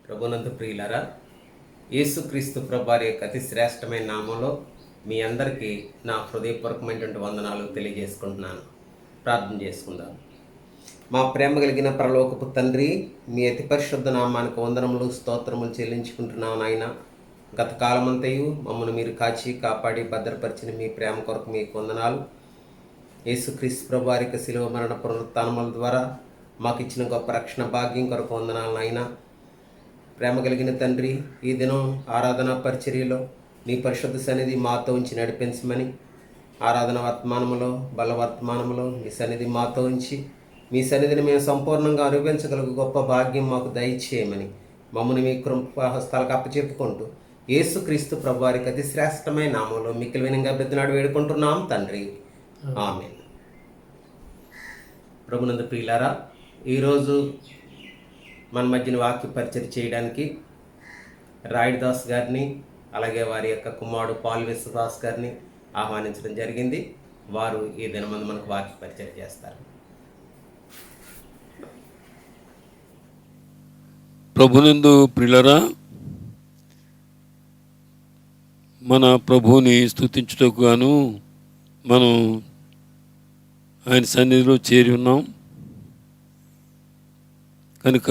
ప్రభునందు ప్రియులరా, యేసుక్రీస్తు ప్రభువారి యొక్క అతి శ్రేష్టమైన నామంలో మీ అందరికీ నా హృదయపూర్వకమైనటువంటి వందనాలు తెలియజేసుకుంటున్నాను. ప్రార్థన చేసుకుందాం. మా ప్రేమ కలిగిన పరలోకపు తండ్రి, మీ అతి పరిశుద్ధ నామానికి వందనములు స్తోత్రములు చెల్లించుకుంటున్నాను. నాయన, గత కాలమంతయు మమ్మల్ని మీరు కాచి కాపాడి భద్రపరిచిన మీ ప్రేమ కొరకు మీకు వందనాలు. యేసుక్రీస్తు ప్రభువారి యొక్క శిలువ మరణ పునరుత్థానముల ద్వారా మాకు ఇచ్చిన గొప్ప రక్షణ భాగ్యం కొరకు వందనాలు. నాయన, ప్రేమ కలిగిన తండ్రి, ఈ దినం ఆరాధన పరిచర్యలో నీ పరిశుద్ధ సన్నిధి మాతో ఉంచి నడిపించమని, ఆరాధన వర్తమానములో బలవర్తమానములో మీ సన్నిధి మాతో ఉంచి మీ సన్నిధిని మేము సంపూర్ణంగా అనుభవించగలుగు గొప్ప భాగ్యం మాకు దయచేయమని మమ్మల్ని మీ కృపాహస్తాలకు అప్పచెప్పుకుంటూ యేసుక్రీస్తు ప్రభువారికి అతి శ్రేష్టమైన నామంలో మిక్కిలి వినంగా బెద్దనాడు వేడుకుంటున్నాం తండ్రి, ఆమేన్. ప్రభునందు ప్రియులారా, ఈరోజు మన మధ్యన వాక్య పరిచయం చేయడానికి రాయుడు దాస్ గారిని, అలాగే వారి యొక్క కుమారుడు పాల్ విశ్వదాస్ గారిని ఆహ్వానించడం జరిగింది. వారు ఈ దినమందు మనకు వాక్య పరిచయం చేస్తారు. ప్రభునందు ప్రియులరా, మన ప్రభువుని స్తుతించుటకు గాను మనం ఆయన సన్నిధిలో చేరి ఉన్నాం కనుక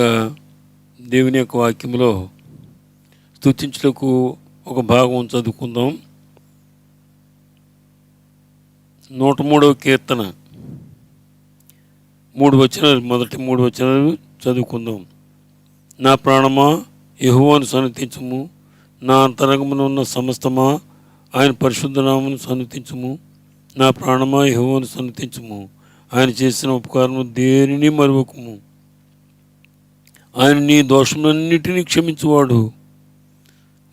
దేవుని యొక్క వాక్యంలో స్తుతించుటకు ఒక భాగం చదువుకుందాం. 103వ కీర్తన 3 వచనాలు, మొదటి 3 వచనాలు చదువుకుందాం. నా ప్రాణమా యెహోవాను సన్నుతించుము, నా అంతరంగమున ఉన్న సమస్తమా ఆయన పరిశుద్ధ నామమును సన్నుతించుము. నా ప్రాణమా యెహోవాను సన్నుతించుము, ఆయన చేసిన ఉపకారము దేనిని మరువకుము. ఆయన నీ దోషములన్నిటినీ క్షమించువాడు,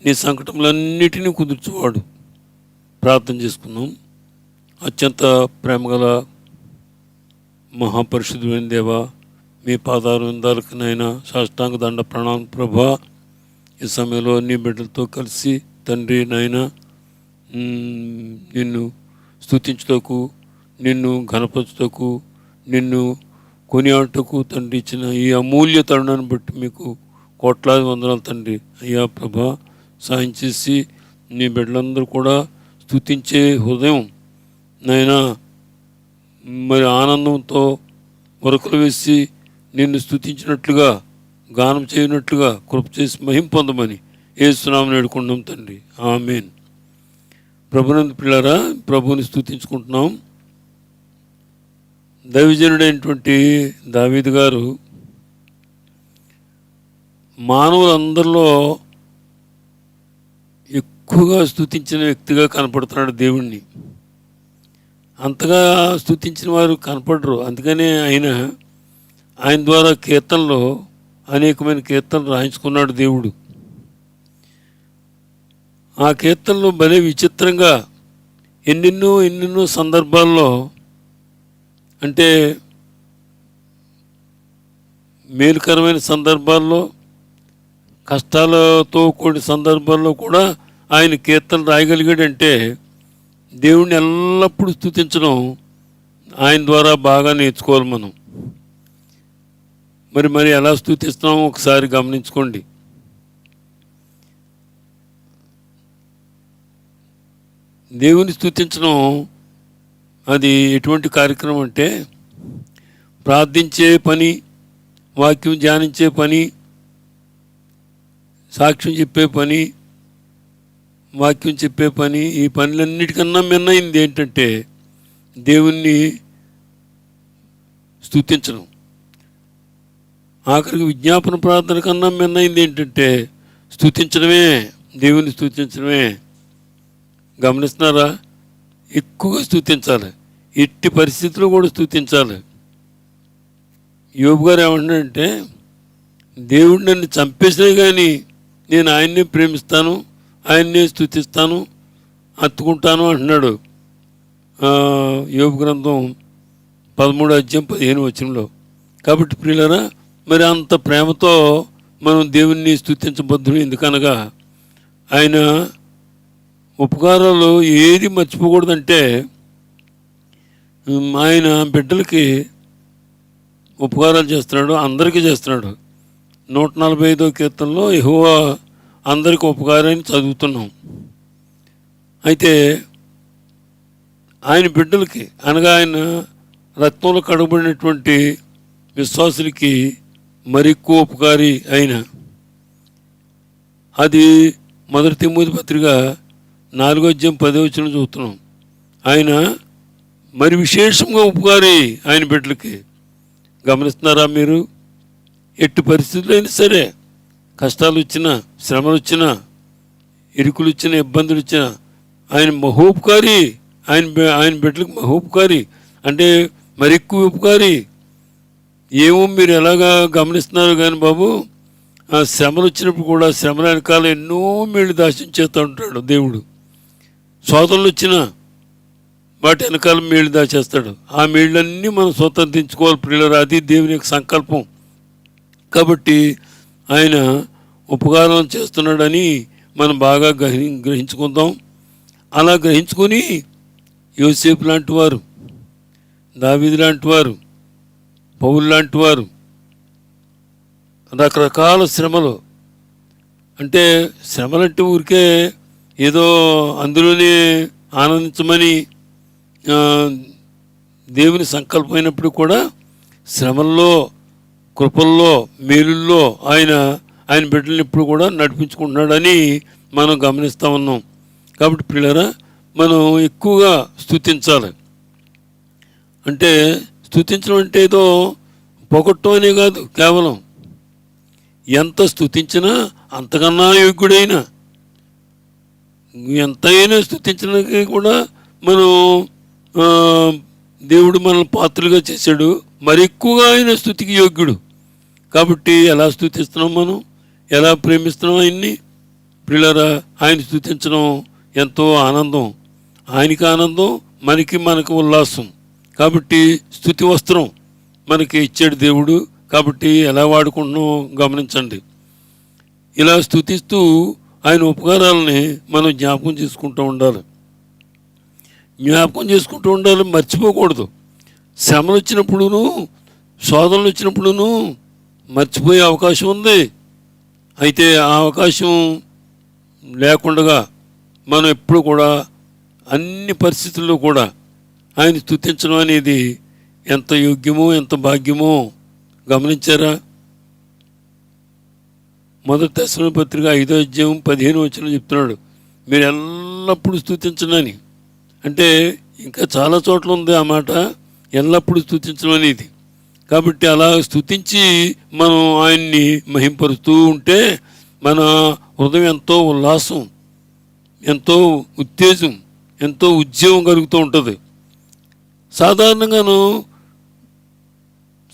నీ సంకటములన్నిటినీ కుదుర్చువాడు. ప్రార్థన చేసుకుందాం. అత్యంత ప్రేమగల మహాపరిశుద్ధుడైన దేవా, మీ పాదారవిందాలకునైనా సాష్టాంగ దండ ప్రణామం ప్రభా. ఈ సమయంలో నీ బిడ్డలతో కలిసి తండ్రి నాయన నిన్ను స్తుతించుటకు, నిన్ను ఘనపరచుటకు, నిన్ను కొనియాడుటకు తండ్రి ఇచ్చిన ఈ అమూల్య తరుణాన్ని బట్టి మీకు కోట్లాది వందనాలు తండ్రి. అయ్యా ప్రభా, సాయం చేసి నీ బిడ్డలందరూ కూడా స్తుతించే హృదయం నాయనా మరి ఆనందంతో ఉరకలు వేసి నిన్ను స్తుతించినట్లుగా, గానం చేయనట్లుగా కృప చేసి మహిమ పొందమని యేసునామమున వేడుకుంటున్నాం తండ్రి, ఆమేన్. ప్రభునందు పిల్లరా, ప్రభువుని స్తుతించుకుంటున్నాం. దైవజనుడైనటువంటి దావీదు గారు మానవులందరిలో ఎక్కువగా స్తుతించిన వ్యక్తిగా కనపడుతున్నాడు దేవుణ్ణి. అంతగా స్తుతించిన వారు కనపడరు. అందుకనే ఆయన ద్వారా కీర్తనలో అనేకమైన కీర్తనలు రాయించుకున్నాడు దేవుడు. ఆ కీర్తనలు భలే విచిత్రంగా ఎన్నెన్నో సందర్భాల్లో, అంటే మేలుకరమైన సందర్భాల్లో, కష్టాలతో కూడిన సందర్భాల్లో కూడా ఆయన కీర్తనలు రాయగలిగాడంటే దేవుణ్ణి ఎల్లప్పుడూ స్తుతించడం ఆయన ద్వారా బాగా నేర్చుకోవాలి మనం. మరి ఎలా స్తుతిస్తున్నామో ఒకసారి గమనించుకోండి. దేవుని స్తుతించడం అది ఎటువంటి కార్యక్రమం అంటే, ప్రార్థించే పని, వాక్యం ధ్యానించే పని, సాక్ష్యం చెప్పే పని, వాక్యం చెప్పే పని, ఈ పనులన్నిటికన్నా మిన్నైంది ఏంటంటే దేవుణ్ణి స్తుతించడం. ఆఖరికి విజ్ఞాపన ప్రార్థన కన్నా మిన్నైంది ఏంటంటే స్తుతించడమే, దేవుని స్తుతించడమే. గమనిస్తున్నారా? ఎక్కువగా స్తుతించాలి, ఎట్టి పరిస్థితుల్లో కూడా స్తుతించాలి. యోబు గారు ఏమంటున్నాడంటే, దేవుడు నన్ను చంపేసినా కానీ నేను ఆయన్నే ప్రేమిస్తాను, ఆయన్నే స్తుతిస్తాను, హత్తుకుంటాను అంటున్నాడు. యోబు గ్రంథం 13:15 కాబట్టి ప్రియులరా, మరి అంత ప్రేమతో మనం దేవుణ్ణి స్తుతించబద్దుడు. ఎందుకనగా ఆయన ఉపకారాలు ఏది మర్చిపోకూడదంటే, ఆయన బిడ్డలకి ఉపకారాలు చేస్తున్నాడు, అందరికీ చేస్తున్నాడు. 145వ కీర్తనలో యెహోవా అందరికి ఉపకారాన్ని చదువుతున్నాం. అయితే ఆయన బిడ్డలకి అనగా ఆయన రక్తంలో కడగబడినటువంటి విశ్వాసులకి మరెక్కువ ఉపకారి అయిన అది 1 తిమోతి పత్రిక 4:10 చూస్తున్నాం. ఆయన మరి విశేషంగా ఉపకారి ఆయన బిడ్డలకి. గమనిస్తున్నారా మీరు? ఎట్టి పరిస్థితులు అయినా సరే, కష్టాలు వచ్చినా, శ్రమలు వచ్చినా, ఇరుకులు వచ్చినా, ఇబ్బందులు వచ్చినా ఆయన మహోపకారి. ఆయన బిడ్డలకు మహోపకారి అంటే మరి ఎక్కువ ఉపకారి. ఏమో మీరు ఎలాగా గమనిస్తున్నారు కానీ బాబు, ఆ శ్రమలు వచ్చినప్పుడు కూడా శ్రమల వెనకాల ఎన్నో మేళ్ళు దాచించేస్తూ ఉంటాడు దేవుడు. శోధనలు వచ్చినా వాటి వెనకాల మేళ్ళు దాచేస్తాడు. ఆ మేళ్ళన్నీ మనం స్వతంత్రించుకోవాలి ప్రియులారా. అది దేవుని యొక్క సంకల్పం. కాబట్టి ఆయన ఉపకారం చేస్తున్నాడని మనం బాగా గ్రహించుకుందాం. అలా గ్రహించుకొని యోసేపు లాంటి వారు, దావీదు లాంటి వారు, పౌలు లాంటి వారు రకరకాల శ్రమలు, అంటే శ్రమలంటే ఊరికే ఏదో అందులోనే ఆనందించమని దేవుని సంకల్పమైనప్పుడు కూడా శ్రమల్లో, కృపల్లో, మేలుల్లో ఆయన బిడ్డల్ని ఎప్పుడు కూడా నడిపించుకుంటున్నాడని మనం గమనిస్తూ ఉన్నాం. కాబట్టి పిల్లరా, మనం ఎక్కువగా స్తుతించాలి. అంటే స్తుతించడం అంటే ఏదో పొగట్టం అనే కాదు, కేవలం ఎంత స్తుతించినా అంతకన్నా యోగ్యుడైన, ఎంతైనా స్తుతించడానికి కూడా మనం దేవుడు మనల్ని పాత్రలుగా చేశాడు. మరి ఎక్కువగా ఆయన స్తుతికి యోగ్యుడు. కాబట్టి ఎలా స్తుతిస్తున్నాం, మనం ఎలా ప్రేమిస్తున్నాం ఆయన్ని? పిల్లరా, ఆయన స్తుతించడం ఎంతో ఆనందం. ఆయనకి ఆనందం, మనకు ఉల్లాసం. కాబట్టి స్తుతి వస్త్రం మనకి ఇచ్చాడు దేవుడు. కాబట్టి ఎలా వాడుకుంటున్నాం గమనించండి. ఇలా స్తుతిస్తూ ఆయన ఉపకారాలని మనం జ్ఞాపకం చేసుకుంటూ ఉండాలి. మర్చిపోకూడదు. శ్రమలు వచ్చినప్పుడును, శోధనలు వచ్చినప్పుడును మర్చిపోయే అవకాశం ఉంది. అయితే ఆ అవకాశం లేకుండా మనం ఎప్పుడు కూడా అన్ని పరిస్థితుల్లో కూడా ఆయన స్తుతించడం అనేది ఎంత యోగ్యమో, ఎంత భాగ్యమో గమనించారా? 1 తెస్సలోనికీయుల పత్రిక 5:15 చెప్తున్నాడు, మీరు ఎల్లప్పుడూ స్తుతించనని. అంటే ఇంకా చాలా చోట్ల ఉంది ఆ మాట, ఎల్లప్పుడూ స్తుతించడం అనేది. కాబట్టి అలా స్తుతించి మనం ఆయన్ని మహింపరుస్తూ ఉంటే మన హృదయం ఎంతో ఉల్లాసం, ఎంతో ఉత్తేజం, ఎంతో ఉద్యమం కలుగుతూ ఉంటుంది.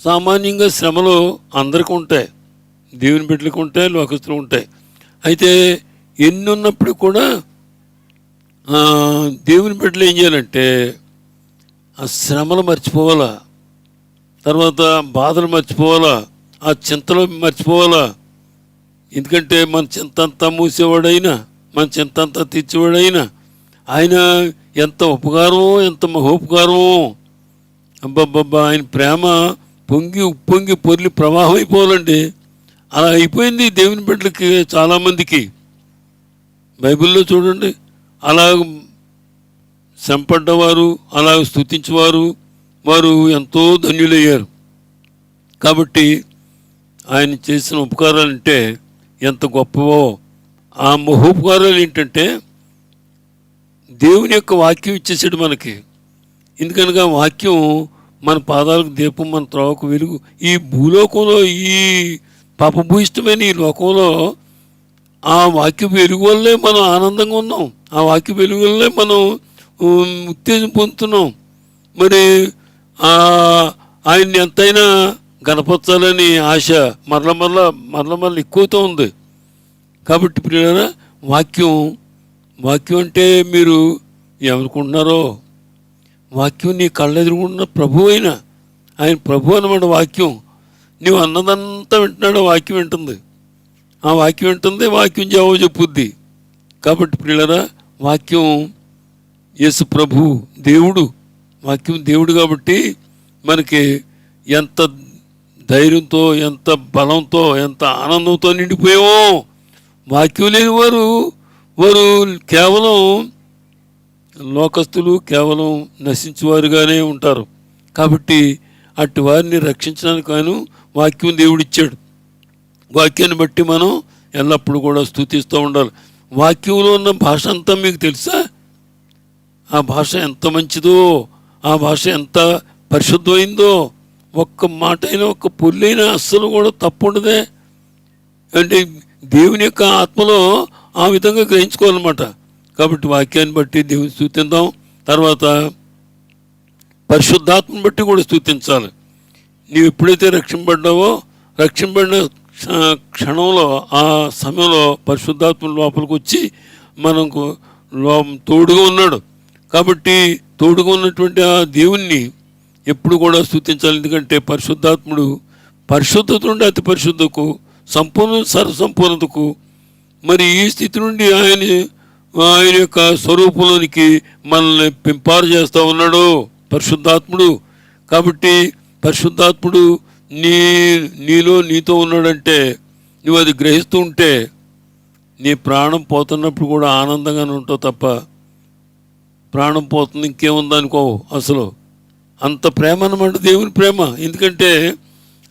సామాన్యంగా శ్రమలు అందరికీ ఉంటాయి, దేవుని బిడ్డలకు ఉంటాయి, లోకస్తులు ఉంటాయి. అయితే ఎన్ని ఉన్నప్పుడు కూడా దేవుని బిడ్డలు ఏం చేయాలంటే ఆ శ్రమలు మర్చిపోవాలా, తర్వాత బాధలు మర్చిపోవాలా, ఆ చింతలు మర్చిపోవాలా. ఎందుకంటే మన చింత అంతా మూసేవాడైనా, మన చింత అంతా తీర్చేవాడైనా ఆయన ఎంత ఉపకారమో, ఎంత మహోపకారమో. అబ్బబ్బబ్బా, ఆయన ప్రేమ పొంగి ఉప్పొంగి పొర్లి ప్రవాహం అయిపోవాలండి. అలా అయిపోయింది దేవుని బిడ్డలకి చాలామందికి. బైబిల్లో చూడండి, అలా శ్రమపడ్డవారు, అలా స్తుతించేవారు, వారు ఎంతో ధన్యులయ్యారు. కాబట్టి ఆయన చేసిన ఉపకారాలంటే ఎంత గొప్పవో. ఆ మహోపకారాలు ఏంటంటే దేవుని యొక్క వాక్యం ఇచ్చేసాడు మనకి. ఎందుకనగా వాక్యం మన పాదాలకు దీపం, మన త్రోవకు వెలుగు. ఈ భూలోకంలో, ఈ పాపభూయిష్టమైన ఈ లోకంలో ఆ వాక్య వెలుగు వల్లే మనం ఆనందంగా ఉన్నాం. ఆ వాక్య వెలుగు వల్లే మనం ఉత్తేజం పొందుతున్నాం. మరి ఆయన్ని ఎంతైనా గణపరచాలని ఆశ మరల ఎక్కువతో ఉంది. కాబట్టి ప్రియులారా, వాక్యం అంటే మీరు ఏమనుకుంటున్నారో, వాక్యం నీ కళ్ళెదురుగున్న ప్రభు అయినా, ఆయన ప్రభు అన్నమాట వాక్యం. నువ్వు అన్నదంతా వింటున్నాడు, వాక్యం వింటుంది. ఆ వాక్యం వింటుంది, వాక్యం జవాబు చెప్పుద్ది. కాబట్టి ప్రియులారా, వాక్యం యేసు ప్రభు, దేవుడు, వాక్యం దేవుడు. కాబట్టి మనకి ఎంత ధైర్యంతో, ఎంత బలంతో, ఎంత ఆనందంతో నిండిపోయామో. వాక్యం లేని వారు కేవలం లోకస్తులు, కేవలం నశించేవారుగానే ఉంటారు. కాబట్టి అట్టి వారిని రక్షించడానికి గాను వాక్యం దేవుడిచ్చాడు. వాక్యాన్ని బట్టి మనం ఎల్లప్పుడూ కూడా స్తుతిస్తూ ఉండాలి. వాక్యంలో ఉన్న భాష అంతా మీకు తెలుసా? ఆ భాష ఎంత మంచిదో, ఆ భాష ఎంత పరిశుద్ధమైందో. ఒక్క మాట అయినా, ఒక్క పొల్లైనా అస్సలు కూడా తప్పు ఉండదే. అంటే దేవుని యొక్క ఆత్మలో ఆ విధంగా గ్రహించుకోవాలన్నమాట. కాబట్టి వాక్యాన్ని బట్టి దేవుని స్తుతిద్దాం. తర్వాత పరిశుద్ధాత్మను బట్టి కూడా స్తుతించాలి. నీవు ఎప్పుడైతే రక్షింపబడిన క్షణంలో, ఆ సమయంలో పరిశుద్ధాత్మ లోపలికి వచ్చి మనకు తోడుగా ఉన్నాడు. కాబట్టి తోడుగా ఉన్నటువంటి ఆ దేవుణ్ణి ఎప్పుడు కూడా స్తుతించాలి. ఎందుకంటే పరిశుద్ధాత్ముడు పరిశుద్ధత నుండి అతి పరిశుద్ధకు, సంపూర్ణ సర్వసంపూర్ణతకు, మరి ఈ స్థితి నుండి ఆయన యొక్క స్వరూపంలోనికి మనల్ని పింపారు చేస్తూ ఉన్నాడు పరిశుద్ధాత్ముడు. కాబట్టి పరిశుద్ధాత్ముడు నీతో ఉన్నాడంటే నువ్వు అది గ్రహిస్తూ ఉంటే నీ ప్రాణం పోతున్నప్పుడు కూడా ఆనందంగానే ఉంటావు తప్ప ప్రాణం పోతుంది ఇంకేముందనుకో. అసలు అంత ప్రేమ అన్నమాట దేవుని ప్రేమ. ఎందుకంటే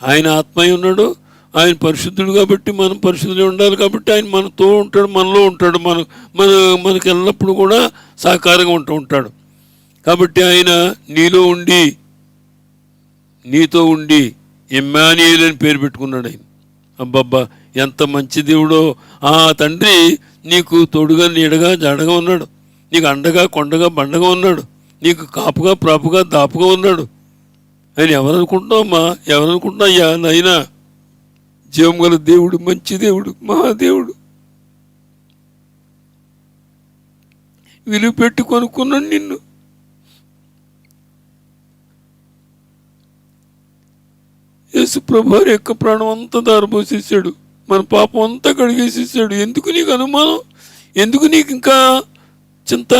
ఆయన ఆత్మయ్య ఉన్నాడు, ఆయన పరిశుద్ధుడు కాబట్టి మనం పరిశుద్ధులు ఉండాలి. కాబట్టి ఆయన మనతో ఉంటాడు, మనలో ఉంటాడు, మనకి ఎల్లప్పుడూ కూడా సహకారంగా ఉంటాడు. కాబట్టి ఆయన నీతో ఉండి ఇమ్మానుయేలు అని పేరు పెట్టుకున్నాడు ఆయన. అబ్బబ్బా, ఎంత మంచి దేవుడో! ఆ తండ్రి నీకు తోడుగా, నీడగా, జాడగా ఉన్నాడు. నీకు అండగా, కొండగా, బండగా ఉన్నాడు. నీకు కాపుగా, ప్రాపుగా, దాపుగా ఉన్నాడు. ఆయన ఎవరనుకుంటున్నావమ్మా? ఎవరనుకుంటున్నాయ్యా? నాయనా, జీవం గల దేవుడు, మంచి దేవుడు, మహాదేవుడు. విలువ పెట్టి కొనుక్కున్నాడు నిన్ను. యేసు ప్రభు యొక్క ప్రాణం అంతా దారబోసేసాడు, మన పాపం అంతా కడిగేసేసాడు. ఎందుకు నీకు అనుమానం? ఎందుకు నీకు ఇంకా చింత?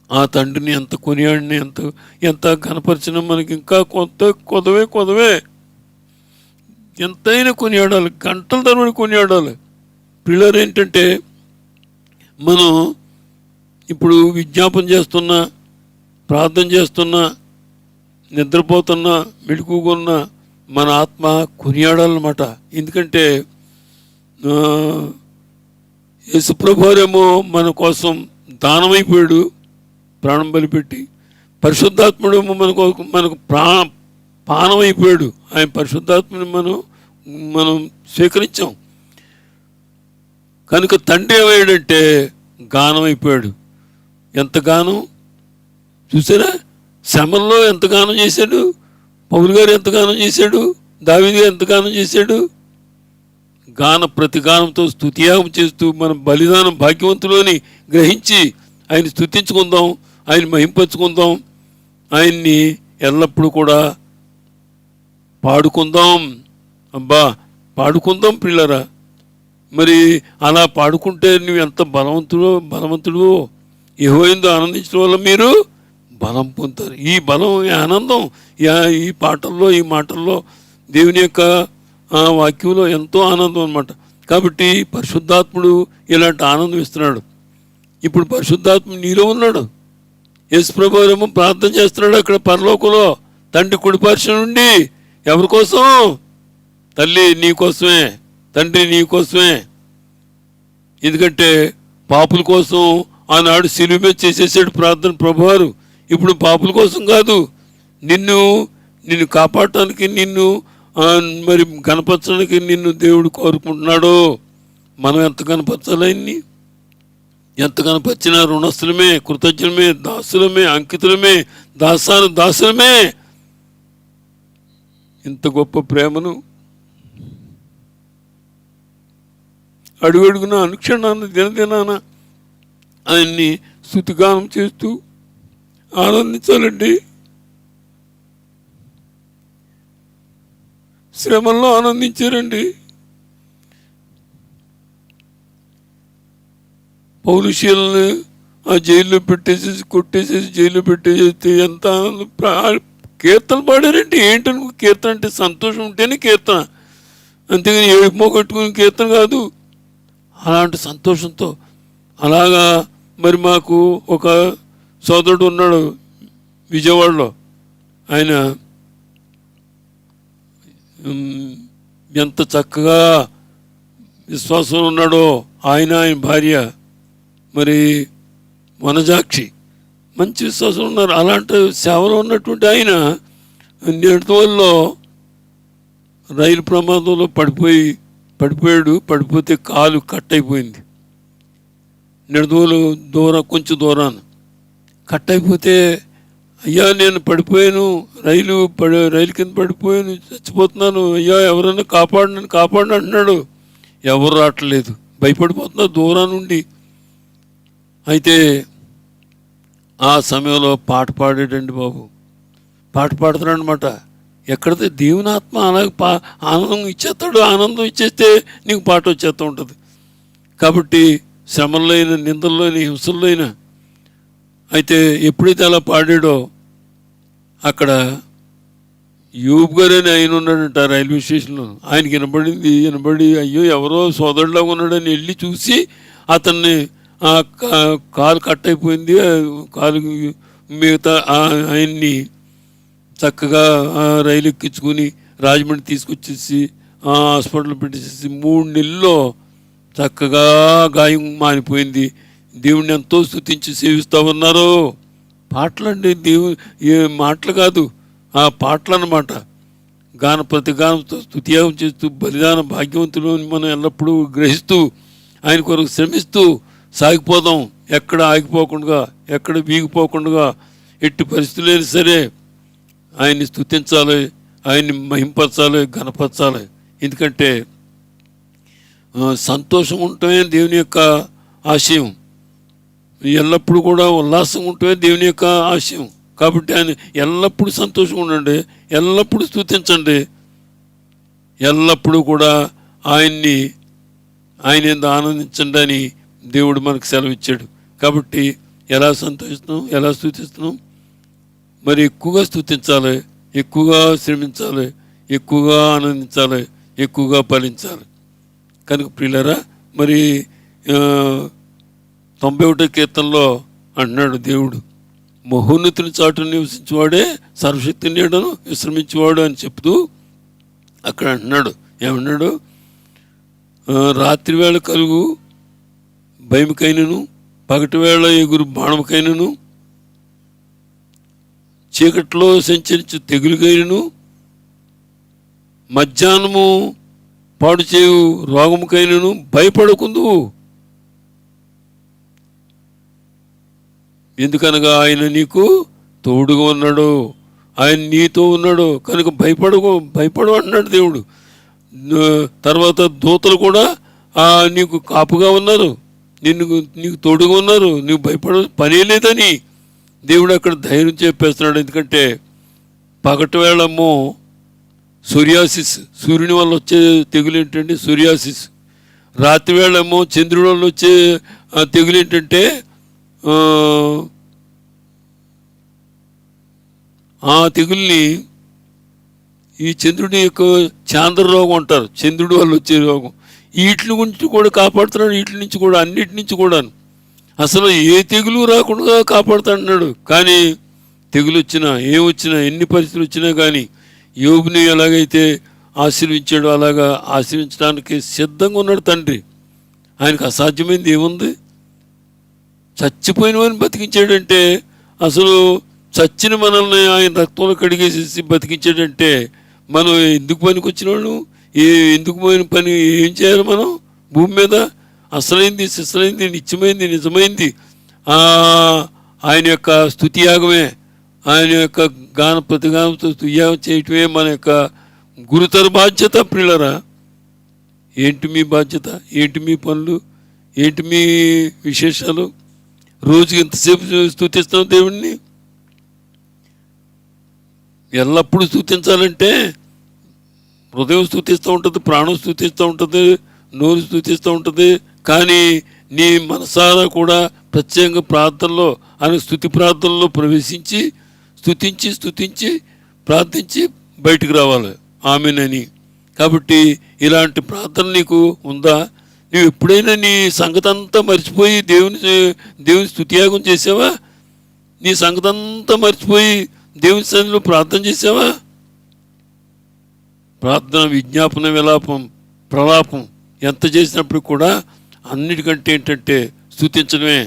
ఆ తండ్రిని ఎంత కొనియాడిని, ఎంత ఘనపరిచిన మనకి ఇంకా కొదవే ఎంతైనా కొనియాడాలి, గంటల తరబడి కొనియాడాలి. పిల్లలు ఏంటంటే, మనం ఇప్పుడు విజ్ఞాపన చేస్తున్నా, ప్రార్థన చేస్తున్నా, నిద్రపోతున్నా, మెలుకున్నా మన ఆత్మ కొనియాడాలన్నమాట. ఎందుకంటే యేసుప్రభురేమో మన కోసం దానమైపోయాడు, ప్రాణం బలిపెట్టి. పరిశుద్ధాత్ముడేమో మనకు పానమైపోయాడు. ఆయన పరిశుద్ధాత్మని మనం స్వీకరించాం కనుక తండ్రి ఏమయ్యాడంటే గానమైపోయాడు. ఎంత గానం చూసారా? శ్రమల్లో ఎంత గానం చేశాడు పౌలు గారు, ఎంత గానం చేశాడు దావీదు గారు, ఎంత గానం చేశాడు. ప్రతి గానంతో స్తుతియాగం చేస్తూ మన బలిదానం భాగ్యవంతులని గ్రహించి ఆయన స్తుతించుకుందాం, ఆయన మహింపరచుకుందాం, ఆయన్ని ఎల్లప్పుడూ కూడా పాడుకుందాం. అబ్బా, పాడుకుందాం పిల్లరా. మరి అలా పాడుకుంటే నువ్వు ఎంత బలవంతుడు యెహోవాయందు ఆనందించడం వల్ల మీరు బలం పొందుతారు. ఈ బలం, ఈ ఆనందం ఈ పాటల్లో, ఈ మాటల్లో, దేవుని యొక్క వాక్యంలో ఎంతో ఆనందం అన్నమాట. కాబట్టి పరిశుద్ధాత్ముడు ఇలాంటి ఆనందం ఇస్తున్నాడు. ఇప్పుడు పరిశుద్ధాత్మ నీలో ఉన్నాడు. యేసు ప్రభువు ప్రార్థన చేస్తున్నాడు అక్కడ పరలోకంలో తండ్రి కుడిపార్శ్వ నుండి. ఎవరి కోసం? తల్లి నీ కోసమే, తండ్రి నీ కోసమే. ఎందుకంటే పాపుల కోసం ఆనాడు శిలువ మీద చేసేసాడు ప్రార్థన ప్రభువారు. ఇప్పుడు పాపుల కోసం కాదు, నిన్ను కాపాడటానికి, నిన్ను మరి గణపరచడానికి నిన్ను దేవుడు కోరుకుంటున్నాడు. మనం ఎంత గణపరచాలి ఆయన్ని? ఎంత గణపరిచినా రుణస్థులమే, కృతజ్ఞులమే, దాసులమే, అంకితులమే, దాసులమే. ఇంత గొప్ప ప్రేమను అడుగడుగున, అనుక్షణాన, దినదినాన ఆయన్ని స్తుతిగానం చేస్తూ ఆనందించాలండి. శ్రమల్లో ఆనందించారండి. పౌలుషీలను ఆ జైల్లో కొట్టేసేసి జైల్లో పెట్టేసి ఎంత కీర్తన పాడారంటే ఏంటని కీర్తన అంటే సంతోషం ఉంటేనే కీర్తన, అంతేగాని ఏడుపు కట్టుకుని కీర్తన కాదు. అలాంటి సంతోషంతో అలాగా మరి మాకు ఒక సోదరుడు ఉన్నాడు విజయవాడలో. ఆయన ఎంత చక్కగా విశ్వాసం ఉన్నాడో, ఆయన భార్య మరి వనజాక్షి మంచి విశ్వాసం ఉన్నారు. అలాంటి సేవలో ఉన్నటువంటి ఆయన నిడదవోలులో రైలు ప్రమాదంలో పడిపోయాడు. పడిపోతే కాలు కట్ అయిపోయింది. నిడదవోలు కొంచెం దూరాన కట్ అయిపోతే, అయ్యా నేను పడిపోయాను, రైలు కింద పడిపోయాను, చచ్చిపోతున్నాను, అయ్యా ఎవరైనా కాపాడని అంటున్నాడు. ఎవరు రావట్లేదు, భయపడిపోతున్నారు దూరం నుండి. అయితే ఆ సమయంలో పాట పాడాడండి బాబు. పాట పాడుతున్నాడు అనమాట. ఎక్కడితే దేవుని ఆత్మ అలాగే ఆనందం ఇచ్చేస్తాడు. ఆనందం ఇచ్చేస్తే నీకు పాట వచ్చేస్తూ ఉంటుంది. కాబట్టి శ్రమల్లో అయినా, నిందల్లో అయినా, హింసల్లో అయినా, అయితే ఎప్పుడైతే అలా పాడాడో అక్కడ యూబ్ గారు అని ఆయన ఉన్నాడంట రైల్వే స్టేషన్లో. ఆయనకి వినబడి అయ్యో ఎవరో సోదరులాగా ఉన్నాడని వెళ్ళి చూసి అతన్ని కాలు కట్ అయిపోయింది, కాలు మిగతా ఆయన్ని చక్కగా రైలు ఎక్కించుకుని రాజమండ్రి తీసుకొచ్చేసి హాస్పిటల్ పెట్టేసి 3 నెలల్లో చక్కగా గాయం మానిపోయింది. దేవుడిని ఎంతో స్తుతించి సేవిస్తూ ఉన్నారు. పాటలండి, ఏ మాటలు కాదు, ఆ పాటలు అన్నమాట. ప్రతి గానంతో స్తుతియాగం చేస్తూ బలిదాన భాగ్యవంతులు మనం ఎల్లప్పుడూ గ్రహిస్తూ ఆయన కొరకు శ్రమిస్తూ సాగిపోదాం. ఎక్కడ ఆగిపోకుండా, ఎక్కడ వీగిపోకుండా, ఎట్టి పరిస్థితులైనా సరే ఆయన్ని స్తుతించాలి, ఆయన్ని మహింపరచాలి, ఘనపరచాలి. ఎందుకంటే సంతోషం ఉండటమే దేవుని యొక్క ఆశయం. ఎల్లప్పుడూ కూడా ఉల్లాసంగా ఉండటమే దేవుని యొక్క ఆశయం. కాబట్టి ఆయన ఎల్లప్పుడూ సంతోషంగా ఉండండి, ఎల్లప్పుడూ స్తుతించండి, ఎల్లప్పుడూ కూడా ఆయన ఎందు ఆనందించండి అని దేవుడు మనకు సెలవు ఇచ్చాడు. కాబట్టి ఎలా సంతోషిస్తున్నాం, ఎలా స్తుతిస్తున్నాం? మరి ఎక్కువగా స్తుతించాలి, ఎక్కువగా శ్రమించాలి, ఎక్కువగా ఆనందించాలి, ఎక్కువగా ఫలించాలి. కనుక ప్రియులారా, మరి 91వ కీర్తనలో అంటున్నాడు దేవుడు, మహోన్నతుని చాటును నివసించేవాడే సర్వశక్తి నీడను విశ్రమించేవాడు అని చెప్తూ అక్కడ అంటున్నాడు. ఏమన్నాడు? రాత్రి వేళ కలుగు భయముకైనను, పగటి వేళ ఎగురు బాణముకైనను, చీకట్లో సంచరించు తెగులుకైనను, మధ్యాహ్నము పాడు చేయు రోగముకైనను భయపడకుందువు. ఎందుకనగా ఆయన నీకు తోడుగా ఉన్నాడు, ఆయన నీతో ఉన్నాడు కనుక భయపడు అంటున్నాడు దేవుడు. తర్వాత దూతలు కూడా నీకు కాపుగా ఉన్నారు, నీకు తోడుగా ఉన్నారు, నీకు భయపడ పనే లేదని దేవుడు అక్కడ ధైర్యం చెప్పేస్తున్నాడు. ఎందుకంటే పగటి వేళమ్మో సూర్యాసిస్, సూర్యుని వల్ల వచ్చే తెగులు ఏంటంటే సూర్యాసిస్. రాత్రి వేళేమో చంద్రుడి వల్ల వచ్చే తెగులు ఏంటంటే ఆ తెగుల్ని ఈ చంద్రుడి యొక్క చాంద్ర రోగం అంటారు, చంద్రుడి వల్ల వచ్చే రోగం. వీటి గురించి కూడా కాపాడుతున్నాడు, వీటి నుంచి కూడా, అన్నిటి నుంచి కూడా. అసలు ఏ తెగులు రాకుండా కాపాడుతాడు. కానీ తెగులు వచ్చినా, ఏమొచ్చినా, ఎన్ని పరిస్థితులు వచ్చినా కానీ యోబుని ఎలాగైతే ఆశీర్వించాడో అలాగా ఆశీర్వించడానికి సిద్ధంగా ఉన్నాడు తండ్రి. ఆయనకు అసాధ్యమైంది ఏముంది? చచ్చిపోయిన వాడిని బతికించాడంటే, అసలు చచ్చిన మనల్ని ఆయన రక్తంలో కడిగేసేసి బతికించాడంటే మనం ఎందుకు పనికి వచ్చిన వాళ్ళు, ఎందుకు పోయిన పని ఏం చేయాలి మనం భూమి మీద? అసలైంది, శిశలైంది, నిత్యమైంది, నిజమైంది ఆయన యొక్క స్తుతియాగమే, ఆయన యొక్క ప్రతిగానంతో స్తుతియాగం చేయటమే మన యొక్క గురుతర బాధ్యత. ప్రియులరా, ఏంటి మీ బాధ్యత? ఏంటి మీ పనులు? ఏంటి మీ విశేషాలు? రోజుకి ఎంతసేపు స్తుతిస్తాం దేవుణ్ణి? ఎల్లప్పుడూ స్తుతించాలంటే హృదయం స్తుతిస్తూ ఉంటుంది, ప్రాణం స్తుతిస్తూ ఉంటుంది, నోరు స్తుతిస్తూ ఉంటుంది. కానీ నీ మనసారా కూడా ప్రత్యేకంగా ప్రార్థనలో, ఆయన స్తుతి ప్రార్థనలో ప్రవేశించి స్తుతించి ప్రార్థించి బయటికి రావాలి ఆమెనని. కాబట్టి ఇలాంటి ప్రార్థన నీకు ఉందా? నువ్వు ఎప్పుడైనా నీ సంగతి అంతా మర్చిపోయి దేవుని స్తుతియాగం చేసావా? నీ సంగతి అంతా మర్చిపోయి దేవుని సన్నిధిలో ప్రార్థన చేసావా? ప్రార్థన, విజ్ఞాపన, విలాపం, ప్రలాపం ఎంత చేసినప్పుడు కూడా అన్నిటికంటే ఏంటంటే స్తుతించడమే.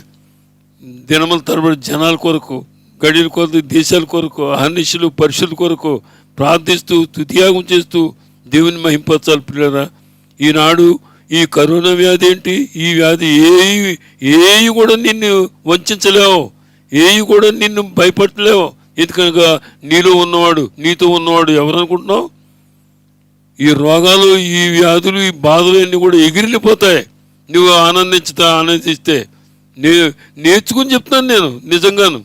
దినముల తరబడి జనాల కొరకు, గడియల కొరకు, దేశాల కొరకు, అహర్నిశలు పరిశుద్ధుల కొరకు ప్రార్థిస్తూ స్తుతియాగం చేస్తూ దేవుని మహింపరచాలి పిల్లరా. ఈనాడు ఈ కరోనా వ్యాధి ఏంటి? ఈ వ్యాధి ఏవి కూడా నిన్ను వంచలేవు, ఏవి కూడా నిన్ను భయపడలేవు. ఎందుకనగా నీలో ఉన్నవాడు, నీతో ఉన్నవాడు ఎవరు అనుకుంటున్నావు? ఈ రోగాలు, ఈ వ్యాధులు, ఈ బాధలు అన్నీ కూడా ఎగిరిపోతాయి నువ్వు ఆనందిస్తే. నేర్చుకుని చెప్తాను నేను నిజంగాను.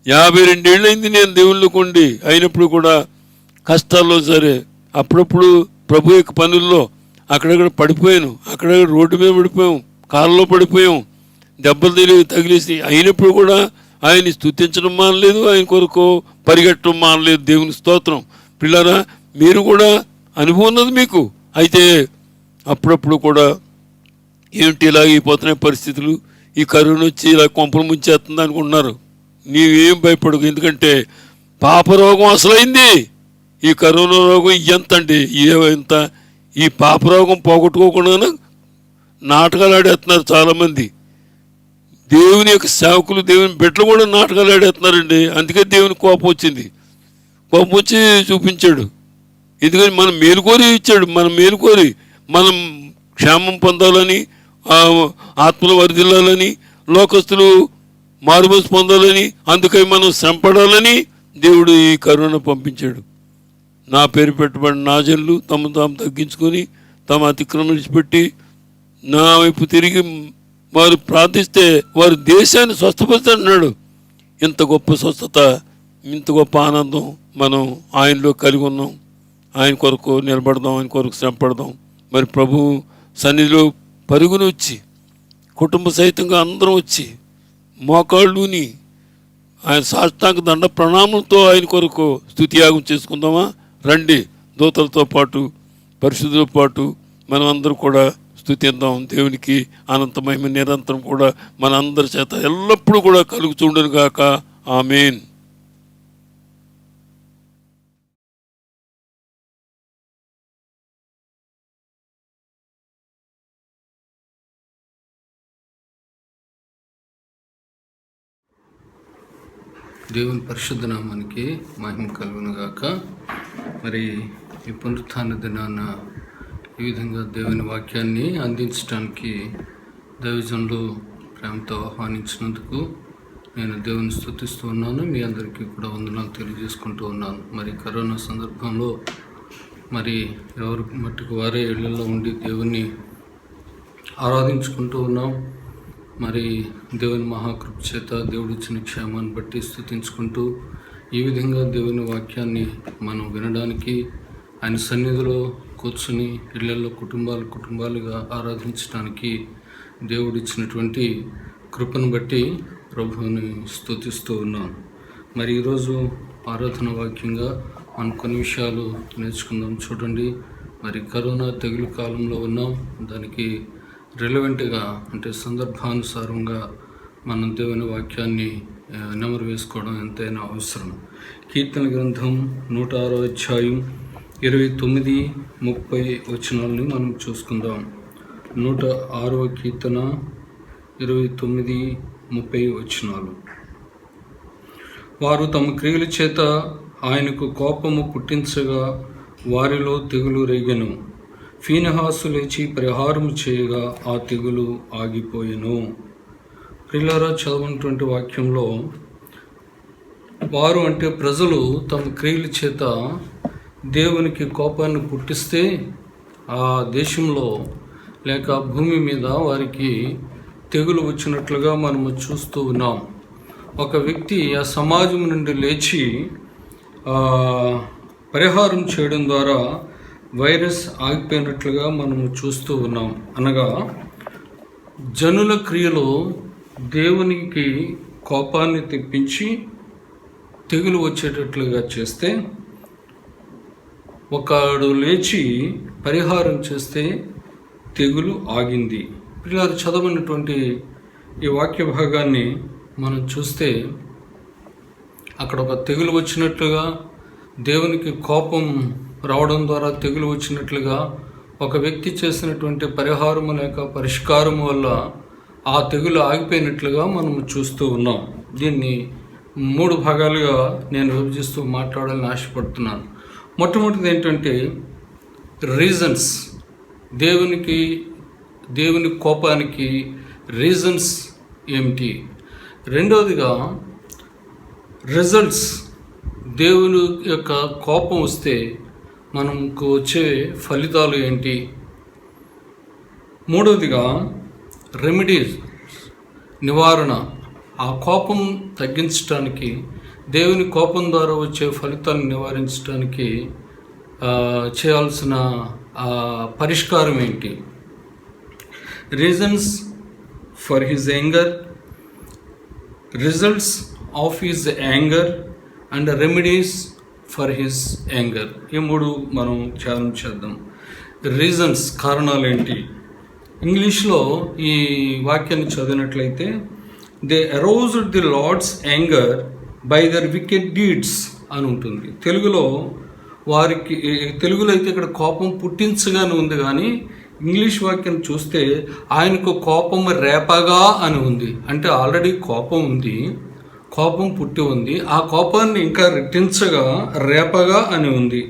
52 ఏళ్ళు అయింది నేను దేవుళ్ళకు ఉండి. అయినప్పుడు కూడా కష్టాల్లో సరే అప్పుడప్పుడు ప్రభు యొక్క పనుల్లో అక్కడక్కడ పడిపోయాను, అక్కడక్కడ రోడ్డు మీద పడిపోయాం, కాళ్ళలో పడిపోయాం, దెబ్బలు తగిలేసి. అయినప్పుడు కూడా ఆయన్ని స్తుతించడం మానలేదు, ఆయన కొరకు పరిగెట్టడం మానలేదు. దేవుని స్తోత్రం. పిల్లరా, మీరు కూడా అనుభవం ఉన్నది మీకు. అయితే అప్పుడప్పుడు కూడా ఏమిటి ఇలాగైపోతున్నాయి పరిస్థితులు, ఈ కరోనా వచ్చి ఇలా కొంపలు ముంచేస్తుంది అనుకుంటున్నారు. నీవేం భయపడకు, ఎందుకంటే పాపరోగం అసలైంది. ఈ కరోనా రోగం ఎంత అండి, ఎంత. ఈ పాపరోగం పోగొట్టుకోకుండా నాటకాలు ఆడేస్తున్నారు చాలామంది. దేవుని యొక్క సేవకులు, దేవుని బిడ్డలు కూడా నాటకాలు ఆడేస్తున్నారండి. అందుకే దేవుని కోపం వచ్చింది. కోపం వచ్చి చూపించాడు. ఎందుకని మనం మేలుకోరి ఇచ్చాడు. మనం మేలుకోరి మనం క్షేమం పొందాలని, ఆత్మలు వర్ధిల్లాలని, లోకస్తులు మారుమనసు పొందాలని, అందుకై మనం శ్రమపడాలని దేవుడు ఈ కరోనా పంపించాడు. నా పేరు పెట్టబడిన నా జనులు తమ తాము తగ్గించుకొని తమ అతిక్రమం విడిచిపెట్టి నా వైపు తిరిగి వారు ప్రార్థిస్తే వారు దేశాన్ని స్వస్థపరుస్తాడు. ఇంత గొప్ప స్వస్థత, ఇంత గొప్ప ఆనందం మనం ఆయనలో కలిగి ఉన్నాం. ఆయన కొరకు నిలబడదాం, ఆయన కొరకు శ్రమపడదాం. మరి ప్రభు సన్నిధిలో పరుగుని వచ్చి కుటుంబ సహితంగా అందరం వచ్చి మోకాళ్ళుని ఆయన సాష్టాంగ దండ ప్రణామంతో ఆయన కొరకు స్తుతియాగం చేసుకుందామా? రండి, దూతలతో పాటు పరిశుద్ధులతో పాటు మనం అందరూ కూడా స్తుతిద్దాం. దేవునికి అనంత మహిమ నిరంతరం కూడా మన అందరి చేత ఎల్లప్పుడూ కూడా కలుగుతుండను గాక. ఆమేన్. దేవుని పరిశుద్ధ నామానికి మహిమ కలుగును గాక. మరి ఈ పునరుత్థాన దినాన ఈ విధంగా దేవుని వాక్యాన్ని అందించడానికి దైవజనులు ప్రేమతో ఆహ్వానించినందుకు నేను దేవుని స్తుతిస్తూ ఉన్నాను. మీ అందరికీ కూడా వందనాలు తెలియజేసుకుంటూ ఉన్నాను. మరి కరోనా సందర్భంలో మరి ఎవరు మట్టుకు వారే ఇళ్లలో ఉండి దేవుణ్ణి ఆరాధించుకుంటూ ఉన్నాం. మరి దేవుని మహాకృప చేత దేవుడు ఇచ్చిన క్షేమాన్ని బట్టి స్తుతించుకుంటూ ఈ విధంగా దేవుని వాక్యాన్ని మనం వినడానికి, ఆయన సన్నిధిలో కూర్చుని ఇళ్లలో కుటుంబాలుగా ఆరాధించడానికి దేవుడు ఇచ్చినటువంటి కృపను బట్టి ప్రభువుని స్తుతిస్తూ ఉన్నాం. మరి ఈరోజు ఆరాధన వాక్యంగా మనం కొన్ని విషయాలు నేర్చుకుందాం. చూడండి, మరి కరోనా తెగులు కాలంలో ఉన్నాం. దానికి రిలవెంట్గా అంటే సందర్భానుసారంగా మనం దేవుని వాక్యాన్ని నెమరు వేసుకోవడం ఎంతైనా అవసరం. కీర్తన గ్రంథం 106వ అధ్యాయం 29-30 వచనాలని మనం చూసుకుందాం. 106వ కీర్తన 29-30 వచనాలు. వారు తమ క్రియల చేత ఆయనకు కోపము పుట్టించగా వారిలో తెగులు రేగెను. ఫీనెహాసు లేచి పరిహారము చేయగా ఆ తెగులు ఆగిపోయెను. ప్రియులారా, చదవనటువంటి వాక్యంలో వారు అంటే ప్రజలు తమ క్రియల చేత దేవునికి కోపాన్ని పుట్టిస్తే ఆ దేశంలో లేక భూమి మీద వారికి తెగులు వచ్చినట్లుగా మనము చూస్తూ ఉన్నాం. ఒక వ్యక్తి ఆ సమాజం నుండి లేచి పరిహారం చేయడం ద్వారా వైరస్ ఆగిపోయినట్లుగా మనము చూస్తూ ఉన్నాం. అనగా జనుల క్రియలో దేవునికి కోపాన్ని తెప్పించి తెగులు వచ్చేటట్లుగా చేస్తే, ఒకడు లేచి పరిహారం చేస్తే తెగులు ఆగింది. పిల్లలు చదవనటువంటి ఈ వాక్య భాగాన్ని మనం చూస్తే అక్కడ ఒక తెగులు వచ్చినట్లుగా, దేవునికి కోపం రావడం ద్వారా తెగులు వచ్చినట్లుగా, ఒక వ్యక్తి చేసినటువంటి పరిహారము లేక పరిష్కారము వల్ల ఆ తెగులు ఆగిపోయినట్లుగా మనం చూస్తూ ఉన్నాం. దీన్ని 3 భాగాలుగా నేను విభజిస్తూ మాట్లాడాలని ఆశపడుతున్నాను. మొట్టమొదటిది ఏంటంటే రీజన్స్, దేవుని కోపానికి రీజన్స్ ఏమిటి. రెండవదిగా రిజల్ట్స్, దేవుని యొక్క కోపం వస్తే మనకు వచ్చే ఫలితాలు ఏంటి. మూడవదిగా రెమెడీస్, నివారణ, ఆ కోపం తగ్గించడానికి, దేవుని కోపం ద్వారా వచ్చే ఫలితాలను నివారించడానికి చేయాల్సిన పరిష్కారం ఏంటి. Reasons for his anger, results of his anger and remedies for his anger. ఈ 3 మనం ధ్యానం చేద్దాం. రీజన్స్, కారణాలు ఏంటి. ఇంగ్లీష్లో ఈ వాక్యాన్ని చదివినట్లయితే they aroused the lord's anger by their wicked deeds అని ఉంటుంది. తెలుగులో అయితే ఇక్కడ కోపం పుట్టించగానే ఉంది, కానీ ఇంగ్లీష్ వాక్యం చూస్తే ఆయనకు కోపం రేపగా అని ఉంది. అంటే ఆల్రెడీ కోపం ఉంది, కోపం పుట్టి ఉంది, ఆ కోపాన్ని ఇంకా రెట్టించగా రేపగా అని ఉంది.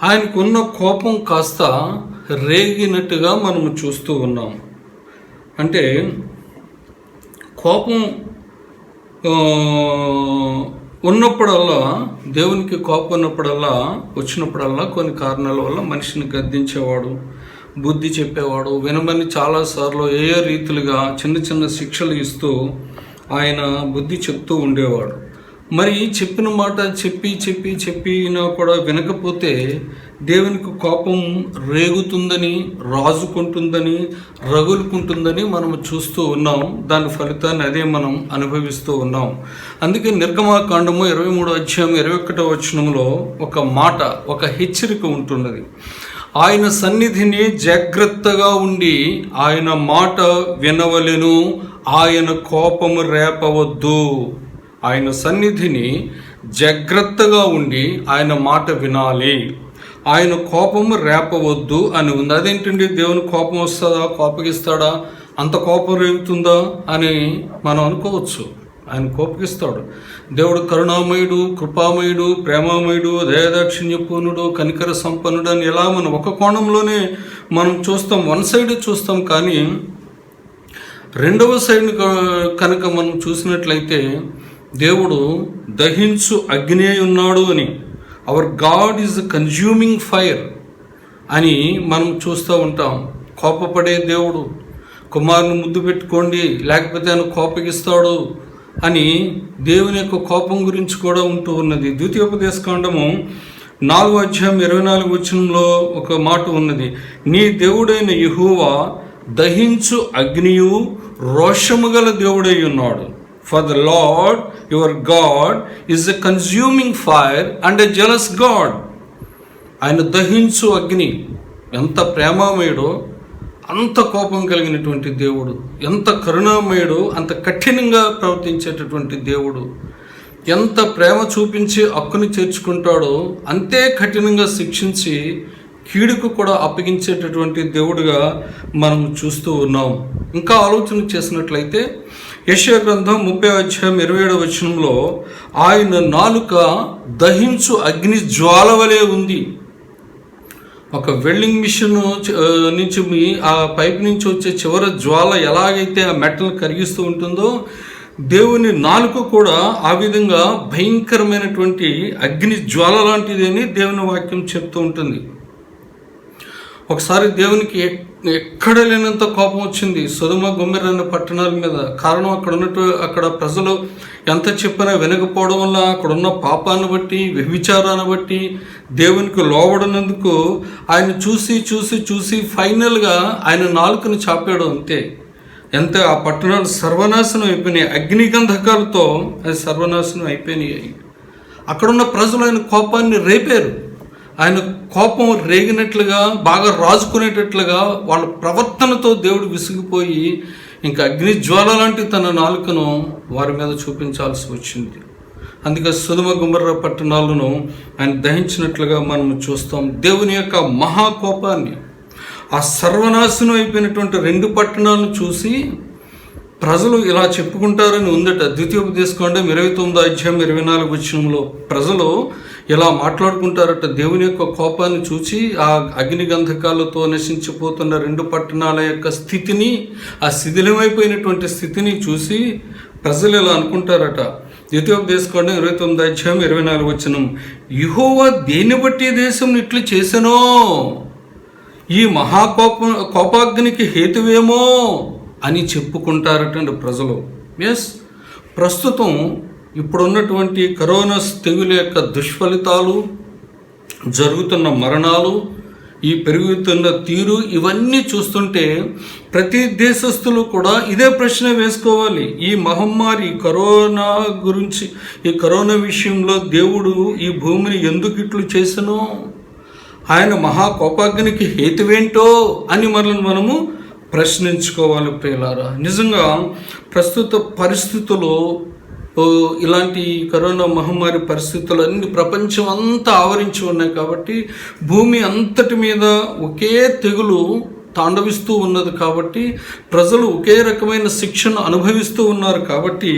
ఆయనకున్న కోపం కాస్త రేగినట్టుగా మనము చూస్తూ ఉన్నాం. అంటే కోపం ఉన్నప్పుడల్లా, దేవునికి కోపం ఉన్నప్పుడల్లా, వచ్చినప్పుడల్లా కొన్ని కారణాల వల్ల మనిషిని గద్దించేవాడు, బుద్ధి చెప్పేవాడు, వినమని చాలాసార్లు ఏ రీతులుగా చిన్న చిన్న శిక్షలు ఇస్తూ ఆయన బుద్ధి చెప్తూ ఉండేవాడు. మరి చెప్పిన మాట చెప్పినా కూడా వినకపోతే దేవునికి కోపం రేగుతుందని, రాజుకుంటుందని, రగులుకుంటుందని మనం చూస్తూ ఉన్నాం. దాని ఫలితాన్ని అదే మనం అనుభవిస్తూ ఉన్నాం. అందుకే నిర్గమాకాండము 23వ అధ్యాయం 21వ వచనంలో ఒక మాట, ఒక హెచ్చరిక ఉంటున్నది. ఆయన సన్నిధిని జాగ్రత్తగా ఉండి ఆయన మాట వినవలెను, ఆయన కోపము రేపవద్దు. ఆయన సన్నిధిని జాగ్రత్తగా ఉండి ఆయన మాట వినాలి, ఆయన కోపము రేపవద్దు అని ఉంది. అదేంటండి, దేవుని కోపం వస్తుందా, కోపగిస్తాడా, అంత కోపం రేగుతుందా అని మనం అనుకోవచ్చు. ఆయన కోపగిస్తాడు. దేవుడు కరుణామయుడు, కృపామయుడు, ప్రేమామయుడు, దయాదాక్షిణ్యపూర్ణుడు, కనికర సంపన్నుడు అని ఎలా మనం ఒక కోణంలోనే మనం చూస్తాం, వన్ సైడ్ చూస్తాం. కానీ రెండవ సైడ్ కనుక మనం చూసినట్లయితే దేవుడు దహించు అగ్ని అయి ఉన్నాడు అని, hour God is consuming fire అని మనం చూస్తూ ఉంటాం. కోపపడే దేవుడు, కుమారుని ముద్దు పెట్టుకోండి లేకపోతే ఆయన కోపగిస్తాడు అని దేవుని యొక్క కోపం గురించి కూడా ఉంటూ ఉన్నది. ద్వితీయోపదేశకాండము 4వ అధ్యాయం 24వ వచనంలో ఒక మాట ఉన్నది, నీ దేవుడైన యెహోవా దహించు అగ్నియు రోషము గల దేవుడై ఉన్నాడు. For the Lord your God is a consuming fire and a jealous God. ఆయన దహించు అగ్ని, ఎంత ప్రేమామయుడో అంత కోపం కలిగినటువంటి దేవుడు, ఎంత కరుణామయుడో అంత కఠినంగా ప్రవర్తించేటటువంటి దేవుడు, ఎంత ప్రేమ చూపించి హక్కుని చేర్చుకుంటాడో అంతే కఠినంగా శిక్షించి కీడుకు కూడా అప్పగించేటటువంటి దేవుడుగా మనం చూస్తూ ఉన్నాం. ఇంకా ఆలోచన చేసినట్లయితే యెషయా గ్రంథం 30వ అధ్యాయం 27వ వచనంలో ఆయన నాలుక దహించు అగ్ని జ్వాల వలె ఉంది. ఒక వెల్డింగ్ మిషన్ నుంచి ఆ పైప్ నుంచి వచ్చే చివరి జ్వాల ఎలాగైతే ఆ మెటల్ కరిగిస్తూ ఉంటుందో, దేవుని నాలుక కూడా ఆ విధంగా భయంకరమైనటువంటి అగ్ని జ్వాల లాంటిది అని దేవుని వాక్యం చెప్తూ ఉంటుంది. ఒకసారి దేవునికి ఎక్కడ లేనంత కోపం వచ్చింది సొదొమ గొమొర్రా అనే పట్టణాల మీద. కారణం అక్కడ ప్రజలు ఎంత చెప్పినా వినకపోవడం వల్ల, అక్కడున్న పాపాన్ని బట్టి, వ్యభిచారాన్ని బట్టి, దేవునికి లోబడినందుకు ఆయన చూసి ఫైనల్గా ఆయన నాలుకను చాపాడు అంతే. ఎంత ఆ పట్టణాలు సర్వనాశనం అయిపోయినాయి, అగ్నిగంధకాలతో అది సర్వనాశనం అయిపోయినాయి. అక్కడున్న ప్రజలు ఆయన కోపాన్ని రేపారు. ఆయన కోపం రేగినట్లుగా బాగా రాజుకునేటట్లుగా వాళ్ళ ప్రవర్తనతో దేవుడు విసిగిపోయి ఇంకా అగ్ని జ్వాల లాంటి తన నాలుకను వారి మీద చూపించాల్సి వచ్చింది. అందుకే సొదొమ గొమొర్రా పట్టణాలను ఆయన దహించినట్లుగా మనం చూస్తాం. దేవుని యొక్క మహాకోపాన్ని, ఆ సర్వనాశనం అయిపోయినటువంటి 2 పట్టణాలను చూసి ప్రజలు ఇలా చెప్పుకుంటారని ఉందట. ద్వితీయోపదేశకాండం 29వ అధ్యాయం 24వ వచనంలో ప్రజలు ఇలా మాట్లాడుకుంటారట. దేవుని యొక్క కోపాన్ని చూసి ఆ అగ్నిగంధకాలతో నశించిపోతున్న 2 పట్టణాల యొక్క స్థితిని, ఆ శిథిలమైపోయినటువంటి స్థితిని చూసి ప్రజలు ఇలా అనుకుంటారట. ద్వితీయోపదేశకాండం 29వ అధ్యాయం 24వ వచనం, యెహోవా దేన్ని బట్టి దేశం ఇట్లు చేసెనో, ఈ కోపాగ్నికి హేతువేమో అని చెప్పుకుంటారటండి ప్రజలు. ఎస్, ప్రస్తుతం ఇప్పుడున్నటువంటి కరోనా తెగుల యొక్క దుష్ఫలితాలు, జరుగుతున్న మరణాలు, ఈ పెరుగుతున్న తీరు, ఇవన్నీ చూస్తుంటే ప్రతి దేశస్తులు కూడా ఇదే ప్రశ్న వేసుకోవాలి. ఈ మహమ్మారి కరోనా గురించి, ఈ కరోనా విషయంలో దేవుడు ఈ భూమిని ఎందుకు ఇట్లు చేసెనో, ఆయన మహాకోపాగ్నికి హేతువేంటో అని మనము ప్రశ్నించుకోవాలి ప్రియులారా. నిజంగా ప్రస్తుత పరిస్థితుల్లో ఇలాంటి కరోనా మహమ్మారి పరిస్థితులు అన్ని ప్రపంచం అంతా ఆవరించి ఉన్నాయి కాబట్టి భూమి అంతటి మీద ఒకే తెగులు తాండవిస్తూ ఉన్నది కాబట్టి ప్రజలు ఒకే రకమైన శిక్షను అనుభవిస్తూ ఉన్నారు కాబట్టి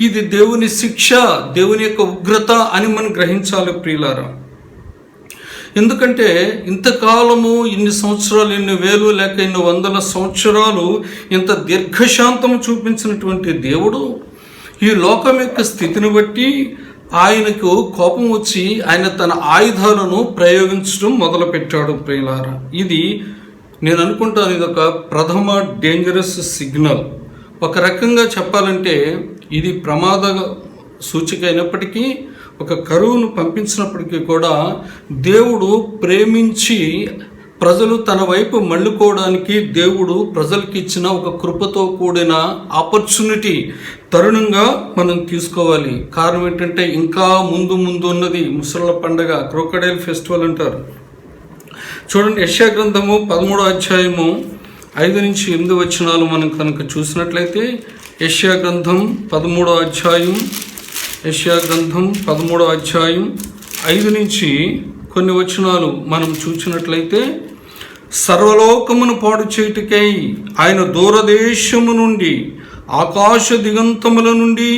ఇది దేవుని శిక్ష, దేవుని యొక్క ఉగ్రత అని మనం గ్రహించాలి ప్రియులారా. ఎందుకంటే ఇంతకాలము, ఇన్ని సంవత్సరాలు, ఇన్ని వేలు లేక ఇన్ని వందల సంవత్సరాలు ఇంత దీర్ఘశాంతము చూపించినటువంటి దేవుడు ఈ లోకం యొక్క స్థితిని బట్టి ఆయనకు కోపం వచ్చి ఆయన తన ఆయుధాలను ప్రయోగించడం మొదలుపెట్టాడు ప్రియులారా. ఇది నేను అనుకుంటాను ఇది ఒక ప్రథమ డేంజరస్ సిగ్నల్. ఒక రకంగా చెప్పాలంటే ఇది ప్రమాద సూచిక అయినప్పటికీ, ఒక కరువును పంపించినప్పటికీ కూడా దేవుడు ప్రేమించి ప్రజలు తన వైపు మళ్ళుకోవడానికి దేవుడు ప్రజలకు ఇచ్చిన ఒక కృపతో కూడిన ఆపర్చునిటీ, తరుణంగా మనం తీసుకోవాలి. కారణం ఏంటంటే ఇంకా ముందు ఉన్నది ముసళ్ళ పండగ, క్రోకడైల్ ఫెస్టివల్ అంటారు. చూడండి, యెషయా గ్రంథము 13వ అధ్యాయము 5 నుంచి 8 వచనాలు మనం కనుక చూసినట్లయితే, యెషయా గ్రంథం 13వ అధ్యాయం 5 నుంచి కొన్ని వచనాలు మనం చూసినట్లయితే, సర్వలోకమును పాడు చేయుటకై ఆయన దూరదేశము నుండి, ఆకాశ దిగంతముల నుండి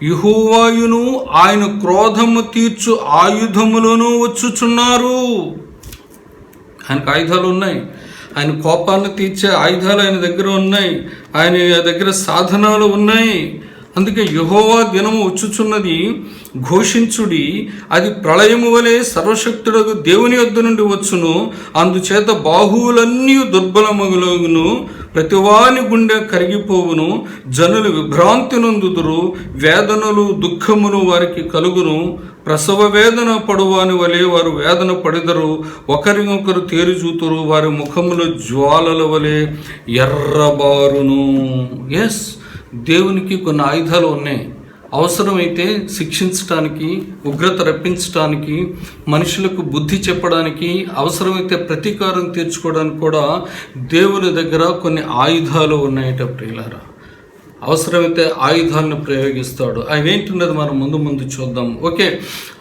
యెహోవాయును ఆయన క్రోధము తీర్చు ఆయుధములను వచ్చుచున్నారు. ఆయనకు ఆయుధాలు ఉన్నాయి, ఆయన కోపాన్ని తీర్చే ఆయుధాలు ఆయన దగ్గర ఉన్నాయి, ఆయన దగ్గర సాధనాలు ఉన్నాయి. అందుకే యెహోవా దినము వచ్చుచున్నది, ఘోషించుడి, అది ప్రళయము వలె సర్వశక్తుడగు దేవుని యొద్ద నుండి వచ్చును. అందుచేత బాహువులన్నీ దుర్బలమగును, ప్రతివాని గుండె కరిగిపోవును, జనులు విభ్రాంతి నొందుదురు, వేదనలు దుఃఖములు వారికి కలుగును. ప్రసవ వేదన పడువాని వలె వారు వేదన పడిదరు, ఒకరినొకరు తేరుచూతురు, వారి ముఖములు జ్వాలల వలె ఎర్రబారును. ఎస్, దేవునికి కొన్ని ఆయుధాలు ఉన్నాయి. అవసరమైతే శిక్షించడానికి, ఉగ్రత రప్పించడానికి, మనుషులకు బుద్ధి చెప్పడానికి, అవసరమైతే ప్రతీకారం తీర్చుకోవడానికి కూడా దేవుని దగ్గర కొన్ని ఆయుధాలు ఉన్నాయట ప్రియులారా. అవసరమైతే ఆయుధాలను ప్రయోగిస్తాడు. అవేంటున్నది మనం ముందు చూద్దాం. ఓకే,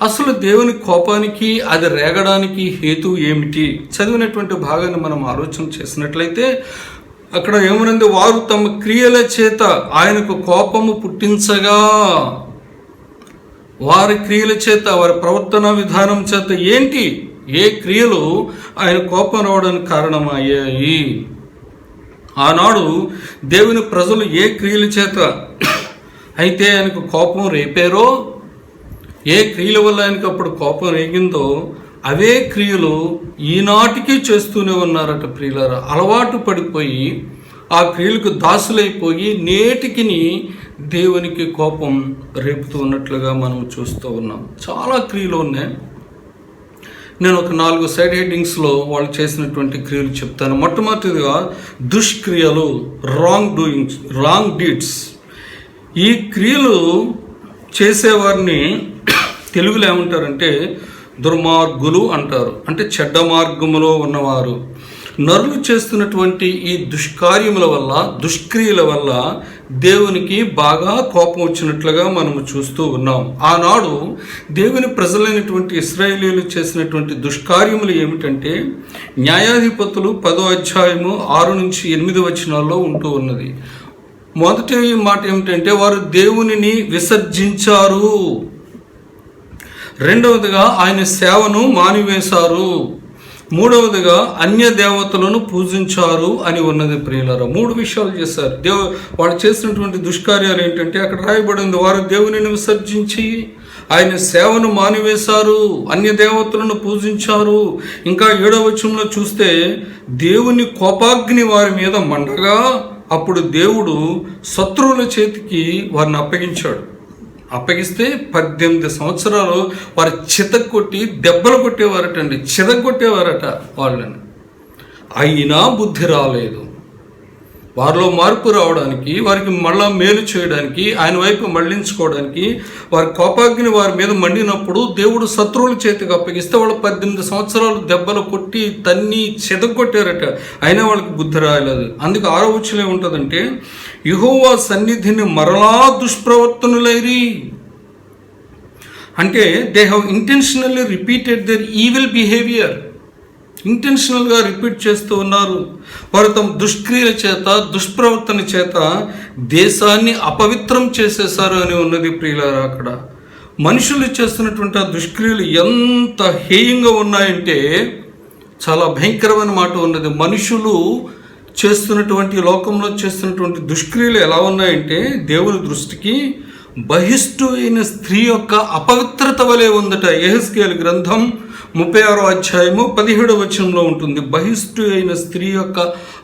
అసలు దేవుని కోపానికి, అది రేగడానికి హేతువు ఏమిటి? చదివినటువంటి భాగాన్ని మనం ఆలోచన చేసినట్లయితే అక్కడ ఏమనుంది, వారు తమ క్రియల చేత ఆయనకు కోపము పుట్టించగా, వారి క్రియల చేత, వారి ప్రవర్తన విధానం చేత ఏంటి, ఏ క్రియలు ఆయన కోపం రావడానికి కారణమయ్యాయి? ఆనాడు దేవుని ప్రజలు ఏ క్రియల చేత అయితే ఆయనకు కోపం రేపారో, ఏ క్రియల వల్ల ఆయనకు అప్పుడు కోపం రేగిందో, అవే క్రియలు ఈనాటికి చేస్తూనే ఉన్నారట ప్రియులారా. అలవాటు పడిపోయి ఆ క్రియలకు దాసులైపోయి నేటికి దేవునికి కోపం రేపుతూ ఉన్నట్లుగా మనం చూస్తూ ఉన్నాం. చాలా క్రియలు ఉన్నాయి. నేను ఒక 4 సైడ్ హెడ్డింగ్స్లో వాళ్ళు చేసినటువంటి క్రియలు చెప్తాను. మొట్టమొదటిగా దుష్క్రియలు, రాంగ్ డీడ్స్. ఈ క్రియలు చేసేవారిని తెలుగులో ఏమంటారంటే దుర్మార్గులు అంటారు. అంటే చెడ్డ మార్గములో ఉన్నవారు. నరులు చేస్తున్నటువంటి ఈ దుష్కార్యముల వల్ల, దుష్క్రియల వల్ల దేవునికి బాగా కోపం వచ్చినట్లుగా మనము చూస్తూ ఉన్నాం. ఆనాడు దేవుని ప్రజలైనటువంటి ఇశ్రాయేలీయులు చేసినటువంటి దుష్కార్యములు ఏమిటంటే, న్యాయాధిపతులు 10వ అధ్యాయము 6 నుంచి 8 వచనాల్లో ఉంటూ ఉన్నది. మొదటి మాట ఏమిటంటే, వారు దేవునిని విసర్జించారు. రెండవదిగా ఆయన సేవను మానివేశారు. మూడవదిగా అన్య దేవతలను పూజించారు అని ఉన్నది ప్రియులారా. 3 విషయాలు చేశారు. వాళ్ళు చేసినటువంటి దుష్కార్యాలు ఏంటంటే, అక్కడ రాయబడింది, వారు దేవునిని విసర్జించి ఆయన సేవను మానివేశారు, అన్య దేవతలను పూజించారు. ఇంకా 7వ వచనంలో చూస్తే, దేవుని కోపాగ్ని వారి మీద మండగా అప్పుడు దేవుడు శత్రువుల చేతికి వారిని అప్పగిస్తే 18 సంవత్సరాలు వారు చితక్కొట్టి దెబ్బలు కొట్టేవారటండి, చితక్కొట్టేవారట వాళ్ళని. అయినా బుద్ధి రాలేదు. వారిలో మార్పు రావడానికి, వారికి మళ్ళా మేలు చేయడానికి, ఆయన వైపు మళ్లించుకోవడానికి, వారి కోపాగ్ని వారి మీద మండినప్పుడు దేవుడు శత్రువుల చేతికి అప్పగిస్తే వాళ్ళు 18 సంవత్సరాలు దెబ్బలు కొట్టి తన్ని చితక్కొట్టారట. అయినా వాళ్ళకి బుద్ధి రాలేదు. అందుకు 6వ వచనం ఏముంటుందంటే, యెహోవా సన్నిధిని మరలా దుష్ప్రవర్తనులైరి. అంటే they have intentionally repeated their evil behaviour. ఇంటెన్షనల్గా రిపీట్ చేస్తూ ఉన్నారు. వారు తమ దుష్క్రియల చేత, దుష్ప్రవర్తన చేత దేశాన్ని అపవిత్రం చేసేశారు అని ఉన్నది ప్రియులారా. అక్కడ మనుషులు చేస్తున్నటువంటి ఆ దుష్క్రియలు ఎంత హేయంగా ఉన్నాయంటే చాలా భయంకరమైన మాట ఉన్నది. మనుషులు చేస్తున్నటువంటి, లోకంలో చేస్తున్నటువంటి దుష్క్రియలు ఎలా ఉన్నాయంటే దేవుని దృష్టికి బహిష్టు అయిన స్త్రీ యొక్క అపవిత్రత వలె ఉందట. యెహెజ్కేలు గ్రంథం 36వ అధ్యాయము 17వ వచనంలో ఉంటుంది, బహిష్టు అయిన స్త్రీ యొక్క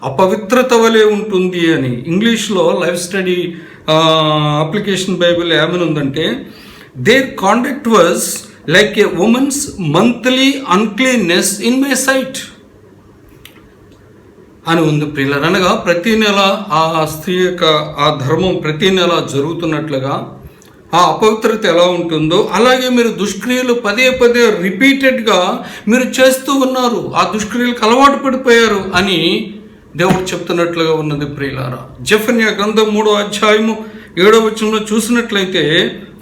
అపవిత్రత వలె ఉంటుంది అని. ఇంగ్లీష్లో లైఫ్ స్టడీ అప్లికేషన్ బైబిల్ ఏమని ఉందంటే, their conduct was like a women's monthly uncleanness in my sight అని ఉంది ప్రియులారా. అనగా ప్రతి నెల ఆ స్త్రీ యొక్క ఆ ధర్మం ప్రతి నెల జరుగుతున్నట్లుగా ఆ అపవిత్రత ఎలా ఉంటుందో అలాగే మీరు దుష్క్రియలు పదే రిపీటెడ్గా మీరు చేస్తూ ఉన్నారు, ఆ దుష్క్రియలకు అలవాటు పడిపోయారు అని దేవుడు చెప్తున్నట్లుగా ఉన్నది ప్రియులారా. జెఫన్యా గ్రంథం 3వ అధ్యాయము 7వ వచనంలో చూసినట్లయితే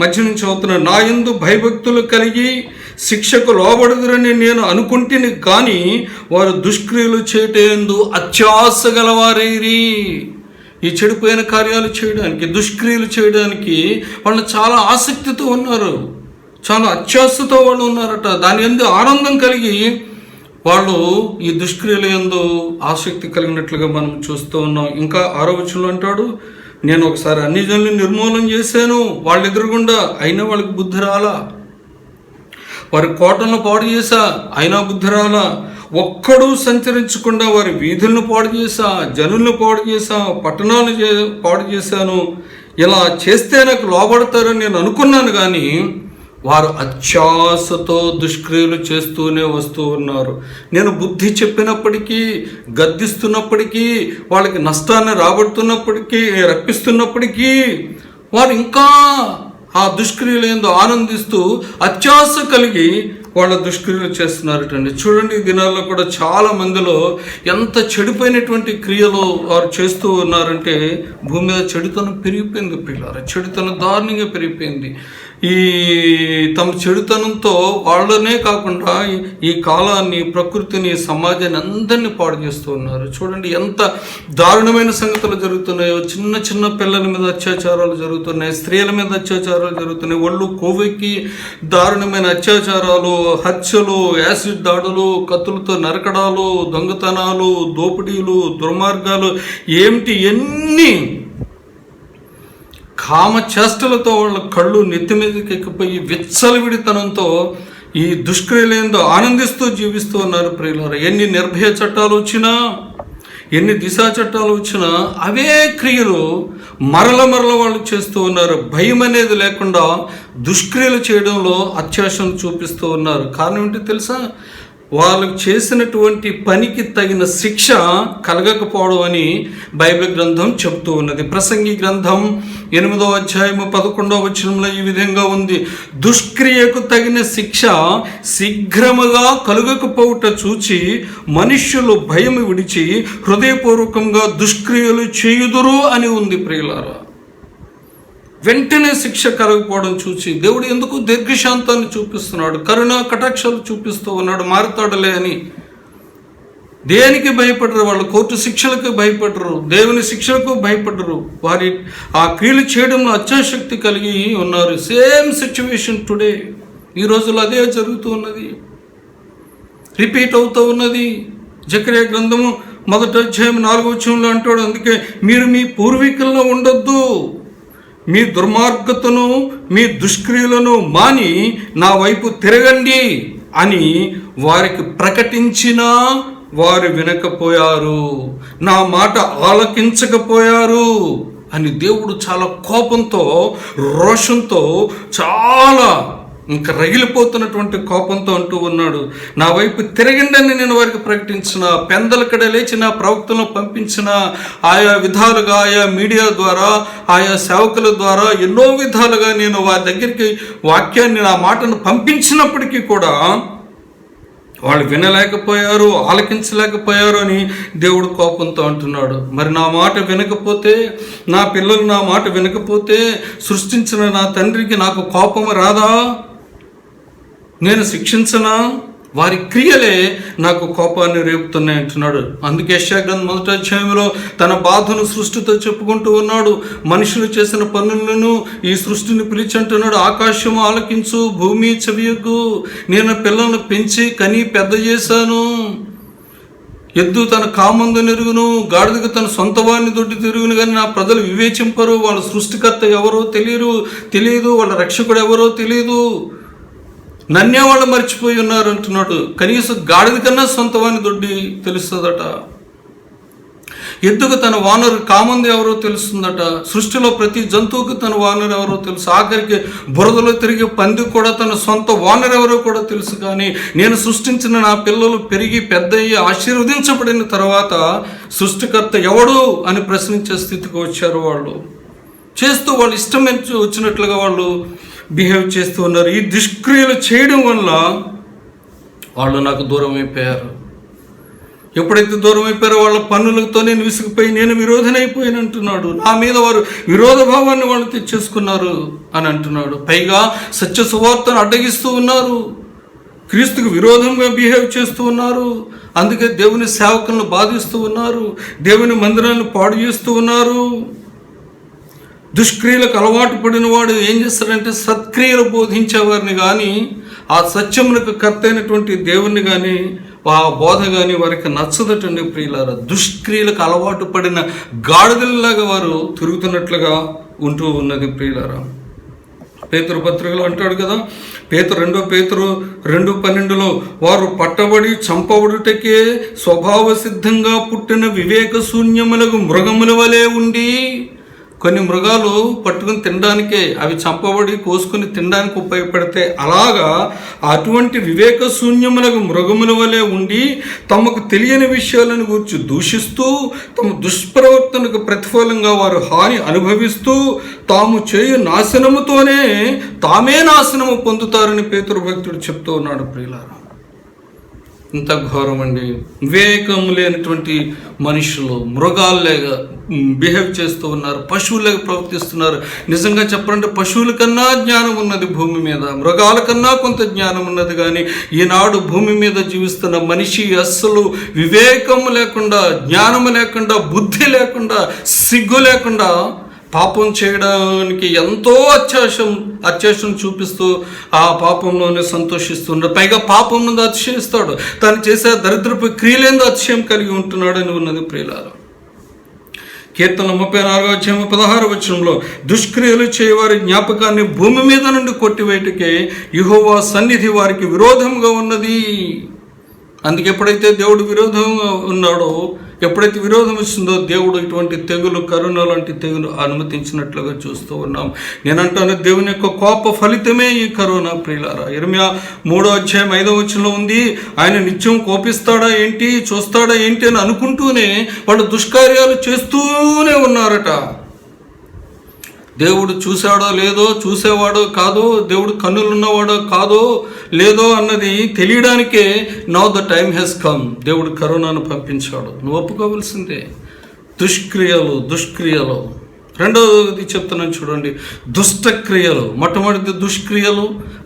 మధ్య నుంచి అవుతున్న, నా యందు భయభక్తులు కలిగి శిక్షకు లోబడుదురని నేను అనుకుంటేని కానీ వారు దుష్క్రియలు చేయటందు అత్యాశ గలవారైరి. ఈ చెడిపోయిన కార్యాలు చేయడానికి, దుష్క్రియలు చేయడానికి వాళ్ళు చాలా ఆసక్తితో ఉన్నారు, చాలా అత్యాశతో వాళ్ళు ఉన్నారట. దాని యందు ఆనందం కలిగి వాళ్ళు ఈ దుష్క్రియల యందు ఆసక్తి కలిగినట్లుగా మనం చూస్తూ ఉన్నాం. ఇంకా 6వ వచనంలో అంటాడు, నేను ఒకసారి అన్ని జనులను నిర్మూలన చేశాను వాళ్ళ ఎదురుగుండా, అయినా వాళ్ళకి బుద్ధి రాలా. వారి కోటలను పాడు చేశా, అయినా బుద్ధి రాలా. ఒక్కడూ సంచరించకుండా వారి వీధులను పాడు చేశా, జనులను పాడు చేశా, పట్టణాలను పాడు చేశాను. ఇలా చేస్తే నాకు లోబడతారని నేను అనుకున్నాను, కానీ వారు అత్యాశతో దుష్క్రియలు చేస్తూనే వస్తూ ఉన్నారు. నేను బుద్ధి చెప్పినప్పటికీ, గద్దిస్తున్నప్పటికీ, వాళ్ళకి నష్టాన్ని రప్పిస్తున్నప్పటికీ వారు ఇంకా ఆ దుష్క్రియలు ఏందో ఆనందిస్తూ అత్యాశ కలిగి వాళ్ళ దుష్క్రియలు చేస్తున్నారటండి. చూడండి, ఈ దినాల్లో కూడా చాలా మందిలో ఎంత చెడిపోయినటువంటి క్రియలు వారు చేస్తూ ఉన్నారంటే భూమి మీద చెడుతనం పెరిగిపోయింది పిల్లలు, చెడుతనం దారుణంగా పెరిగిపోయింది. ఈ తమ చెడుతనంతో వాళ్ళనే కాకుండా ఈ కాలాన్ని, ప్రకృతిని, సమాజాన్ని అందరినీ పాడు చేస్తూ ఉన్నారు. చూడండి ఎంత దారుణమైన సంగతులు జరుగుతున్నాయో. చిన్న చిన్న పిల్లల మీద అత్యాచారాలు జరుగుతున్నాయి, స్త్రీల మీద అత్యాచారాలు జరుగుతున్నాయి. ఒళ్ళు కొవ్వెక్కి దారుణమైన అత్యాచారాలు, హత్యలు, యాసిడ్ దాడులు, కత్తులతో నరకడాలు, దొంగతనాలు, దోపిడీలు, దుర్మార్గాలు, ఏమిటి ఎన్ని కామ చేష్టలతో వాళ్ళ కళ్ళు నెత్తి మీదకి ఎక్కిపోయి విచ్చలవిడితనంతో ఈ దుష్క్రియలేందో ఆనందిస్తూ జీవిస్తూ ఉన్నారు ప్రియులారా. ఎన్ని నిర్భయ చట్టాలు వచ్చినా, ఎన్ని దిశా చట్టాలు వచ్చినా అవే క్రియలు మరల వాళ్ళు చేస్తూ ఉన్నారు. భయం అనేది లేకుండా దుష్క్రియలు చేయడంలో అత్యాశను చూపిస్తూ ఉన్నారు. కారణం ఏంటి తెలుసా? వాళ్ళు చేసినటువంటి పనికి తగిన శిక్ష కలగకపోవడం అని బైబిల్ గ్రంథం చెప్తూ ఉన్నది. ప్రసంగి గ్రంథం 8వ అధ్యాయము 11వ వచనంలో ఈ విధంగా ఉంది: దుష్క్రియకు తగిన శిక్ష శీఘ్రముగా కలుగకపోవుట చూచి మనుష్యులు భయం విడిచి హృదయపూర్వకంగా దుష్క్రియలు చేయుదురు అని ఉంది. ప్రియులారా, వెంటనే శిక్ష కలగకపోవడం చూసి దేవుడు ఎందుకు దీర్ఘశాంతాన్ని చూపిస్తున్నాడు, కరుణా కటాక్షాలు చూపిస్తూ ఉన్నాడు. మారుతాడులే అని దేనికి భయపడరు వాళ్ళు, కోర్టు శిక్షలకు భయపడరు, దేవుని శిక్షలకు భయపడరు. వారి ఆ క్రియలు చేయడంలో అత్యాశక్తి కలిగి ఉన్నారు. సేమ్ సిచ్యువేషన్ టుడే, ఈ రోజుల్లో అదే జరుగుతూ ఉన్నది, రిపీట్ అవుతూ ఉన్నది. జకర్యా గ్రంథము 1వ అధ్యాయం 4వ వచనంలో అంటాడు, అందుకే మీరు మీ పూర్వీకుల్లో ఉండొద్దు, మీ దుర్మార్గతను మీ దుష్క్రియలను మాని నా వైపు తిరగండి అని వారికి ప్రకటించినా వారు వినకపోయారు, నా మాట ఆలకించకపోయారు అని దేవుడు చాలా కోపంతో, రోషంతో, చాలా ఇంకా రగిలిపోతున్నటువంటి కోపంతో అంటూ ఉన్నాడు, నా వైపు తిరగండి అని నేను వారికి ప్రకటించిన, పెందలకడ లేచిన ప్రవక్తలను పంపించిన, ఆయా విధాలుగా ఆయా మీడియా ద్వారా ఆయా సేవకుల ద్వారా ఎన్నో విధాలుగా నేను వారి దగ్గరికి వాక్యాన్ని, నా మాటను పంపించినప్పటికీ కూడా వాళ్ళు వినలేకపోయారు, ఆలకించలేకపోయారు అని దేవుడు కోపంతో అంటున్నాడు. మరి నా మాట వినకపోతే, నా పిల్లలు నా మాట వినకపోతే సృష్టించిన నా తండ్రికి నాకు కోపం రాదా? నేను శిక్షించనా? వారి క్రియలే నాకు కోపాన్ని రేపుతున్నాయి అంటున్నాడు. అందుకే యెషయా గ్రంథం 1వ అధ్యాయంలో తన బాధను సృష్టితో చెప్పుకుంటూ ఉన్నాడు. మనుషులు చేసిన పనులను ఈ సృష్టిని పిలిచి అంటున్నాడు, ఆకాశము ఆలకించు, భూమి చెవియొగ్గు, నేను పిల్లలను పెంచి కని పెద్ద చేశాను. ఎద్దు తన కామందు నెరుగును, గాడిదకు తన సొంత వాడిని దొడ్డి తిరుగును, కానీ నా ప్రజలు వివేచింపరు. వాళ్ళ సృష్టికర్త ఎవరో తెలియదు, వాళ్ళ రక్షకుడు ఎవరో తెలియదు, నన్నే వాళ్ళు మర్చిపోయి ఉన్నారు అంటున్నాడు. కనీసం గాడిద కన్నా సొంత వాడిని దొడ్డి తెలుస్తుందట, ఎద్దుకు తన వానరు కామంది ఎవరో తెలుస్తుందట, సృష్టిలో ప్రతి జంతువుకు తన వానరు ఎవరో తెలుసు, ఆఖరికి బురదలో తిరిగే పంది కూడా తన సొంత వానరు ఎవరో కూడా తెలుసు. కానీ నేను సృష్టించిన నా పిల్లలు పెరిగి పెద్దయ్యి ఆశీర్వదించబడిన తర్వాత సృష్టికర్త ఎవడు అని ప్రశ్నించే స్థితికి వచ్చారు. వాళ్ళు చేస్తూ వాళ్ళు ఇష్టం వచ్చినట్లుగా వాళ్ళు బిహేవ్ చేస్తూ ఉన్నారు. ఈ దుష్క్రియలు చేయడం వల్ల వాళ్ళు నాకు దూరం అయిపోయారు. ఎప్పుడైతే దూరం అయిపోయారో వాళ్ళ పన్నులతో నేను విసిగిపోయి నేను విరోధనైపోయాను అంటున్నాడు. నా మీద వారు విరోధ భావాన్ని వాళ్ళు తెచ్చేసుకున్నారు అని అంటున్నాడు. పైగా సత్య సువార్తను అడ్డగిస్తూ ఉన్నారు, క్రీస్తుకు విరోధంగా బిహేవ్ చేస్తూ ఉన్నారు. అందుకే దేవుని సేవకులను బాధిస్తూ ఉన్నారు, దేవుని మందిరాలను పాడు చేస్తూ ఉన్నారు. దుష్క్రియలకు అలవాటు పడిన వాడు ఏం చేస్తాడంటే సత్క్రియలు బోధించేవారిని కానీ, ఆ సత్యమునకు కర్త అయినటువంటి దేవుణ్ణి కానీ, ఆ బోధ కానీ వారికి నచ్చదటండి. ప్రియులారా, దుష్క్రియలకు అలవాటు పడిన గాడిదల్లాగా వారు తిరుగుతున్నట్లుగా ఉంటూ ఉన్నది. ప్రియులారా, పేతురు పత్రికలో అంటాడు కదా, 2 పేతురు 2:12 వారు పట్టబడి చంపబడుటకే స్వభావ సిద్ధంగా పుట్టిన వివేక శూన్యములకు మృగముల వలె ఉండి, కొన్ని మృగాలు పట్టుకుని తినడానికే, అవి చంపబడి కోసుకుని తినడానికి ఉపయోగపడితే, అలాగా అటువంటి వివేక శూన్యములకు మృగముల వలె ఉండి తమకు తెలియని విషయాలను గురించి దూషిస్తూ తమ దుష్ప్రవర్తనకు ప్రతిఫలంగా వారు హాని అనుభవిస్తూ తాము చేయు నాశనముతోనే తామే నాశనము పొందుతారని పేతురు భక్తుడు చెప్తూ ఉన్నాడు. ప్రియులారా, ఇంత ఘోరం అండి. వివేకం లేనటువంటి మనుషులు మృగాల్లాగా బిహేవ్ చేస్తూ ఉన్నారు, పశువులాగా ప్రవర్తిస్తున్నారు. నిజంగా చెప్పాలంటే పశువుల కన్నా జ్ఞానం ఉన్నది భూమి మీద, మృగాల కన్నా కొంత జ్ఞానం ఉన్నది. కానీ ఈనాడు భూమి మీద జీవిస్తున్న మనిషి అస్సలు వివేకం లేకుండా, జ్ఞానం లేకుండా, బుద్ధి లేకుండా, సిగ్గు లేకుండా పాపం చేయడానికి ఎంతో అత్యాశం చూపిస్తూ ఆ పాపంలోనే సంతోషిస్తున్నాడు. పైగా పాపం నుండి అతిశయిస్తాడు, తను చేసే దరిద్రపు క్రియలేందో అతిశయం కలిగి ఉంటున్నాడు అని ఉన్నది. ప్రియులారా, కీర్తన 34:16 దుష్క్రియలు చేయవారి జ్ఞాపకాన్ని భూమి మీద నుండి కొట్టివేయటకే యెహోవా సన్నిధి వారికి విరోధంగా ఉన్నది. అందుకే ఎప్పుడైతే దేవుడు విరోధంగా ఉన్నాడో ఎప్పుడైతే విరోధం వచ్చిందో దేవుడు ఇటువంటి తెగులు, కరోనా లాంటి తెగులు అనుమతించినట్లుగా చూస్తూ ఉన్నాం. నేనంటాను, దేవుని యొక్క కోప ఫలితమే ఈ కరోనా ప్రియులారా. ఇర్మియా 3:5 ఉంది, ఆయన నిత్యం కోపిస్తాడా ఏంటి, చూస్తాడా ఏంటి అని అనుకుంటూనే వాళ్ళు దుష్కార్యాలు చేస్తూనే ఉన్నారట. దేవుడు చూశాడో లేదో, చూసేవాడో కాదో, దేవుడు కన్నులున్నవాడో కాదో లేదో అన్నది తెలియడానికే now the time has come. దేవుడు కరోనాను పంపించాడు. నువ్వు ఒప్పుకోవలసిందే. దుష్క్రియలు. రెండవది చెప్తున్నాను చూడండి, దుష్టక్రియలు. మొట్టమొదటిది దుష్క్రియలు,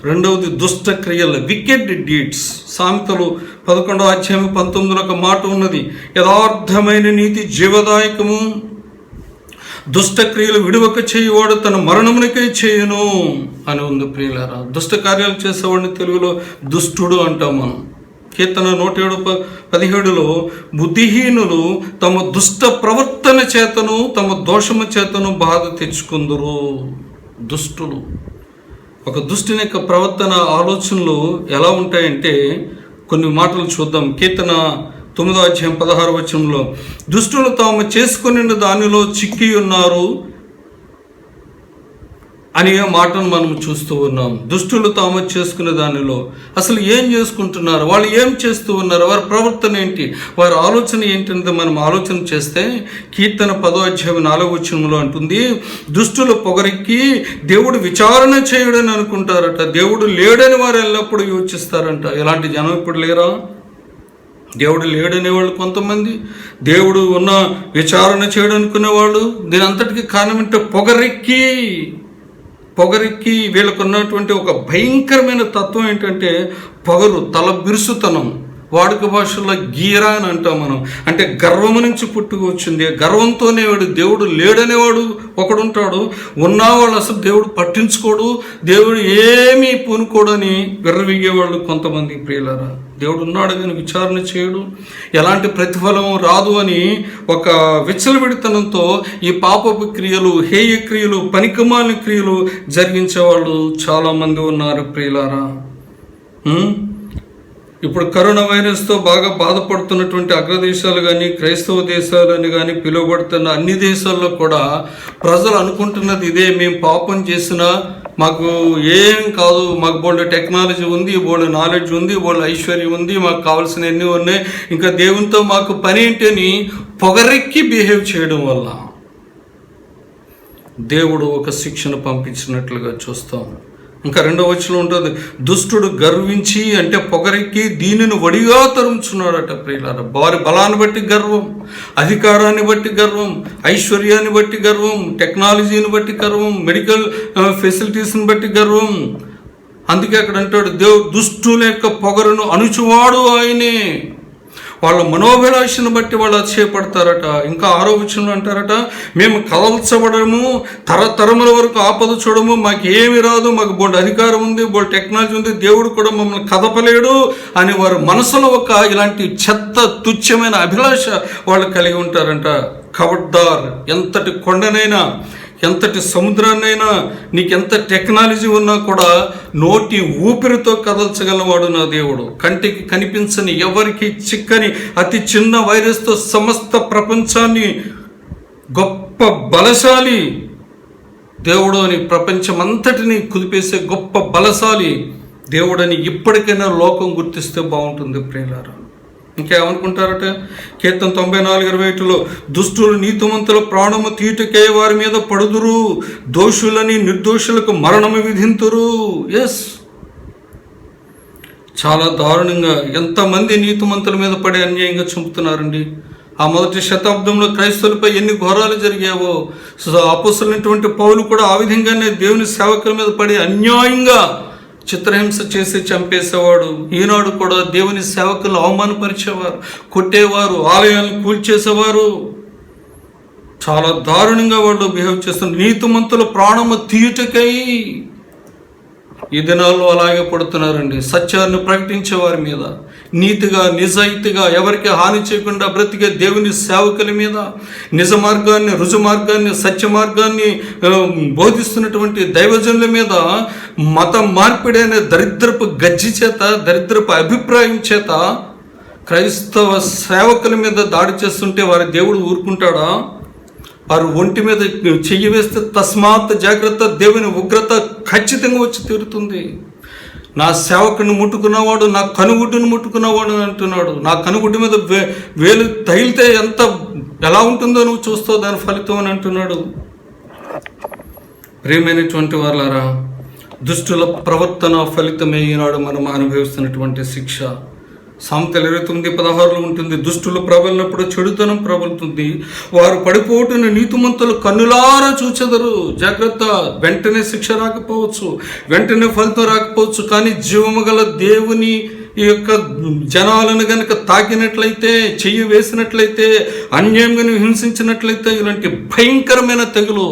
రెండవది దుష్టక్రియలు, వికెడ్ డీడ్స్. సామెతలు 11:19 ఒక మాట ఉన్నది, యథార్థమైన నీతి జీవదాయకము, దుష్టక్రియలు విడువక చేయువాడు తన మరణమునికై చేయును అని ఉంది ప్రియులారా. దుష్ట కార్యాలు చేసేవాడిని తెలుగులో దుష్టుడు అంటాం మనం. కీర్తన 107:17 బుద్ధిహీనులు తమ దుష్ట ప్రవర్తన చేతను తమ దోషము చేతను బాధ తెచ్చుకుందురు. దుష్టులు. ఒక దుష్టుని యొక్క ప్రవర్తన, ఆలోచనలు ఎలా ఉంటాయంటే కొన్ని మాటలు చూద్దాం. కీర్తన 9:16 దుష్టులు తాము చేసుకుని దానిలో చిక్కి ఉన్నారు అనే మాటను మనం చూస్తూ ఉన్నాం. దుష్టులు తాము చేసుకునే దానిలో అసలు ఏం చేసుకుంటున్నారు, వాళ్ళు ఏం చేస్తూ ఉన్నారు, వారి ప్రవర్తన ఏంటి, వారి ఆలోచన ఏంటంటే మనం ఆలోచన చేస్తే కీర్తన 10:4 అంటుంది, దుష్టులు పొగరెక్కి దేవుడు విచారణ చేయడని అనుకుంటారట. దేవుడు లేడని వారు ఎల్లప్పుడూ యోచిస్తారంట. ఇలాంటి జనం ఇప్పుడు లేరా? దేవుడు లేడనేవాళ్ళు కొంతమంది, దేవుడు ఉన్న విచారణ చేయడం అనుకునేవాళ్ళు. దీని అంతటికి కారణం అంటే పొగరెక్కి వీళ్ళకు ఉన్నటువంటి ఒక భయంకరమైన తత్వం ఏంటంటే పొగరు, తల బిరుసుతనం. వాడుక భాషలో గీరా అని అంటాం మనం. అంటే గర్వము నుంచి పుట్టుకొచ్చింది. గర్వంతోనే వాడు దేవుడు లేడనేవాడు ఒకడు ఉంటాడు. ఉన్నవాళ్ళు అసలు దేవుడు పట్టించుకోడు, దేవుడు ఏమీ పూనుకోడని విర్రవీగేవాళ్ళు కొంతమంది ప్రియులారా. దేవుడు ఉన్నాడు కానీ విచారణ చేయడు, ఎలాంటి ప్రతిఫలం రాదు అని ఒక విచ్చలవిడితనంతో ఈ పాపపు క్రియలు, హేయ క్రియలు, పనికిమాలిన క్రియలు జరిగించేవాళ్ళు చాలామంది ఉన్నారు ప్రియులారా. ఇప్పుడు కరోనా వైరస్తో బాగా బాధపడుతున్నటువంటి అగ్రదేశాలు కానీ, క్రైస్తవ దేశాలని కానీ పిలువబడుతున్న అన్ని దేశాల్లో కూడా ప్రజలు అనుకుంటున్నది ఇదే, మేము పాపం చేసినా మాకు ఏం కాదు, మాకు బోల్డ్ టెక్నాలజీ ఉంది, బోల్డ్ నాలెడ్జ్ ఉంది, బోల్డ్ ఐశ్వర్యం ఉంది, మాకు కావాల్సిన ఎన్ని ఉన్నాయి, ఇంకా దేవునితో మాకు పని ఏంటని పొగరెక్కి బిహేవ్ చేయడం వల్ల దేవుడు ఒక శిక్షను పంపించినట్లుగా చూస్తాం. ఇంకా 2వ ఉంటుంది, దుష్టుడు గర్వించి అంటే పొగరెక్కి దీనిని వడిగా తరుముచున్నాడట ప్రియులారా. వారి బలాన్ని బట్టి గర్వం, అధికారాన్ని బట్టి గర్వం, ఐశ్వర్యాన్ని బట్టి గర్వం, టెక్నాలజీని బట్టి గర్వం, మెడికల్ ఫెసిలిటీస్ని బట్టి గర్వం. అందుకే అక్కడ అంటాడు, దుష్టుల యొక్క పొగరును అణుచువాడు ఆయనే. వాళ్ళ మనోభిలాషను బట్టి వాళ్ళు అతిశయపడతారట. ఇంకా 6వ అంటారట, మేము కదల్చబడము, తరతరముల వరకు ఆపద చూడము, మాకు ఏమి రాదు, మాకు బోల్డ్ అధికారం ఉంది, బోల్డ్ టెక్నాలజీ ఉంది, దేవుడు కూడా మమ్మల్ని కదపలేడు అని వారు మనసులో ఒక ఇలాంటి చెత్త తుచ్చమైన అభిలాష వాళ్ళు కలిగి ఉంటారంట. ఖబర్దార్, ఎంతటి కొండనైనా, ఎంతటి సముద్రాన్నైనా, నీకెంత టెక్నాలజీ ఉన్నా కూడా నోటి ఊపిరితో కదల్చగలవాడు నా దేవుడు. కంటికి కనిపించని, ఎవరికి చిక్కని అతి చిన్న వైరస్తో సమస్త ప్రపంచాన్ని గొప్ప బలశాలి దేవుడు అని, ప్రపంచమంతటిని కుదిపేసే గొప్ప బలశాలి దేవుడని ఇప్పటికైనా లోకం గుర్తిస్తే బాగుంటుంది ప్రియులారా. ఇంకేమనుకుంటారట, కీర్తన 94:21 దుష్టులు నీతిమంతుల ప్రాణము తీటుకే వారి మీద పడుదురు, దోషులని నిర్దోషులకు మరణము విధింతురు. ఎస్, చాలా దారుణంగా ఎంతమంది నీతిమంతుల మీద పడి అన్యాయంగా చంపుతున్నారండి. ఆ 1వ శతాబ్దంలో క్రైస్తవులపై ఎన్ని ఘోరాలు జరిగావో, అపొస్తలుడైనటువంటి పౌలు కూడా ఆ విధంగానే దేవుని సేవకుల మీద పడి అన్యాయంగా చిత్రహింస చేసి చంపేసేవాడు. ఈనాడు కూడా దేవుని సేవకులు అవమానపరిచేవారు, కొట్టేవారు, ఆలయాలను కూల్చేసేవారు. చాలా దారుణంగా వాళ్ళు బిహేవ్ చేస్తున్నారు. నీతిమంతుల ప్రాణము తీయుటకై ఈ దినాల్లో అలాగే పడుతున్నారండి. సత్యాన్ని ప్రకటించే వారి మీద, నీతిగా నిజాయితీగా ఎవరికి హాని చేయకుండా బ్రతికే దేవుని సేవకుల మీద, నిజ మార్గాన్ని, రుజు మార్గాన్ని, సత్య మార్గాన్ని బోధిస్తున్నటువంటి దైవజనుల మీద మత మార్పిడి అనే దరిద్రపు గజ్జి చేత, దరిద్రపు అభిప్రాయం చేత క్రైస్తవ సేవకుల మీద దాడి చేస్తుంటే వారి దేవుడు ఊరుకుంటాడా? వారు ఒంటి మీద చెయ్యి వేస్తే తస్మాత్ జాగ్రత్త, దేవుని ఉగ్రత ఖచ్చితంగా వచ్చి తీరుతుంది. నా సేవకుని ముట్టుకున్నవాడు నా కనుగుడ్డును ముట్టుకున్నవాడు అంటున్నాడు. నా కనుగుడ్డు మీద వేలు తగిలితే ఎలా ఉంటుందో నువ్వు చూస్తావు దాని ఫలితం అని అంటున్నాడు. ప్రియమైనటువంటి వారులారా, దుష్టుల ప్రవర్తన ఫలితమే ఈనాడు మనం అనుభవిస్తున్నటువంటి శిక్ష. సామెతలు 29:16 ఉంటుంది, దుష్టులు ప్రబలినప్పుడు చెడుతనం ప్రబలుతుంది, వారు పడిపోటున్న నీతిమంతులు కన్నులారా చూచెదరు. జాగ్రత్త, వెంటనే శిక్ష రాకపోవచ్చు, వెంటనే ఫలితం రాకపోవచ్చు, కానీ జీవము గల దేవుని ఈ యొక్క జనాలను గనక తాకినట్లయితే, చెయ్యి వేసినట్లయితే, అన్యాయంగా హింసించినట్లయితే ఇలాంటి భయంకరమైన తెగులు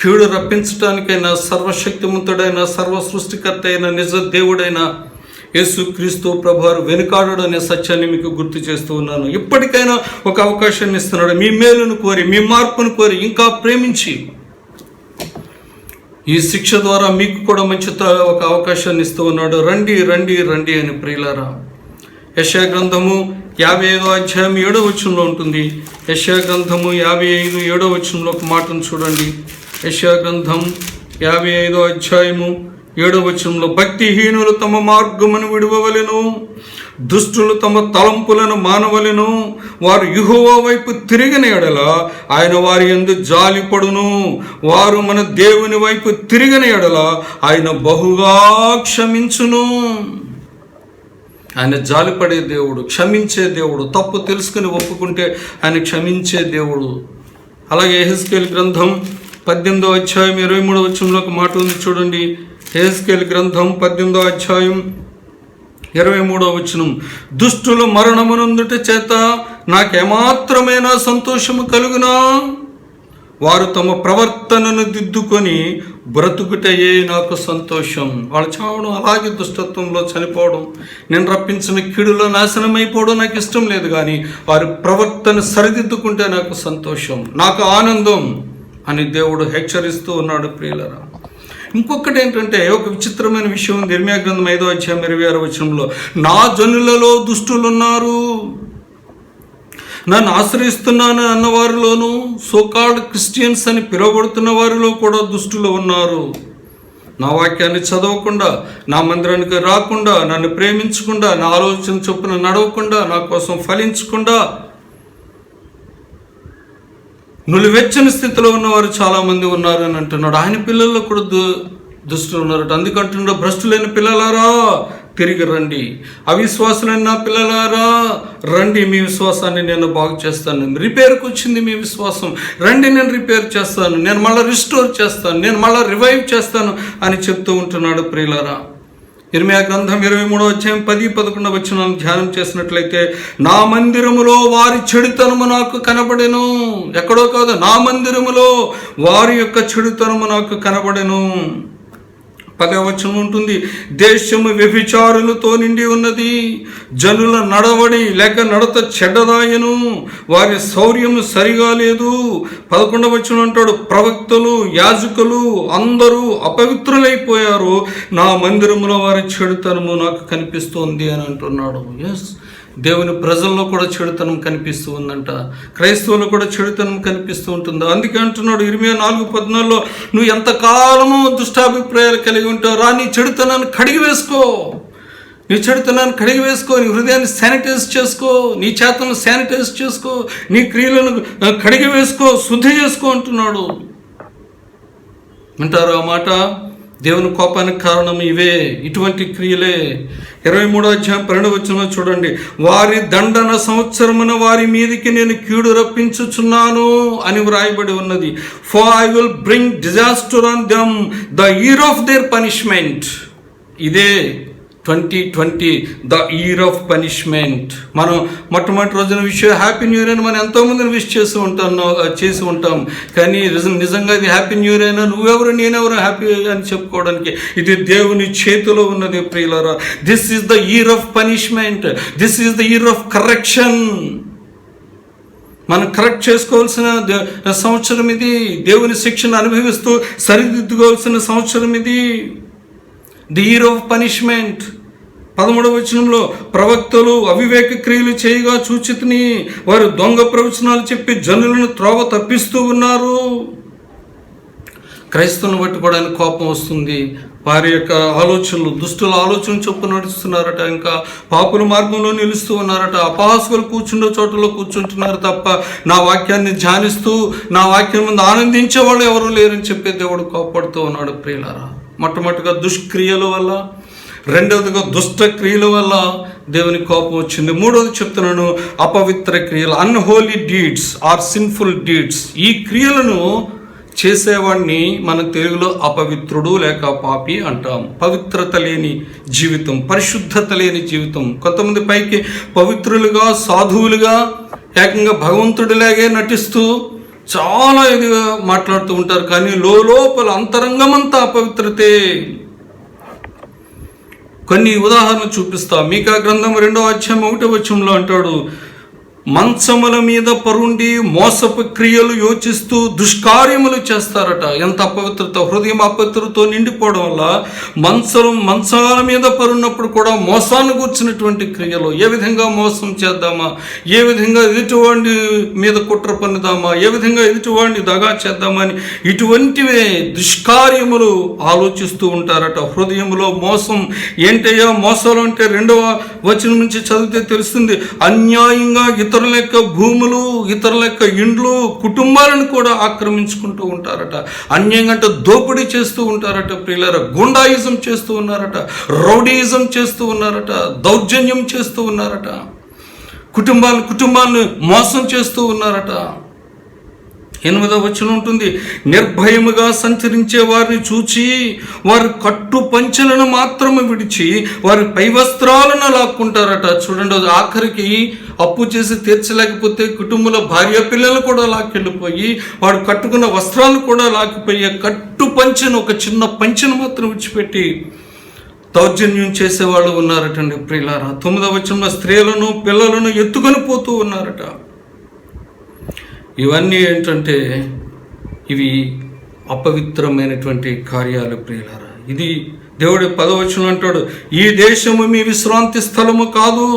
కీడు రప్పించడానికైనా సర్వశక్తిమంతుడైన సర్వ సృష్టికర్త అయిన నిజ దేవుడైన యేసుక్రీస్తు ప్రభువారు వెనుకాడడు అనే సత్యాన్ని మీకు గుర్తు చేస్తూ ఉన్నాను. ఇప్పటికైనా ఒక అవకాశాన్ని ఇస్తున్నాడు. మీ మేలును కోరి, మీ మార్పును కోరి, ఇంకా ప్రేమించి ఈ శిక్ష ద్వారా మీకు కూడా మంచి ఒక అవకాశాన్ని ఇస్తూ ఉన్నాడు. రండి రండి రండి అని ప్రియులారా. యెషయా గ్రంథము 55:7 ఉంటుంది. యెషయా గ్రంథము 55:7 ఒక మాటను చూడండి. యెషయా గ్రంథం 55:7 భక్తిహీనులు తమ మార్గమును విడువవలెను, దుష్టులు తమ తలంపులను మానవలెను, వారు యెహోవా వైపు తిరిగిన ఎడల ఆయన వారి యందు జాలిపడును, వారు మన దేవుని వైపు తిరిగిన ఎడల ఆయన బహుగా క్షమించును. ఆయన జాలిపడే దేవుడు, క్షమించే దేవుడు. తప్పు తెలుసుకుని ఒప్పుకుంటే ఆయన క్షమించే దేవుడు. అలాగే యెహెజ్కేలు గ్రంథం 18:23 ఒక మాట ఉంది చూడండి. యెహెజ్కేలు గ్రంథం 18:23 దుష్టులు మరణమునందుట చేత నాకేమాత్రమైన సంతోషము కలుగునా, వారు తమ ప్రవర్తనను దిద్దుకొని బ్రతుకుటయే నాకు సంతోషం. వాళ్ళు చావడం, అలాగే దుష్టత్వంలో చనిపోవడం, నేను రప్పించిన కీడులో నాశనం అయిపోవడం నాకు ఇష్టం లేదు, కానీ వారి ప్రవర్తన సరిదిద్దుకుంటే నాకు సంతోషం, నాకు ఆనందం అని దేవుడు హెచ్చరిస్తూ ఉన్నాడు ప్రియులరా. ఇంకొకటి ఏంటంటే, ఒక విచిత్రమైన విషయం ఉంది. ఇర్మీయా గ్రంథం 5:26 నా జనులలో దుష్టులున్నారు, నన్ను ఆశ్రయిస్తున్నాను అన్నవారిలోనూ సోకాల్డ్ క్రిస్టియన్స్ అని పిలువబడుతున్న వారిలో కూడా దుష్టులు ఉన్నారు. నా వాక్యాన్ని చదవకుండా, నా మందిరానికి రాకుండా, నన్ను ప్రేమించకుండా, నా ఆలోచన చొప్పున నడవకుండా, నా కోసం ఫలించకుండా నులివెచ్చని స్థితిలో ఉన్నవారు చాలామంది ఉన్నారు అని అంటున్నాడు. ఆయన పిల్లల్లో కూడా దుష్టులు ఉన్నారు. అందుకంటున్నాడు, భ్రష్టులైన పిల్లలారా తిరిగి రండి, అవిశ్వాసులైన నా పిల్లలారా రండి, మీ విశ్వాసాన్ని నేను బాగు చేస్తాను. రిపేర్కి వచ్చింది మీ విశ్వాసం, రండి నేను రిపేర్ చేస్తాను, నేను మళ్ళీ రిస్టోర్ చేస్తాను, నేను మళ్ళీ రివైవ్ చేస్తాను అని చెప్తూ ఉంటున్నాడు ప్రియులారా. ఇర్మీయా గ్రంథం 23:10-11 ధ్యానం చేసినట్లయితే, నా మందిరములో వారి చెడుతనము నాకు కనబడెను. ఎక్కడో కాదు, నా మందిరములో వారి యొక్క చెడుతనము నాకు కనబడెను. 10వ ఉంటుంది, దేశము వ్యభిచారులతో నిండి ఉన్నది, జనుల నడవడి లేక నడత చెడ్డదాయను, వారి శౌర్యము సరిగా లేదు. 11వ అంటాడు, ప్రవక్తలు యాజకులు అందరూ అపవిత్రులైపోయారు, నా మందిరములో వారి చెడుతనము నాకు కనిపిస్తోంది అని అంటున్నాడు. ఎస్, దేవుని ప్రజల్లో కూడా చెడుతనం కనిపిస్తూ ఉందంట, క్రైస్తవులు కూడా చెడుతనం కనిపిస్తూ ఉంటుంది. అందుకే అంటున్నాడు ఇర్మీయా 4:14 నువ్వు ఎంతకాలము దుష్టాభిప్రాయాలు కలిగి ఉంటావు, రా నీ చెడుతనాన్ని కడిగి వేసుకో, నీ చెడుతనాన్ని కడిగి వేసుకో, నీ హృదయాన్ని శానిటైజ్ చేసుకో, నీ చేతను శానిటైజ్ చేసుకో, నీ క్రియలను కడిగి వేసుకో, శుద్ధి చేసుకో అంటున్నాడు. వింటారు ఆ మాట? దేవుని కోపానికి కారణం ఇవే, ఇటువంటి క్రియలే. 23:12 చూడండి, వారి దండన సంవత్సరమున వారి మీదికి నేను కీడు రప్పించుచున్నాను అని వ్రాయబడి ఉన్నది. For I will bring disaster on them the year of their punishment. ఇదే 2020 ద ఇయర్ ఆఫ్ పనిష్మెంట్. మనం మొట్టమొదటి రోజున విష్ హ్యాపీ న్యూ ఇయర్ అని మనం ఎంతోమందిని విష్ చేసి ఉంటాం, కానీ నిజంగా ఇది హ్యాపీ న్యూ ఇయర్ అయినా నువ్వెవరు నేనెవరు హ్యాపీ అని చెప్పుకోవడానికి? ఇది దేవుని చేతిలో ఉన్నది ప్రియులారా. This is the year of punishment, this is the year of correction. మనం కరెక్ట్ చేసుకోవాల్సిన సంవత్సరం ఇది, దేవుని శిక్షను అనుభవిస్తూ సరిదిద్దుకోవాల్సిన సంవత్సరం ఇది. The year of punishment. 13వ వచనంలో ప్రవక్తలు అవివేక క్రియలు చేయగా చూచితిని, వారు దొంగ ప్రవచనాలు చెప్పి జనులను త్రోవ తప్పిస్తూ ఉన్నారు. క్రైస్తవులను పట్టుకోవడానికి కోపం వస్తుంది. వారి యొక్క ఆలోచనలు దుష్టుల ఆలోచన చొప్పున నడుస్తున్నారట. ఇంకా పాపుల మార్గంలో నిలుస్తూ ఉన్నారట. అపహాస్యులు కూర్చుండే చోటలో కూర్చుంటున్నారు తప్ప నా వాక్యాన్ని ధ్యానిస్తూ నా వాక్యం ముందు ఆనందించే వాళ్ళు ఎవరు లేరని చెప్పి దేవుడు కోపడుతూ ఉన్నాడు. ప్రియులారా, మొట్టమొదటిగా దుష్క్రియల వల్ల, రెండవదిగా దుష్ట క్రియల వల్ల దేవుని కోపం వచ్చింది. మూడవది చెప్తున్నాను, అపవిత్ర క్రియలు, unholy deeds or sinful deeds. ఈ క్రియలను చేసేవాడిని మన తెలుగులో అపవిత్రుడు లేక పాపి అంటాం. పవిత్రత లేని జీవితం, పరిశుద్ధత లేని జీవితం. కొంతమంది పైకి పవిత్రులుగా, సాధువులుగా, ఏకంగా భగవంతుడిలాగే నటిస్తూ చాలా ఇదిగా మాట్లాడుతూ ఉంటారు, కానీ లోపల అంతరంగమంతా అపవిత్రతే. కొన్ని ఉదాహరణలు చూపిస్తా. మీకా గ్రంథం 2వ అధ్యాయం 1వ వచనంలో అంటాడు, మంచముల మీద పరుండి మోసపు క్రియలు యోచిస్తూ దుష్కార్యములు చేస్తారట. ఎంత అపవిత్రత! హృదయం అపవిత్రతో నిండిపోవడం వల్ల మంచాల మీద పరున్నప్పుడు కూడా మోసాన్ని కూర్చున్నటువంటి క్రియలు. ఏ విధంగా మోసం చేద్దామా, ఏ విధంగా ఎదుటివాడిని మీద కుట్ర పన్నుదామా, ఏ విధంగా ఎదుటివాడిని దగా చేద్దామని ఇటువంటివే దుష్కార్యములు ఆలోచిస్తూ ఉంటారట. హృదయంలో మోసం. ఏంటయ్యా మోసాలు అంటే? 2వ వచనం నుంచి చదివితే తెలుస్తుంది. అన్యాయంగా ఇతరుల యొక్క భూములు, ఇతరుల యొక్క ఇండ్లు, కుటుంబాలను కూడా ఆక్రమించుకుంటూ ఉంటారట. అన్యాయంగా అంటే దోపిడీ చేస్తూ ఉంటారట. ప్రియులారా, గుండాయిజం చేస్తూ ఉన్నారట, రౌడీయిజం చేస్తూ ఉన్నారట, దౌర్జన్యం చేస్తూ ఉన్నారట, కుటుంబాలను మోసం చేస్తూ ఉన్నారట. 8వ వచనం ఉంటుంది, నిర్భయముగా సంచరించే వారిని చూచి వారి కట్టు పంచెలను మాత్రమే విడిచి వారి పై వస్త్రాలను లాక్కుంటారట. చూడండి, ఆఖరికి అప్పు చేసి తీర్చలేకపోతే కుటుంబంలో భార్య పిల్లలు కూడా లాక్కెళ్ళిపోయి వాడు కట్టుకున్న వస్త్రాలను కూడా లాక్కిపోయి కట్టు పంచెను, ఒక చిన్న పంచెను మాత్రం విడిచిపెట్టి దౌర్జన్యం చేసేవాళ్ళు ఉన్నారటండి. ప్రియులారా, 9వ వచనంలో స్త్రీలను పిల్లలను ఎత్తుకొని పోతూ ఉన్నారట. ఇవన్నీ ఏంటంటే ఇవి అపవిత్రమైనటువంటి కార్యాలు. ప్రియులారా, ఇది దేవుడి 10వ వచనం అంటాడు, ఈ దేశము మీ విశ్రాంతి స్థలము కాదు,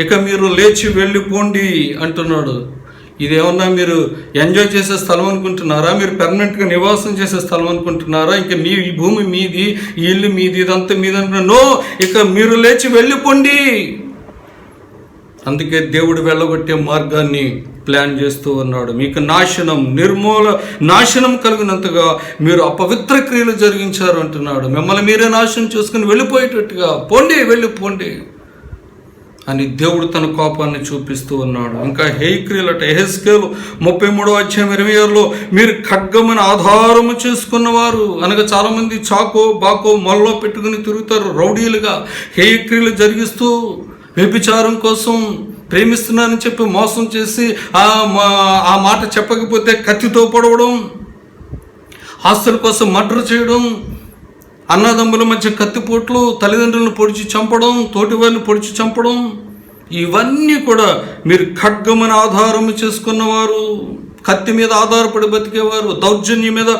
ఇక మీరు లేచి వెళ్ళిపోండి అంటున్నాడు. ఇదేమన్నా మీరు ఎంజాయ్ చేసే స్థలం అనుకుంటున్నారా? మీరు పెర్మనెంట్గా నివాసం చేసే స్థలం అనుకుంటున్నారా? ఇంకా ఈ భూమి మీది, ఈ ఇల్లు మీది, ఇదంతా మీది అనుకున్నా? నో, ఇక మీరు లేచి వెళ్ళిపోండి. అందుకే దేవుడు వెళ్ళగొట్టే మార్గాన్ని ప్లాన్ చేస్తూ ఉన్నాడు. మీకు నాశనం కలిగినంతగా మీరు అపవిత్ర క్రియలు జరిగించారు అంటున్నాడు. మిమ్మల్ని మీరే నాశనం చేసుకుని వెళ్ళిపోయేటట్టుగా వెళ్ళిపోండి అని దేవుడు తన కోపాన్ని చూపిస్తూ ఉన్నాడు. ఇంకా క్రియలట. యెహెజ్కేలు 33వ అధ్యాయం 26లో మీరు ఖడ్గమును ఆధారము చేసుకున్నవారు, అనగా చాలామంది చాకో బాకో మొల్లో పెట్టుకుని తిరుగుతారు, రౌడీలుగా క్రియలు జరిగిస్తూ వ్యభిచారం కోసం ప్రేమిస్తున్నానని చెప్పి మోసం చేసి ఆ మాట చెప్పకపోతే కత్తితో పొడవడం, ఆస్తుల కోసం మర్డర్ చేయడం, అన్నదమ్ముల మధ్య కత్తిపోట్లు, తల్లిదండ్రులను పొడిచి చంపడం, తోటివారిని పొడిచి చంపడం, ఇవన్నీ కూడా మీరు ఖడ్గమును ఆధారము చేసుకున్నవారు, కత్తి మీద ఆధారపడి బ్రతికేవారు, దౌర్జన్యం మీద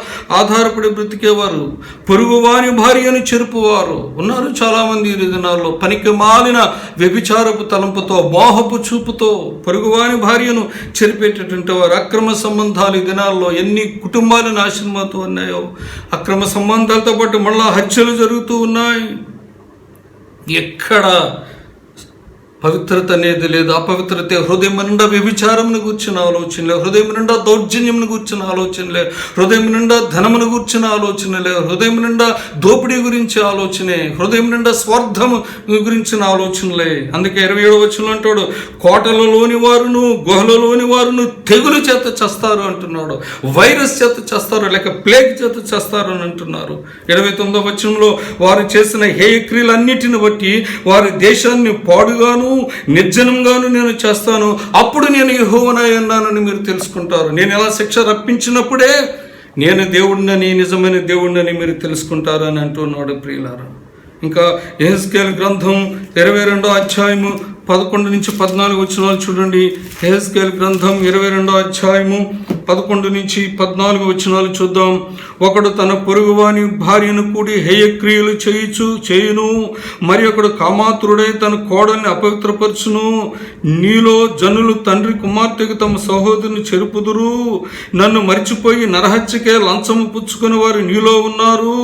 ఆధారపడి బ్రతికేవారు, పొరుగువాని భార్యను చెరుపువారు ఉన్నారు చాలామంది ఈ దినాల్లో. పనికి మాలిన వ్యభిచారపు తలంపుతో, మోహపు చూపుతో పొరుగువాని భార్యను చెరిపేటటువంటి వారు. అక్రమ సంబంధాలు ఈ దినాల్లో ఎన్ని కుటుంబాలు నాశనమవుతూ ఉన్నాయో, అక్రమ సంబంధాలతో పాటు మళ్ళా హత్యలు జరుగుతూ ఉన్నాయి. ఎక్కడ పవిత్రత అనేది లేదు, అపవిత్రత. హృదయం నిండా వ్యభిచారమును గూర్చిన ఆలోచనలే, హృదయం నిండా దౌర్జన్యమును గూర్చిన ఆలోచనలే, హృదయం నిండా ధనమును గూర్చిన ఆలోచనలే, హృదయం నిండా దోపిడీ గురించి ఆలోచనే, హృదయం నిండా స్వార్థము గురించిన ఆలోచనలే. అందుకే 27వ వచనంలో అంటాడు, కోటలలోని వారును గుహలలోని వారును తెగులు చేత చేస్తారు అంటున్నాడు, వైరస్ చేత చేస్తారు, లేక ప్లేగ్ చేత చేస్తారు అని అంటున్నారు. 29వ వచనంలో వారు చేసిన క్రియలన్నిటిని బట్టి వారి దేశాన్ని పాడుగాను నిర్జనంగాను నేను చేస్తాను, అప్పుడు నేను యెహోవానై ఉన్నానని మీరు తెలుసుకుంటారు. నేను ఎలా శిక్ష రప్పించినప్పుడే నేను దేవుడినని, నిజమైన దేవుడినని మీరు తెలుసుకుంటారు అని అంటున్నాడు. ప్రియులారా, ఇంకా యెహెజ్కేలు గ్రంథం 22వ అధ్యాయము 11 నుంచి 14 వచనాలు చూడండి. యెహెజ్కేలు గ్రంథం 22వ అధ్యాయము 11-14 చూద్దాం. ఒకడు తన పొరుగువాని భార్యను కూడి హేయక్రియలు చేయును, మరి ఒకడు కామాతురుడై తన కోడల్ని అపవిత్రపరచును. నీలో జనులు తండ్రి కుమార్తెకు తమ సహోదరుని చెరుపుదురు. నన్ను మరిచిపోయి నరహత్యకే లంచము పుచ్చుకుని వారు నీలో ఉన్నారు.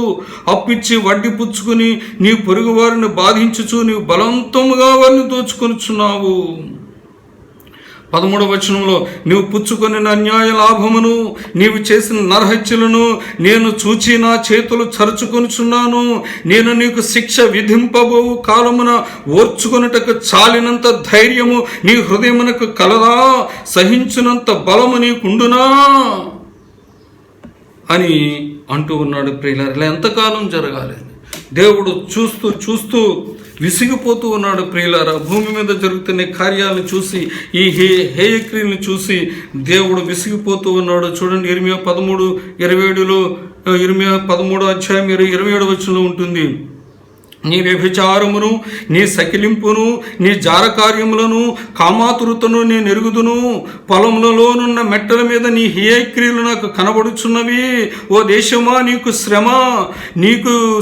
అప్పిచ్చి వడ్డీ పుచ్చుకుని నీ పొరుగు వారిని బాధించుచు నీవు బలవంతముగా వారిని దోచుకొనుచున్నావు. 13వ వచనంలో, నీవు పుచ్చుకొని అన్యాయ లాభమును నీవు చేసిన నరహత్యలను నేను చూచి నా చేతులు చరుచుకొనుచున్నాను. నేను నీకు శిక్ష విధింపబోవు కాలమున ఓర్చుకొనుటకు చాలినంత ధైర్యము నీ హృదయమునకు కలదా? సహించినంత బలము నీకుండునా అని అంటూ ఉన్నాడు ప్రియులారా. ఇలా ఎంతకాలం జరగాలి? దేవుడు చూస్తూ విసిగిపోతూ ఉన్నాడు ప్రియులారా. భూమి మీద జరుగుతున్న కార్యాలను చూసి, ఈ హేయక్రియలను చూసి దేవుడు విసిగిపోతూ ఉన్నాడు. చూడండి, ఇర్మియా 13:27లో, ఇర్మియా 13:27 వచనంలో ఉంటుంది. నీ వ్యభిచారమును, నీ సకిలింపును, నీ జారకార్యములను, కామాతురతను నేను ఎరుగుదును. పొలములలోనున్న మెట్టల మీద నీ హేయక్రియలు నాకు కనబడుచున్నవి. ఓ దేశమా, నీకు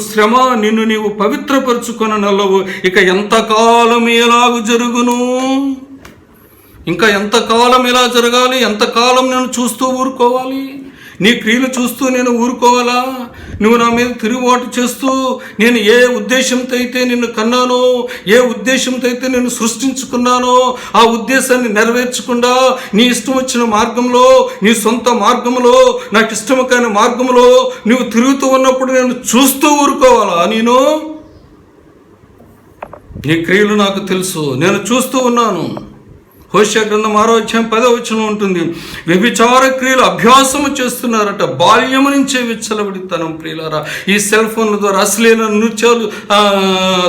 శ్రమ, నిన్ను నీవు పవిత్రపరచుకొననల్లవు. ఇక ఎంతకాలం ఎలాగు జరుగును? ఇంకా ఎంతకాలం ఎలా జరగాలి? ఎంతకాలం నేను చూస్తూ ఊరుకోవాలి? నీ క్రియలు చూస్తూ నేను ఊరుకోవాలా? నువ్వు నా మీద తిరుగుబాటు చేస్తూ, నేను ఏ ఉద్దేశంతో అయితే నిన్ను కన్నానో, ఏ ఉద్దేశంతో అయితే నేను సృష్టించుకున్నానో ఆ ఉద్దేశాన్ని నెరవేర్చకుండా నీ ఇష్టం వచ్చిన మార్గంలో, నీ సొంత మార్గంలో, నాకు ఇష్టం కాని మార్గంలో నువ్వు తిరుగుతూ ఉన్నప్పుడు నేను చూస్తూ ఊరుకోవాలా? నీ క్రియలు నాకు తెలుసు, నేను చూస్తూ ఉన్నాను. హోషేయ గ్రంథం 6:10 ఉంటుంది. వ్యభిచార క్రియలు అభ్యాసము చేస్తున్నారట, బాల్యము నుంచే విచ్చలవిడితనం ప్రియులారా. ఈ సెల్ ఫోన్ల ద్వారా అశ్లీల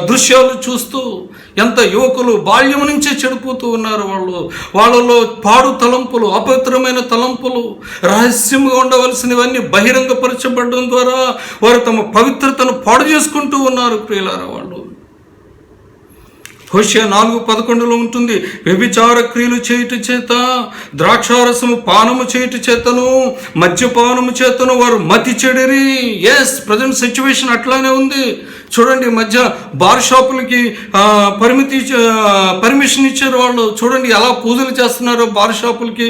దృశ్యాలు చూస్తూ ఎంత యువకులు బాల్యము నుంచే చెడిపోతూ ఉన్నారు. వాళ్ళలో పాడు తలంపులు, అపవిత్రమైన తలంపులు, రహస్యంగా ఉండవలసినవన్నీ బహిరంగపరచబడడం ద్వారా వారు తమ పవిత్రతను పాడు చేసుకుంటూ ఉన్నారు ప్రియులారా. హోషేయ 4:11 ఉంటుంది. వ్యభిచార క్రియలు చేయుట చేత, ద్రాక్షారసము పానము చేయుట చేతను, మద్యపానము చేతను వారు మతి చెడిరి. ప్రజెంట్ సిచ్యువేషన్ అట్లానే ఉంది. చూడండి, మధ్య బార్ షాపులకి పర్మిషన్ ఇచ్చారు వాళ్ళు. చూడండి ఎలా పూజలు చేస్తున్నారో బార్ షాపులకి,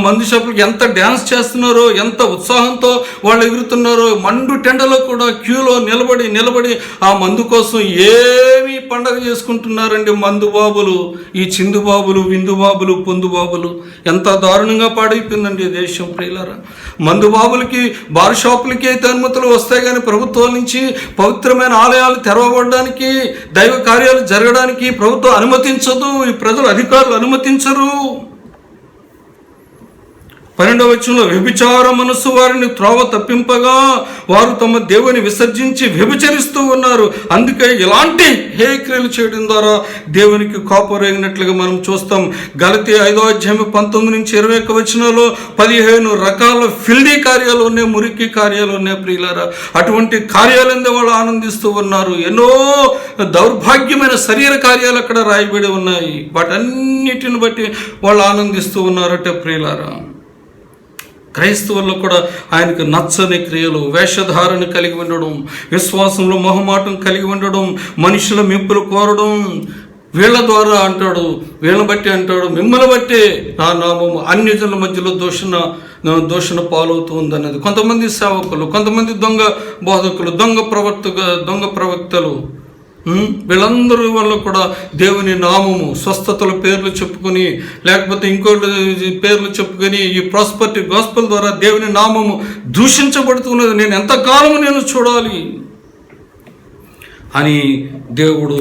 మందు షాపులకి ఎంత డ్యాన్స్ చేస్తున్నారో, ఎంత ఉత్సాహంతో వాళ్ళు ఎగురుతున్నారో. మండు టెండలో కూడా క్యూలో నిలబడి ఆ మందు కోసం ఏమి పండగ చేసుకుంటున్నారండి మందు బాబులు, ఈ చిందు బాబులు, విందు బాబులు, పొందు బాబులు. ఎంత దారుణంగా పాడైపోయిందండి దేశం ప్రియులారా. మందు బాబులకి, బార్ షాపులకి అయితే అనుమతులు వస్తాయి, కానీ ప్రభుత్వాల నుంచి పవిత్రమైన ఆలయాలు తెరవబడడానికి, దైవ కార్యాలు జరగడానికి ప్రభుత్వం అనుమతించదు. ఈ ప్రజలు, అధికారులు అనుమతించరు. 12వ వచనంలో, వ్యభిచార మనస్సు వారిని త్రోవ తప్పింపగా వారు తమ దేవుని విసర్జించి వ్యభిచరిస్తూ ఉన్నారు. అందుకే ఇలాంటి హేయక్రియలు చేయడం ద్వారా దేవునికి కోపం రేగినట్లుగా మనం చూస్తాం. గలతీ 5:19-21 వచనంలో 15 రకాల ఫిల్డీ కార్యాలు ఉన్నాయి, మురికి కార్యాలు ఉన్నాయి ప్రియులారా. అటువంటి కార్యాలందే వాళ్ళు ఆనందిస్తూ ఉన్నారు. ఎన్నో దౌర్భాగ్యమైన శరీర కార్యాలు అక్కడ రాయబడి ఉన్నాయి. వాటన్నిటిని బట్టి వాళ్ళు ఆనందిస్తూ ఉన్నారట ప్రియులారా. క్రైస్తవుల్లో కూడా ఆయనకు నచ్చని క్రియలు, వేషధారణ కలిగి ఉండడం, విశ్వాసంలో మొహమాటం కలిగి ఉండడం, మనుషుల మెప్పులు కోరడం. వీళ్ళ ద్వారా అంటాడు, వీళ్ళని బట్టి అంటాడు, మిమ్మల్ని బట్టే నా నామము అన్యజనుల మధ్యలో దూషణ పాలవుతూ ఉందన్నది. కొంతమంది సేవకులు, కొంతమంది దొంగ బోధకులు, దొంగ ప్రవక్తలు, వీళ్ళందరూ వల్ల కూడా దేవుని నామము, స్వస్థతల పేర్లు చెప్పుకొని, లేకపోతే ఇంకోటి పేర్లు చెప్పుకొని ఈ ప్రాస్పరిటీ గాస్పెల్ ద్వారా దేవుని నామము దూషించబడుతున్నది. నేను ఎంతకాలము నేను చూడాలి అని దేవుడు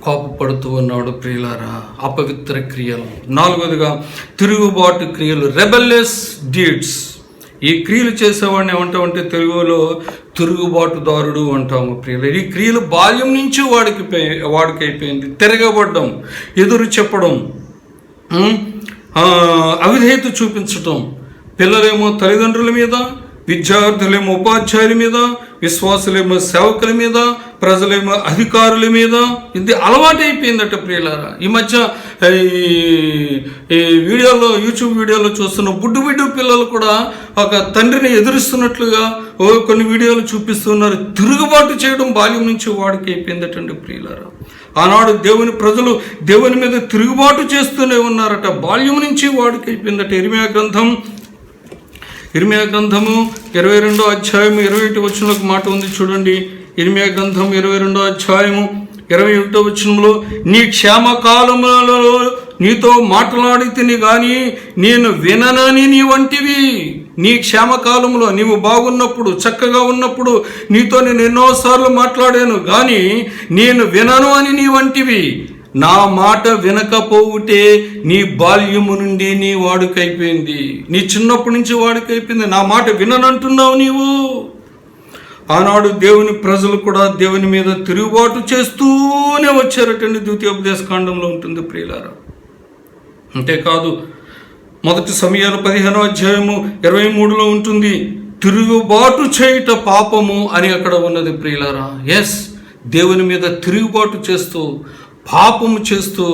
కోపపడుతూ ఉన్నాడు ప్రియులారా. అపవిత్ర క్రియలు. 4వదిగా తిరుగుబాటు క్రియలు, రెబెలియస్ డీడ్స్. ఈ క్రియలు చేసేవాడిని ఏమంటామంటే తెలుగులో తిరుగుబాటుదారుడు అంటాము ప్రియులు. ఈ క్రియలు బాల్యం నుంచి వాడికైపోయింది. తిరగబడ్డం, ఎదురు చెప్పడం, అవిధేయత చూపించటం. పిల్లలేమో తల్లిదండ్రుల మీద, విద్యార్థులేమో ఉపాధ్యాయుల మీద, విశ్వాసులేమో సేవకుల మీద, ప్రజలేమో అధికారుల మీద, ఇది అలవాటు అయిపోయిందట ప్రియులారా. ఈ మధ్య ఈ వీడియోలో, యూట్యూబ్ వీడియోలో చూస్తున్న బుడ్డు పిల్లలు కూడా ఒక తండ్రిని ఎదురుస్తున్నట్లుగా కొన్ని వీడియోలు చూపిస్తున్నారు. తిరుగుబాటు చేయడం బాల్యం నుంచి వాడికి అయిపోయిందటండి ప్రియులారా. ఆనాడు దేవుని ప్రజలు దేవుని మీద తిరుగుబాటు చేస్తూనే ఉన్నారట, బాల్యం నుంచి వాడికి అయిపోయిందట. ఇర్మియా గ్రంథము 22వ అధ్యాయం 21వ వచనంలో మాట ఉంది చూడండి. ఇర్మియా గ్రంథం 22వ అధ్యాయము 21వ వచనంలో, నీ క్షేమకాలములలో నీతో మాట్లాడి తిని గాని నేను విననని నీ వంటివి. నీ క్షేమకాలంలో నీవు బాగున్నప్పుడు, చక్కగా ఉన్నప్పుడు నీతో నేను ఎన్నోసార్లు మాట్లాడాను, కానీ నేను వినను అని నీ వంటివి. నా మాట వినకపోవుటే నీ బాల్యము నుండి నీ వాడుకైపోయింది, నీ చిన్నప్పటి నుంచి వాడుకైపోయింది. నా మాట విననంటున్నావు నీవు. ఆనాడు దేవుని ప్రజలు కూడా దేవుని మీద తిరుగుబాటు చేస్తూనే వచ్చారటండి. ద్వితీయోపదేశకాండంలో ఉంటుంది ప్రియులారా. అంతేకాదు, మొదటి సమయాలు 15వ అధ్యాయము 23లో ఉంటుంది, తిరుగుబాటు చేయుట పాపము అని అక్కడ ఉన్నది ప్రియులారా. ఎస్, దేవుని మీద తిరుగుబాటు చేస్తూ, పాపము చేస్తూ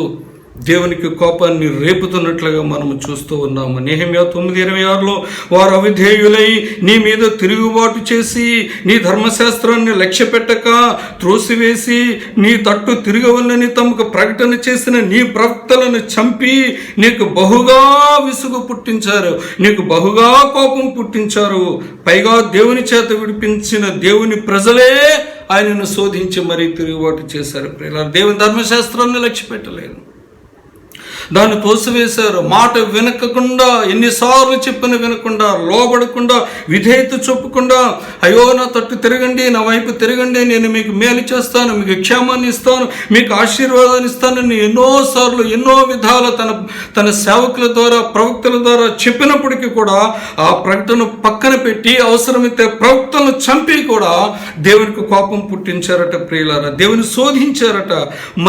దేవునికి కోపాన్ని రేపుతున్నట్లుగా మనము చూస్తూ ఉన్నాము. నెహెమ్యా 9:26లో, వారు అవిధేయులై నీ మీద తిరుగుబాటు చేసి నీ ధర్మశాస్త్రాన్ని లక్ష్య పెట్టక త్రోసివేసి నీ తట్టు తిరగవలని తమకు ప్రకటన చేసిన నీ ప్రవక్తలను చంపి నీకు బహుగా విసుగు పుట్టించారు, నీకు బహుగా కోపం పుట్టించారు. పైగా దేవుని చేత విడిపించిన దేవుని ప్రజలే ఆయనను శోధించి మరీ తిరుగుబాటు చేశారు. దేవుని ధర్మశాస్త్రాన్ని లక్ష్య పెట్టలేదు, దాన్ని తోసివేశారు. మాట వినకుండా, ఎన్నిసార్లు చెప్పిన వినకుండా, లోబడకుండా, విధేయత చూపకుండా, అయ్యో నా తట్టు తిరగండి, నా వైపు తిరగండి, నేను మీకు మేలు చేస్తాను, మీకు క్షేమాన్ని ఇస్తాను, మీకు ఆశీర్వాదాన్ని ఇస్తానని ఎన్నోసార్లు ఎన్నో విధాల తన సేవకుల ద్వారా, ప్రవక్తల ద్వారా చెప్పినప్పటికీ కూడా ఆ ప్రకటన పక్కన పెట్టి అవసరమైతే ప్రవక్తలను చంపి కూడా దేవునికి కోపం పుట్టించారట ప్రియులారా. దేవుని శోధించారట,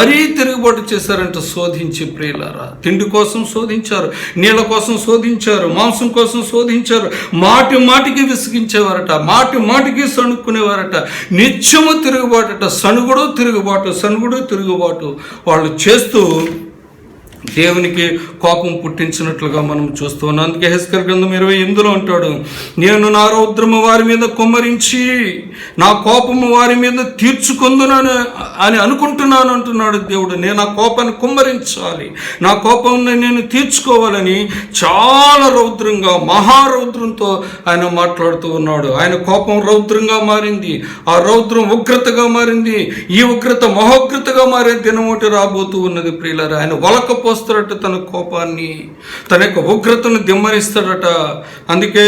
మరీ తిరుగుబాటు చేశారంట. శోధించి ప్రియులారా, తిండి కోసం శోధించారు, నీళ్ళ కోసం శోధించారు, మాంసం కోసం శోధించారు, మాటి మాటికి విసిగించేవారట, మాటి మాటికి సణుక్కునేవారట. నిత్యము తిరుగుబాటట, సణుగుడు తిరుగుబాటు వాళ్ళు చేస్తూ దేవునికి కోపం పుట్టించినట్లుగా మనం చూస్తూ ఉన్నాం. అందుకే హెస్కేలు గ్రంథం 28లో అంటాడు, నేను నా రౌద్రము వారి మీద కుమ్మరించి నా కోపము వారి మీద తీర్చుకుందునని అని అనుకుంటున్నాను అంటున్నాడు దేవుడు. నేను నా కోపాన్ని కుమ్మరించాలి, నా కోపాన్ని నేను తీర్చుకోవాలని చాలా రౌద్రంగా, మహారౌద్రంతో ఆయన మాట్లాడుతూ ఉన్నాడు. ఆయన కోపం రౌద్రంగా మారింది, ఆ రౌద్రం ఉగ్రతగా మారింది. ఈ ఉగ్రత మహోగ్రతగా మారే దినం ఒకటి రాబోతూ ఉన్నది ప్రియులారా. ఆయన వలకపోస్తాడట తన కోపాన్ని, తన యొక్క ఉగ్రతను దిమ్మరిస్తాడట. అందుకే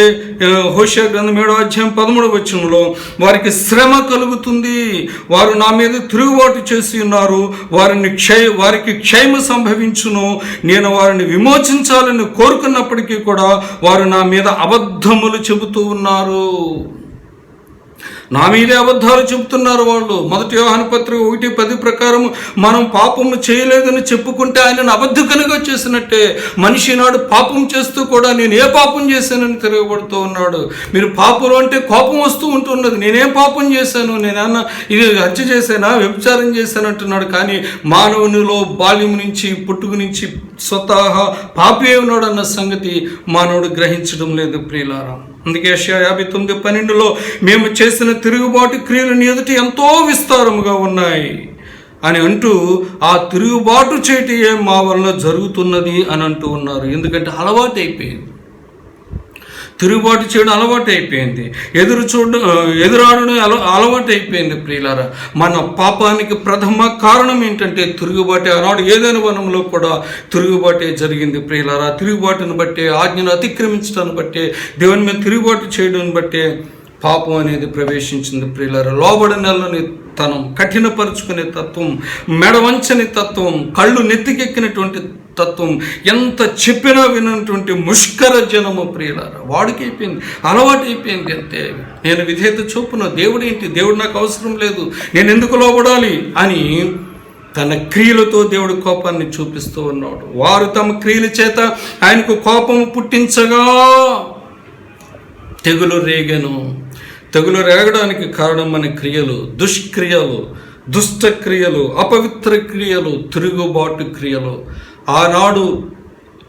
హోషేయ గ్రంథం 7వ అధ్యాయం 13వ వచనంలో, వారికి శ్రమ కలుగుతుంది, వారు నా మీద తిరుగుబాటు చేసి ఉన్నారు, వారికి క్షయము సంభవించును, నేను వారిని విమోచించాలని కోరుకున్నప్పటికీ కూడా వారు నా మీద అబద్ధములు చెబుతూ ఉన్నారు. నా మీదే అబద్ధాలు చెబుతున్నారు వాళ్ళు. 1 యోహాను పత్రిక 1:10 ప్రకారం మనం పాపము చేయలేదని చెప్పుకుంటే ఆయనను అబద్ధకునిగా చేసినట్టే. మనిషి నాడు పాపం చేస్తూ కూడా నేను ఏ పాపం చేశానని తిరగబడుతూ ఉన్నాడు. మీరు పాపం అంటే కోపం వస్తూ ఉంటున్నది. నేనేం పాపం చేశాను, నేనన్నా ఇది హత్య చేశానా, వ్యభిచారం చేశాను అంటున్నాడు. కానీ మానవునిలో బాల్యం నుంచి, పుట్టుక నుంచి స్వతహా పాపి ఉన్నాడు అన్న సంగతి మానవుడు గ్రహించడం లేదు ప్రియులారా. అందుకే యెషయా 59:12లో, మేము చేసిన తిరుగుబాటు క్రియలు నీ ఎదుట ఎంతో విస్తారముగా ఉన్నాయి అని అంటూ ఆ తిరుగుబాటు చేయటం మా వల్ల జరుగుతున్నది అని అంటూ ఉన్నారు. ఎందుకంటే అలవాటు అయిపోయింది, తిరుగుబాటు చేయడం అలవాటు అయిపోయింది, ఎదురాడడం అలవాటు అయిపోయింది ప్రియులారా. మన పాపానికి ప్రథమ కారణం ఏంటంటే తిరుగుబాటే. ఆనాడు ఏదైనా వనంలో కూడా తిరుగుబాటే జరిగింది ప్రియులారా. తిరుగుబాటును బట్టే, ఆజ్ఞను అతిక్రమించడాన్ని బట్టే, దేవుని మీద తిరుగుబాటు చేయడాన్ని బట్టే పాపం అనేది ప్రవేశించింది ప్రియులారా. లోబడనెల్లని తనం, కఠినపరుచుకునే తత్వం, మెడవంచని తత్వం, కళ్ళు నెత్తికెక్కినటువంటి తత్వం, ఎంత చెప్పినా వినటువంటి ముష్కర జనము ప్రియులారా. వాడికి అయిపోయింది, అలవాటు అయిపోయింది. అంతే, నేను విధేయత చూపున దేవుడు ఏంటి, దేవుడు నాకు అవసరం లేదు, నేను ఎందుకు లోబడాలి అని తన క్రియలతో దేవుడు కోపాన్ని చూపిస్తూ ఉన్నాడు. వారు తమ క్రియల చేత ఆయనకు కోపం పుట్టించగా తెగులు రేగెను. తెగులు రేగడానికి కారణం మన క్రియలు, దుష్క్రియలు, దుష్ట క్రియలు, అపవిత్ర క్రియలు, తిరుగుబాటు క్రియలు. ఆనాడు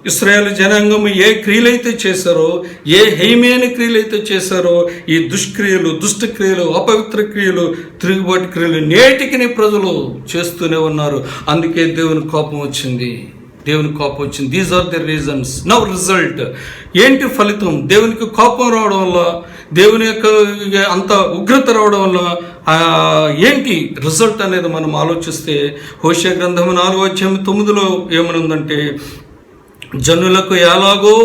ఇశ్రాయేలు జనాంగం ఏ క్రియలైతే చేశారో, ఏ హేయమైన క్రియలైతే చేశారో, ఈ దుష్క్రియలు, దుష్ట క్రియలు, అపవిత్ర క్రియలు, తిరుగుబాటు క్రియలు నేటికి ప్రజలు చేస్తూనే ఉన్నారు. అందుకే దేవుని కోపం వచ్చింది. These are the reasons. Now result ఏంటి? ఫలితం దేవునికి కోపం రావడం వల్ల, దేవుని యొక్క అంత ఉగ్రత రావడం వల్ల ఏంటి రిజల్ట్ అనేది మనం ఆలోచిస్తే, హోషేయ గ్రంథం 4:9 ఏమనుందంటే, జనులకు ఎలాగో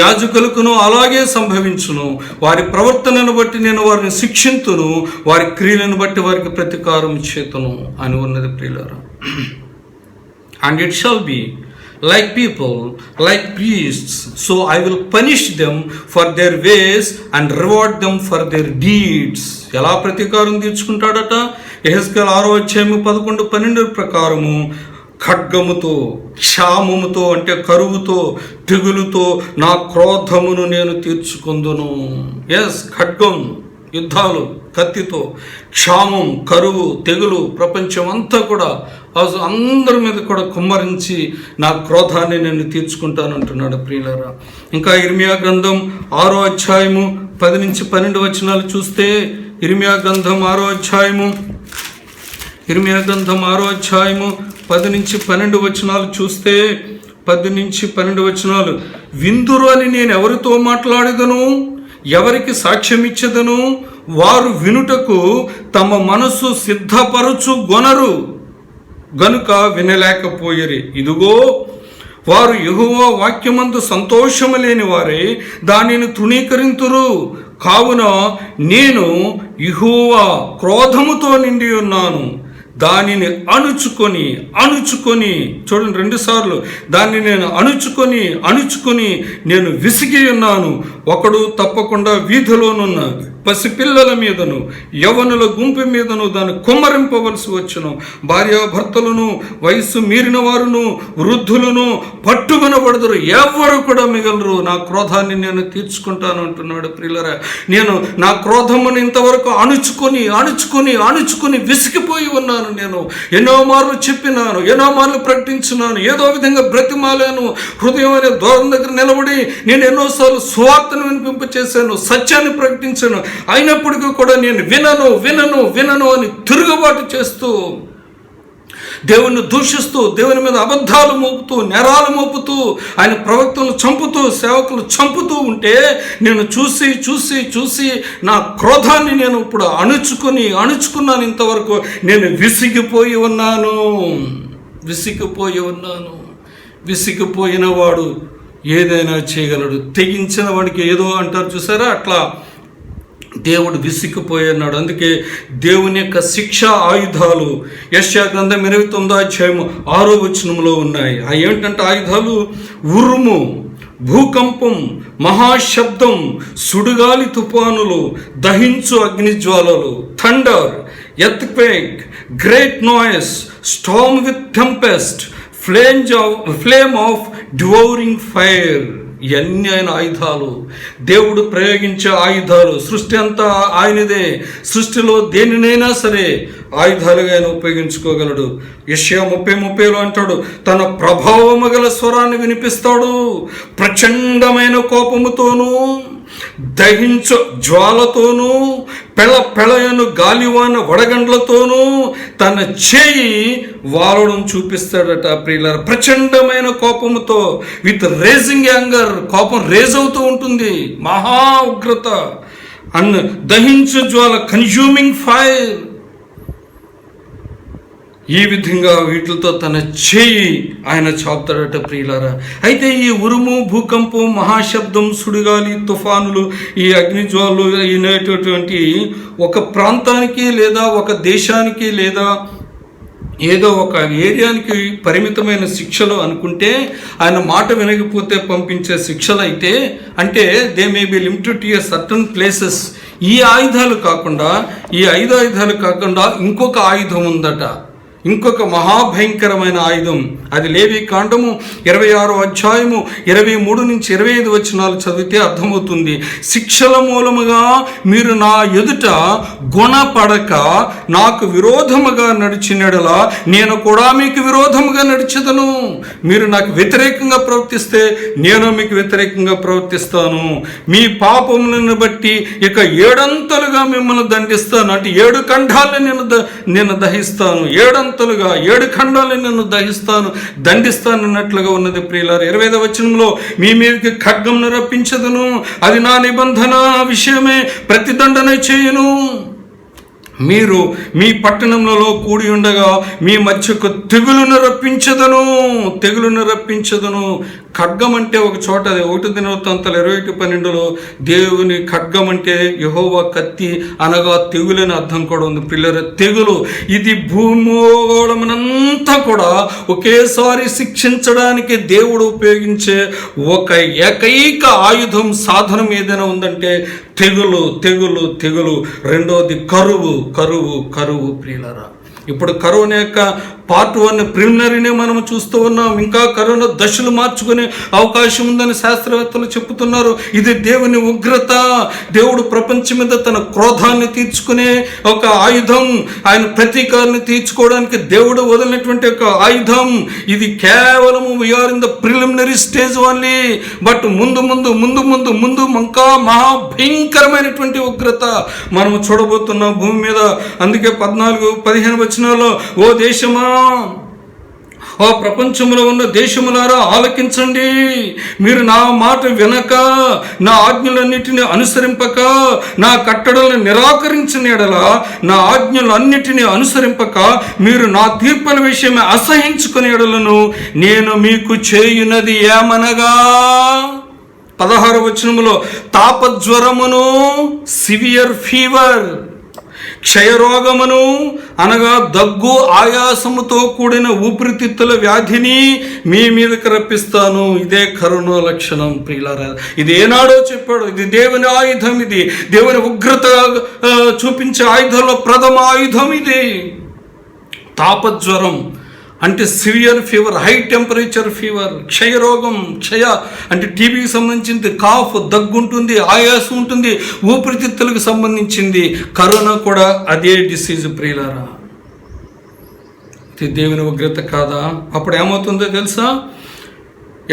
యాజకులకును అలాగే సంభవించును, వారి ప్రవర్తనను బట్టి నేను వారిని శిక్షింతును, వారి క్రియలను బట్టి వారికి ప్రతీకారం చేతును అని ఉన్నది ప్రియులారా. And it shall be like people, like priests, so I will punish them for their ways and reward them for their deeds. ఎలా ప్రతీకారం తీర్చుకుంటాడట? యెహెజ్కేలు 6:11-12 ప్రకారము ఖడ్గముతో, క్షామముతో అంటే కరువుతో, తెగులుతో నా క్రోధమును నేను తీర్చుకుందును. ఎస్, ఖడ్గం, యుద్ధాలు, కత్తితో, క్షామం, కరువు, తెగులు, ప్రపంచం అంతా కూడా అందరి మీద కూడా కుమ్మరించి నా క్రోధాన్ని నేను తీర్చుకుంటానంటున్నాడు ప్రియులారా. ఇంకా ఇర్మియా గ్రంథం 6:10-12 చూస్తే, ఇర్మియా గ్రంథం 6:10-12 చూస్తే, 10-12 విందురు అని నేను ఎవరితో మాట్లాడేదను, ఎవరికి సాక్ష్యం ఇచ్చేదను, వారు వినుటకు తమ మనసు సిద్ధపరచు గొనరు గనుక వినలేకపోయిరి. ఇదిగో వారు యెహోవా వాక్యమందు సంతోషము లేని వారే దానిని తృణీకరింతురు. కావున నేను యెహోవా క్రోధముతో నిండి ఉన్నాను, దానిని అణుచుకొని చూడండి 2 సార్లు, దాన్ని నేను అణుచుకొని నేను విసిగి ఉన్నాను. ఒకడు తప్పకుండా వీధిలోనున్న పసిపిల్లల మీదను యవ్వనుల గుంపు మీదను దాన్ని కుమ్మరింపవలసి వచ్చును. భార్యాభర్తలను, వయస్సు మీరిన వారును, వృద్ధులను పట్టుకొనబడదురు, ఎవరు కూడా మిగలరు. నా క్రోధాన్ని నేను తీర్చుకుంటాను అంటున్నాడు ప్రియులారా. నేను నా క్రోధమును ఇంతవరకు అణుచుకొని విసిగిపోయి ఉన్నాను. నేను ఎన్నో మార్లు చెప్పినాను, ఎన్నో మార్లు ప్రకటించున్నాను, ఏదో విధంగా బ్రతిమాలాను, హృదయం అనే ద్వారం దగ్గర నిలబడి నేను ఎన్నోసార్లు సువార్తను వినిపింపచేశాను, సత్యాన్ని ప్రకటించాను. అయినప్పటికీ కూడా నేను వినను అని తిరుగుబాటు చేస్తూ, దేవుని దూషిస్తూ, దేవుని మీద అబద్ధాలు మోపుతూ, నేరాలు మోపుతూ, ఆయన ప్రవక్తలను చంపుతూ, సేవకులు చంపుతూ ఉంటే నేను చూసి నా క్రోధాన్ని నేను ఇప్పుడు అణుచుకున్నాను. ఇంతవరకు నేను విసిగిపోయి ఉన్నాను. విసిగిపోయిన వాడు ఏదైనా చేయగలడు. తెగించిన వాడికి ఏదో అంటారు చూసారా, అట్లా దేవుడు విసిగిపోయన్నాడు. అందుకే దేవుని యొక్క శిక్ష ఆయుధాలు యెషయా గ్రంథం 29:6 ఉన్నాయి. ఆ ఏమిటంటే ఆయుధాలు ఉరుము, భూకంపం, మహాశబ్దం, సుడిగాలి తుఫానులు, దహించు అగ్నిజ్వాలలు, thunder, earthquake, great noise, storm with tempest, flame of devouring fire. ఇవన్నీ ఆయన ఆయుధాలు, దేవుడు ప్రయోగించే ఆయుధాలు. సృష్టి అంతా ఆయనదే. సృష్టిలో దేనినైనా సరే ఆయుధాలుగా ఆయన ఉపయోగించుకోగలడు. యెషయా 30:30 అంటాడు, తన ప్రభావము గల స్వరాన్ని వినిపిస్తాడు, ప్రచండమైన కోపముతోనూ, దహించు జ్వాలతోనూ, పెళయను గాలివాన వడగండ్లతోనూ తన చేయి వాలడం చూపిస్తాడట ప్రియులారా. ప్రచండమైన కోపముతో, విత్ రేజింగ్ యాంగర్, కోపం రేజ్ అవుతూ ఉంటుంది, మహా ఉగ్రత. అండ్ దహించు జ్వాల, కన్జ్యూమింగ్ ఫైర్. ఈ విధంగా వీటితో తన చేయి ఆయన చాపుతాడట ప్రియులారా. అయితే ఈ ఉరుము, భూకంపం, మహాశబ్దం, సుడిగాలి, తుఫానులు, ఈ అగ్నిజ్వాలు అనేటటువంటి ఒక ప్రాంతానికి లేదా ఒక దేశానికి లేదా ఏదో ఒక ఏరియానికి పరిమితమైన శిక్షలు అనుకుంటే, ఆయన మాట వినకపోతే పంపించే శిక్షలు అయితే, అంటే they may be limited to certain places. ఈ 5 ఆయుధాలు కాకుండా ఇంకొక ఆయుధం ఉందట. ఇంకొక మహాభయంకరమైన ఆయుధం. అది లేవి కాండము 26వ అధ్యాయము 23 నుంచి 25 వచనాలు చదివితే అర్థమవుతుంది. శిక్షల మూలముగా మీరు నా ఎదుట గుణపడక నాకు విరోధముగా నడిచినడలా నేను కూడా మీకు విరోధముగా నడిచెదను. మీరు నాకు వ్యతిరేకంగా ప్రవర్తిస్తే నేను మీకు వ్యతిరేకంగా ప్రవర్తిస్తాను. మీ పాపములను బట్టి ఇక 7 మిమ్మల్ని దండిస్తాను. అంటే 7 ఖండాలను నేను దహిస్తాను. 7 ఖండాలను నేను దహిస్తాను, దండిస్తాను అన్నట్లుగా ఉన్నది ప్రియులారా. 25వ వచనంలో మీ మీదకి ఖడ్గంను రప్పించదును, అది నా నిబంధన విషయమే, ప్రతిదండన చేయును. మీరు మీ పట్టణంలో కూడి ఉండగా మీ మధ్యకు తెగులును రప్పించదను. ఖడ్గం అంటే ఒక చోట 1 దినవృత్తాంతాలు 21:12 దేవుని ఖడ్గం అంటే యెహోవా కత్తి అనగా తెగులని అర్థం కూడా ఉంది పిల్లల. తెగులు ఇది భూగోళమునంతా కూడా ఒకేసారి శిక్షించడానికి దేవుడు ఉపయోగించే ఒక ఏకైక ఆయుధం, సాధనం ఏదైనా ఉందంటే తెగులు. రెండోది కరువు ప్రియులరా. ఇప్పుడు కరోనా యొక్క పార్ట్ 1 ప్రిలిమినరీనే మనం చూస్తూ ఉన్నాం. ఇంకా కరోనా దశలు మార్చుకునే అవకాశం ఉందని శాస్త్రవేత్తలు చెబుతున్నారు. ఇది దేవుని ఉగ్రత. దేవుడు ప్రపంచం మీద తన క్రోధాన్ని తీర్చుకునే ఒక ఆయుధం, ఆయన ప్రతీకారాన్ని తీర్చుకోవడానికి దేవుడు వదిలినటువంటి ఒక ఆయుధం. ఇది కేవలం we are in the preliminary stage only. But ముందు ఇంకా మహాభయంకరమైనటువంటి ఉగ్రత మనం చూడబోతున్నాం భూమి మీద. అందుకే 14-15 వచనాల్లో, ఓ దేశమా, ఓ ప్రపంచంలో ఉన్న దేశములారా ఆలకించండి. మీరు నా మాట వినక, నా ఆజ్ఞలన్నిటిని అనుసరింపక, నా కట్టడలను నిరాకరించిన యెడల, నా ఆజ్ఞలన్నిటిని అనుసరింపక, మీరు నా తీర్పుల విషయమే అసహించుకునే యెడలను నేను మీకు చేయునది ఏమనగా, 16వ వచనములో, తాపజ్వరమును, సివియర్ ఫీవర్, క్షయరోగమును అనగా దగ్గు, ఆయాసముతో కూడిన ఊపిరితిత్తుల వ్యాధిని మీ మీదకి రప్పిస్తాను. ఇదే కరోనా లక్షణం ప్రియులారా. ఇది ఏనాడో చెప్పాడు. ఇది దేవుని ఆయుధం. ఇది దేవుని ఉగ్రత చూపించే ఆయుధంలో ప్రథమ ఆయుధం ఇది. తాపజ్వరం అంటే severe fever, high temperature fever. క్షయరోగం, అంటే టీబీకి సంబంధించింది. కాఫ్, దగ్గు ఉంటుంది, ఆయాసం ఉంటుంది, ఊపిరితిత్తులకు సంబంధించింది. కరోనా కూడా అదే డిసీజ్ ప్రియులారా. ఇది దేవుని ఉగ్రత కాదా? అప్పుడు ఏమవుతుందో తెలుసా?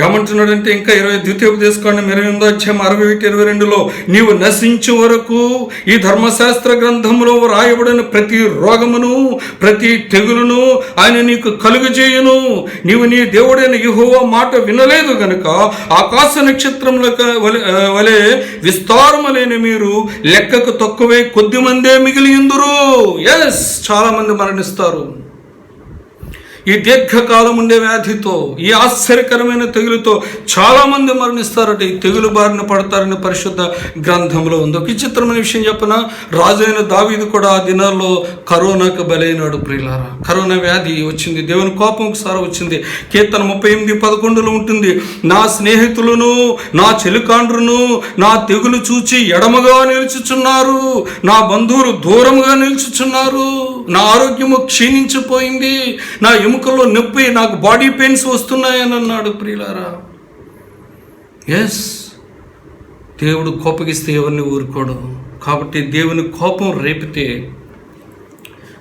ఏమంటున్నాడంటే ఇంకా 22వ 61-22 నీవు నశించే వరకు ఈ ధర్మశాస్త్ర గ్రంథములో రాయబడిన ప్రతి రోగమును, ప్రతి తెగులును ఆయన నీకు కలుగజేయును. నీవు నీ దేవుడైన యెహోవా మాట వినలేదు గనుక ఆకాశ నక్షత్రముల వలె విస్తారములైన మీరు లెక్కకు తక్కువే కొద్దిమందే మిగిలియుందురు. చాలా మంది మరణిస్తారు. ఈ దీర్ఘకాలం ఉండే వ్యాధితో, ఈ ఆశ్చర్యకరమైన తెగులుతో చాలా మంది మరణిస్తారట. ఈ తెగులు బారిన పడతారని పరిశుద్ధ గ్రంథంలో ఉంది. ఒక విచిత్రమైన విషయం చెప్పనా, రాజు అయిన దావీదు కూడా ఆ దినాల్లో కరోనాకు బలైనాడు ప్రియులారా. కరోనా వ్యాధి వచ్చింది, దేవుని కోపం ఒకసారి వచ్చింది. కీర్తన 38:11 ఉంటుంది, నా స్నేహితులను, నా చెలికాండ్రును నా తెగులు చూచి ఎడమగా నిలుచుచున్నారు, నా బంధువులు దూరముగా నిలుచుచున్నారు, నా ఆరోగ్యము క్షీణించిపోయింది, నా ఎముకల్లో నొప్పి, నాకు బాడీ పెయిన్స్ వస్తున్నాయని అన్నాడు ప్రియులారా. దేవుడు కోపగిస్తే ఎవరిని ఊరుకోడు. కాబట్టి దేవుని కోపం రేపితే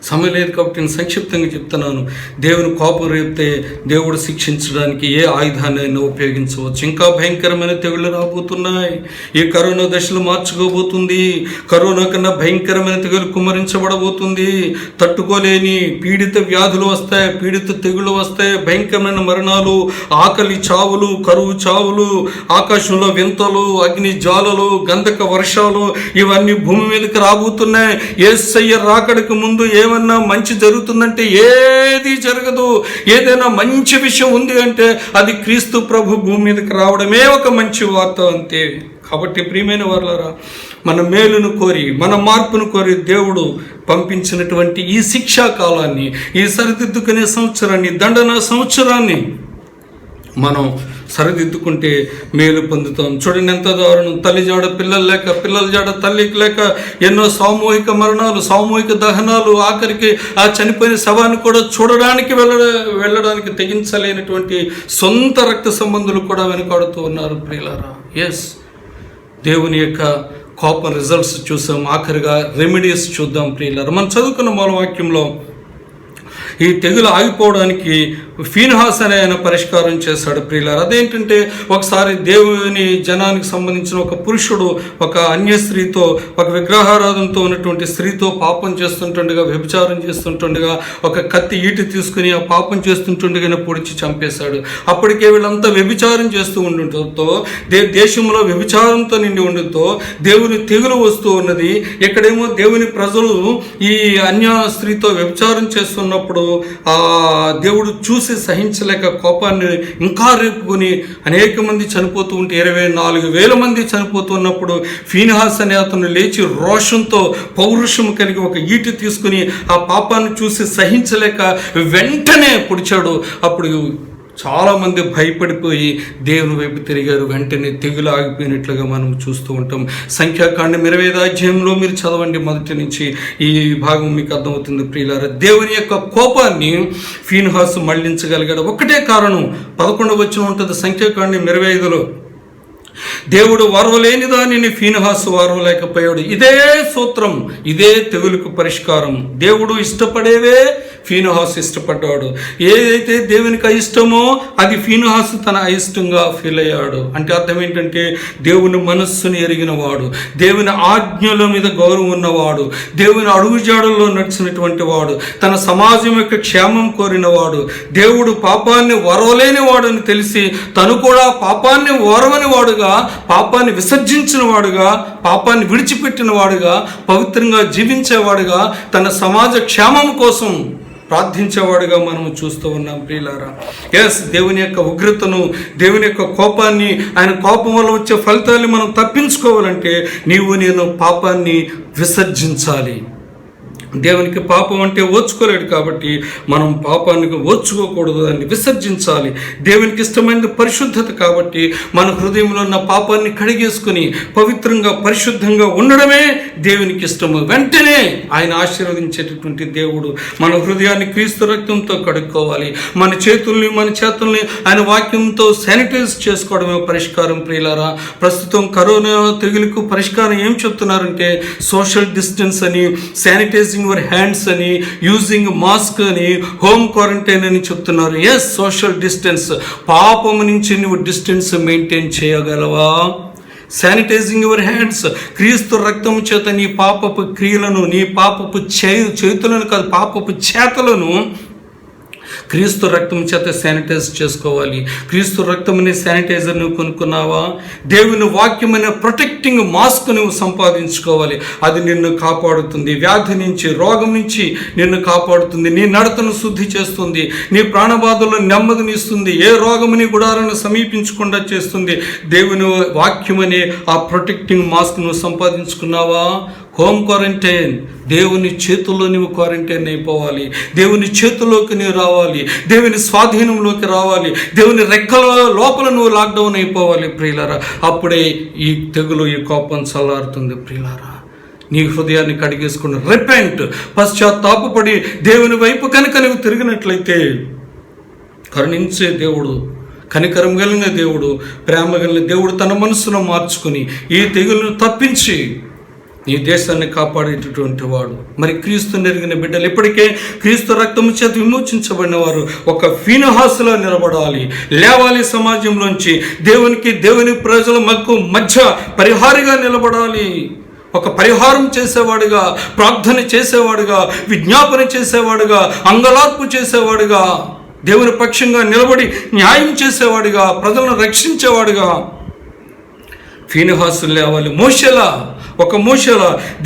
సమయం లేదు కాబట్టి నేను సంక్షిప్తంగా చెప్తున్నాను. దేవుని కోపం రేపితే దేవుడు శిక్షించడానికి ఏ ఆయుధాన్ని అయినా ఉపయోగించవచ్చు. ఇంకా భయంకరమైన తెగుళ్ళు రాబోతున్నాయి. ఈ కరోనా దశలు మార్చుకోబోతుంది. కరోనా కన్నా భయంకరమైన తెగులు కుమ్మరించబడబోతుంది. తట్టుకోలేని పీడిత వ్యాధులు వస్తాయి, పీడిత తెగుళ్ళు వస్తాయి, భయంకరమైన మరణాలు, ఆకలి చావులు, కరువు చావులు, ఆకాశంలో వింతలు, అగ్ని జ్వాలలు, గంధక వర్షాలు ఇవన్నీ భూమి మీదకి రాబోతున్నాయి. యేసయ్య రాకడకు ముందు ఏమన్నా మంచి జరుగుతుందంటే ఏది జరగదు. ఏదైనా మంచి విషయం ఉంది అంటే అది క్రీస్తు ప్రభు భూమి మీదకి రావడమే ఒక మంచి వార్త అంతే. కాబట్టి ప్రియమైన వారలారా, మన మేలును కోరి, మన మార్పును కోరి దేవుడు పంపించినటువంటి ఈ శిక్షా కాలాన్ని, ఈ సరిదిద్దుకునే సంవత్సరాన్ని, దండన సంవత్సరాన్ని మనం సరిదిద్దుకుంటే మేలు పొందుతాం. చూడండి ఎంత దారుణం. తల్లి జాడ పిల్లలు లేక, పిల్లల జాడ తల్లికి లేక ఎన్నో సామూహిక మరణాలు, సామూహిక దహనాలు, ఆఖరికి ఆ చనిపోయిన శవాన్ని కూడా చూడడానికి వెళ్ళడానికి తెగించలేనటువంటి సొంత రక్త సంబంధులు కూడా వెనుకాడుతూ ఉన్నారు ప్రియులారా. ఎస్, దేవుని యొక్క కోపం రిజల్ట్స్ చూసాం. ఆఖరిగా రెమెడీస్ చూద్దాం ప్రియులారా. మనం చదువుకున్న మూలవాక్యంలో ఈ తెగులు ఆగిపోవడానికి ఫీన్హాస్ అనే ఆయన పరిష్కారం చేశాడు ప్రియులారా. అదేంటంటే, ఒకసారి దేవుని జనానికి సంబంధించిన ఒక పురుషుడు ఒక అన్య స్త్రీతో, ఒక విగ్రహారాధనతో ఉన్నటువంటి స్త్రీతో పాపం చేస్తుంటుండగా, వ్యభిచారం చేస్తుంటుండగా ఒక కత్తి ఈటి తీసుకుని ఆ పాపం చేస్తుంటుండగానే పొడిచి చంపేశాడు. అప్పటికే వీళ్ళంతా వ్యభిచారం చేస్తూ ఉండటంతో, దేశంలో వ్యభిచారంతో నిండి ఉండటంతో దేవుని తెగులు వస్తూ ఉన్నది. ఇక్కడేమో దేవుని ప్రజలు ఈ అన్య స్త్రీతో వ్యభిచారం చేస్తున్నప్పుడు ఆ దేవుడు చూసి సహించలేక కోపాన్ని ఇంకా రేపుకొని అనేక మంది చనిపోతూ ఉంటే 24,000 మంది చనిపోతున్నప్పుడు ఫీన్హాస్ అనే అతను లేచి రోషంతో పౌరుషం కలిగి ఒక ఈటి తీసుకుని ఆ పాపాన్ని చూసి సహించలేక వెంటనే పొడిచాడు. అప్పుడు చాలామంది భయపడిపోయి దేవుని వైపు తిరిగారు. వెంటనే తెగులు ఆగిపోయినట్లుగా మనం చూస్తూ ఉంటాం. సంఖ్యాకాండం 25వ అధ్యాయంలో మీరు చదవండి, మొదటి నుంచి ఈ భాగం మీకు అర్థమవుతుంది ప్రియులారా. దేవుని యొక్క కోపాన్ని ఫీన్హాస్ మళ్లించగలిగాడు. ఒకటే కారణం, 11వ వచనం ఉంటుంది సంఖ్యాకాండం 25లో. దేవుడు వారవలేని దానిని ఫీన్హాసు వారవలేకపోయాడు. ఇదే సూత్రం, ఇదే తెగులుకు పరిష్కారం. దేవుడు ఇష్టపడేవే ఫీన్హాసు ఇష్టపడ్డాడు. ఏదైతే దేవునికి అయిష్టమో అది ఫీన్హాసు తన అయిష్టంగా ఫీల్ అయ్యాడు. అంటే అర్థం ఏంటంటే, దేవుని మనస్సును ఎరిగిన వాడు, దేవుని ఆజ్ఞల మీద గౌరవం ఉన్నవాడు, దేవుని అడుగుజాడల్లో నడిచినటువంటి వాడు, తన సమాజం యొక్క క్షేమం కోరినవాడు, దేవుడు పాపాన్ని వరవలేని వాడని తెలిసి తను కూడా పాపాన్ని ఓరవని వాడుగా, పాపాన్ని విసర్జించిన వాడుగా, పాపాన్ని విడిచిపెట్టిన వాడుగా, పవిత్రంగా జీవించేవాడుగా, తన సమాజ క్షేమం కోసం ప్రార్థించేవాడుగా మనం చూస్తూ ఉన్నాం ప్రియులారా. ఎస్, దేవుని యొక్క ఉగ్రతను, దేవుని యొక్క కోపాన్ని, ఆయన కోపం వల్ల వచ్చే ఫలితాన్ని మనం తప్పించుకోవాలంటే నేను పాపాన్ని విసర్జించాలి. దేవునికి పాపం అంటే ఓర్చుకోలేడు కాబట్టి మనం పాపానికి ఓర్చుకోకూడదు, దాన్ని విసర్జించాలి. దేవునికి ఇష్టమైనది పరిశుద్ధత కాబట్టి మన హృదయంలో ఉన్న పాపాన్ని కడిగేసుకుని పవిత్రంగా పరిశుద్ధంగా ఉండడమే దేవునికి ఇష్టము. వెంటనే ఆయన ఆశీర్వదించేటటువంటి దేవుడు. మన హృదయాన్ని క్రీస్తు రక్తంతో కడుక్కోవాలి. మన చేతుల్ని ఆయన వాక్యంతో శానిటైజ్ చేసుకోవడమే పరిష్కారం ప్రియులారా. ప్రస్తుతం కరోనా తెగులుకు పరిష్కారం ఏం చెప్తున్నారంటే, సోషల్ డిస్టెన్స్ అని, శానిటైజింగ్ యువర్ హ్యాండ్స్ అని, యూజింగ్ మాస్క్ అని, హోమ్ క్వారంటైన్ అని చెప్తున్నారు. Yes, social distance. పాపము నుంచి నువ్వు డిస్టెన్స్ మెయింటైన్ చేయగలవా? Sanitizing your hands. క్రీస్తు రక్తం చేత నీ పాపపు క్రియలను, నీ పాపపు చేతులను కాదు, పాపపు చేతలను క్రీస్తు రక్తం చేత శానిటైజ్ చేసుకోవాలి. క్రీస్తు రక్తం అనే శానిటైజర్ నువ్వు కొనుక్కున్నావా? దేవుని వాక్యం అనే ప్రొటెక్టింగ్ మాస్క్ నువ్వు సంపాదించుకోవాలి. అది నిన్ను కాపాడుతుంది, వ్యాధి నుంచి, రోగం నుంచి నిన్ను కాపాడుతుంది, నీ నడతను శుద్ధి చేస్తుంది, నీ ప్రాణబాధల్లో నెమ్మదినిస్తుంది, ఏ రోగము నీ గుడాలను సమీపించకుండా చేస్తుంది. దేవుని వాక్యం అనే ఆ ప్రొటెక్టింగ్ మాస్క్ నువ్వు సంపాదించుకున్నావా? Home quarantine. దేవుని చేతుల్లో నువ్వు క్వారంటైన్ అయిపోవాలి. దేవుని చేతుల్లోకి నువ్వు రావాలి, దేవుని స్వాధీనంలోకి రావాలి, దేవుని రెక్కల లోపల నువ్వు లాక్డౌన్ అయిపోవాలి ప్రియులారా. అప్పుడే ఈ తెగులు, ఈ కోపం చల్లారుతుంది ప్రియులారా. నీ హృదయాన్ని కడిగేసుకుని రిపెంట్, పశ్చాత్తాపపడి దేవుని వైపు కనుక నువ్వు తిరిగినట్లయితే కరుణించే దేవుడు, కనికరం కలిగిన దేవుడు, ప్రేమ కలిగిన దేవుడు తన మనసును మార్చుకుని ఈ తెగులను తప్పించి నీ దేశాన్ని కాపాడేటటువంటి వాడు. మరి క్రీస్తు నెరిగిన బిడ్డలు, ఇప్పటికే క్రీస్తు రక్తము చేత విమోచించబడిన వారు ఒక ఫీన్హాసులా నిలబడాలి, లేవాలి. సమాజంలోంచి దేవుని ప్రజల మధ్య పరిహారిగా నిలబడాలి. ఒక పరిహారం చేసేవాడుగా, ప్రార్థన చేసేవాడుగా, విజ్ఞాపన చేసేవాడుగా, అంగలార్పు చేసేవాడుగా, దేవుని పక్షంగా నిలబడి న్యాయం చేసేవాడుగా, ప్రజలను రక్షించేవాడుగా ఫీన్హాసు లేవాలి. మోషేలా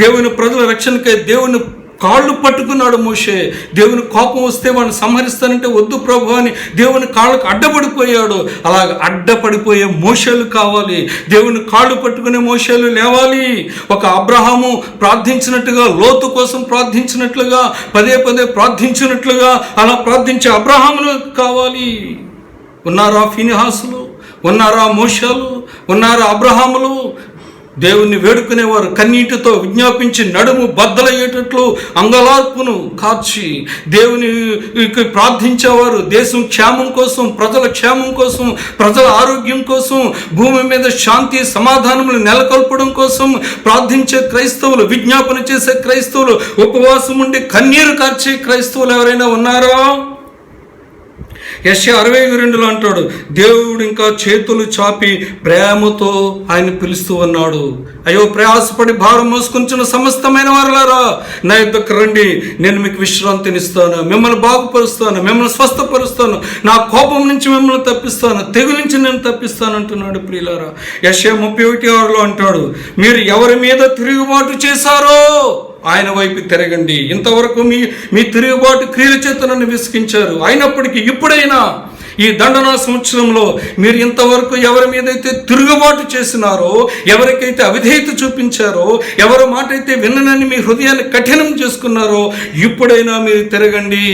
దేవుని ప్రజల రక్షణకై దేవుని కాళ్ళు పట్టుకున్నాడు మోషే. దేవుని కోపం వస్తే వాడిని సంహరిస్తానంటే వద్దు ప్రభు అని దేవుని కాళ్ళకు అడ్డపడిపోయాడు. అలాగ అడ్డపడిపోయే మోషేలు కావాలి. దేవుని కాళ్ళు పట్టుకునే మోషేలు లేవాలి. ఒక అబ్రహాము ప్రార్థించినట్టుగా, లోతు కోసం ప్రార్థించినట్లుగా, పదే ప్రార్థించినట్లుగా అలా ప్రార్థించే అబ్రహాములు కావాలి. ఉన్నారా ఫీన్హాసులు? ఉన్నారా మోషేలు, ఉన్నారా అబ్రహాములు? దేవుణ్ణి వేడుకునేవారు, కన్నీటితో విజ్ఞాపించి నడుము బద్దలయ్యేటట్లు అంగలార్పును కార్చి దేవునికి ప్రార్థించేవారు. దేశం క్షేమం కోసం, ప్రజల క్షేమం కోసం, ప్రజల ఆరోగ్యం కోసం, భూమి మీద శాంతి సమాధానములు నెలకొల్పడం కోసం ప్రార్థించే క్రైస్తవులు, విజ్ఞాపన చేసే క్రైస్తవులు, ఉపవాసం ఉండి కన్నీరు కార్చే క్రైస్తవులు ఎవరైనా ఉన్నారా? యెషయా 62:2 అంటాడు, దేవుడు ఇంకా చేతులు చాపి ప్రేమతో ఆయన పిలుస్తూ ఉన్నాడు. అయ్యో ప్రయాసపడి భారం మోసుకొంచున్న సమస్తమైన వారులారా, నా యొద్దకు రండి, నేను మీకు విశ్రాంతినిస్తాను, మిమ్మల్ని బాగుపరుస్తాను, మిమ్మల్ని స్వస్థపరుస్తాను, నా కోపం నుంచి మిమ్మల్ని తప్పిస్తాను, తెగుల నుంచి నేను తప్పిస్తాను అంటున్నాడు. ప్రియులారా, యెషయా 31:6 అంటాడు, మీరు ఎవరి మీద తిరుగుబాటు చేశారో ఆయన వైపు తిరగండి. ఇంతవరకు మీ తిరుగుబాటు క్రియల చేత నన్ను విసిగించారు, అయినప్పటికీ ఇప్పుడైనా ఈ దండన సంవత్సరంలో మీరు ఇంతవరకు ఎవరి మీదైతే తిరుగుబాటు చేసినారో, ఎవరికైతే అవిధేయత చూపించారో, ఎవరి మాట అయితే విన్ననని మీ హృదయాన్ని కఠినం చేసుకున్నారో, ఇప్పుడైనా మీరు తిరగండి,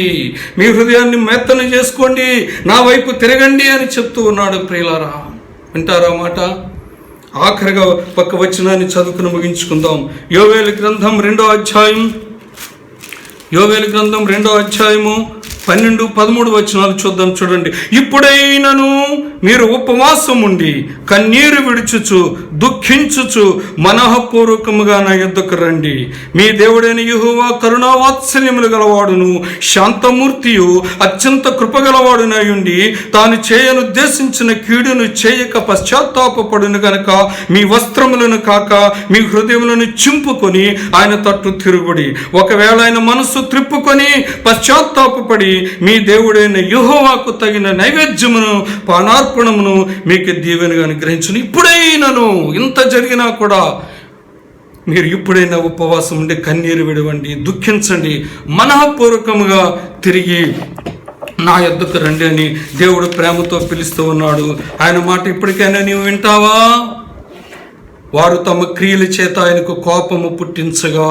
మీ హృదయాన్ని మెత్తన చేసుకోండి, నా వైపు తిరగండి అని చెప్తూ ఉన్నాడు. ప్రియులారా, వింటారా మాట? ఆఖరిగా పక్క వచనాన్ని చదువుకుని ముగించుకుందాం. యోవేలు గ్రంథం 2వ అధ్యాయం, యోవేలు గ్రంథం 2వ అధ్యాయము 12-13 వచనాలు చూద్దాం. చూడండి, ఇప్పుడైనను మీరు ఉపవాసం ఉండి కన్నీరు విడుచుచు దుఃఖించుచు మనఃపూర్వకముగా నా యొద్దకు రండి. మీ దేవుడైన యెహోవా కరుణావాత్సల్యములు గలవాడును, శాంతమూర్తియు, అత్యంత కృపగలవాడునై ఉండి తాను చేయనుద్దేశించిన కీడును చేయక పశ్చాత్తాపపడును గనక మీ వస్త్రములను కాక మీ హృదయములను చింపుకొని ఆయన తట్టు తిరుగుడి. ఒకవేళ ఆయన మనస్సు త్రిప్పుకొని పశ్చాత్తాపపడి మీ దేవుడైన యెహోవాకు తగిన నైవేద్యమును పానార్పణమును మీకు దీవెనగా అనుగ్రహించును. ఇప్పుడైనను, ఇంత జరిగినా కూడా మీరు ఇప్పుడైనా ఉపవాసం ఉండి కన్నీరు విడవండి, దుఃఖించండి, మనఃపూర్వకముగా తిరిగి నా యొద్దకు రండి అని దేవుడు ప్రేమతో పిలుస్తూ ఉన్నాడు. ఆయన మాట ఇప్పటికైనా నీవు వింటావా? వారు తమ క్రియల చేత ఆయనకు కోపము పుట్టించగా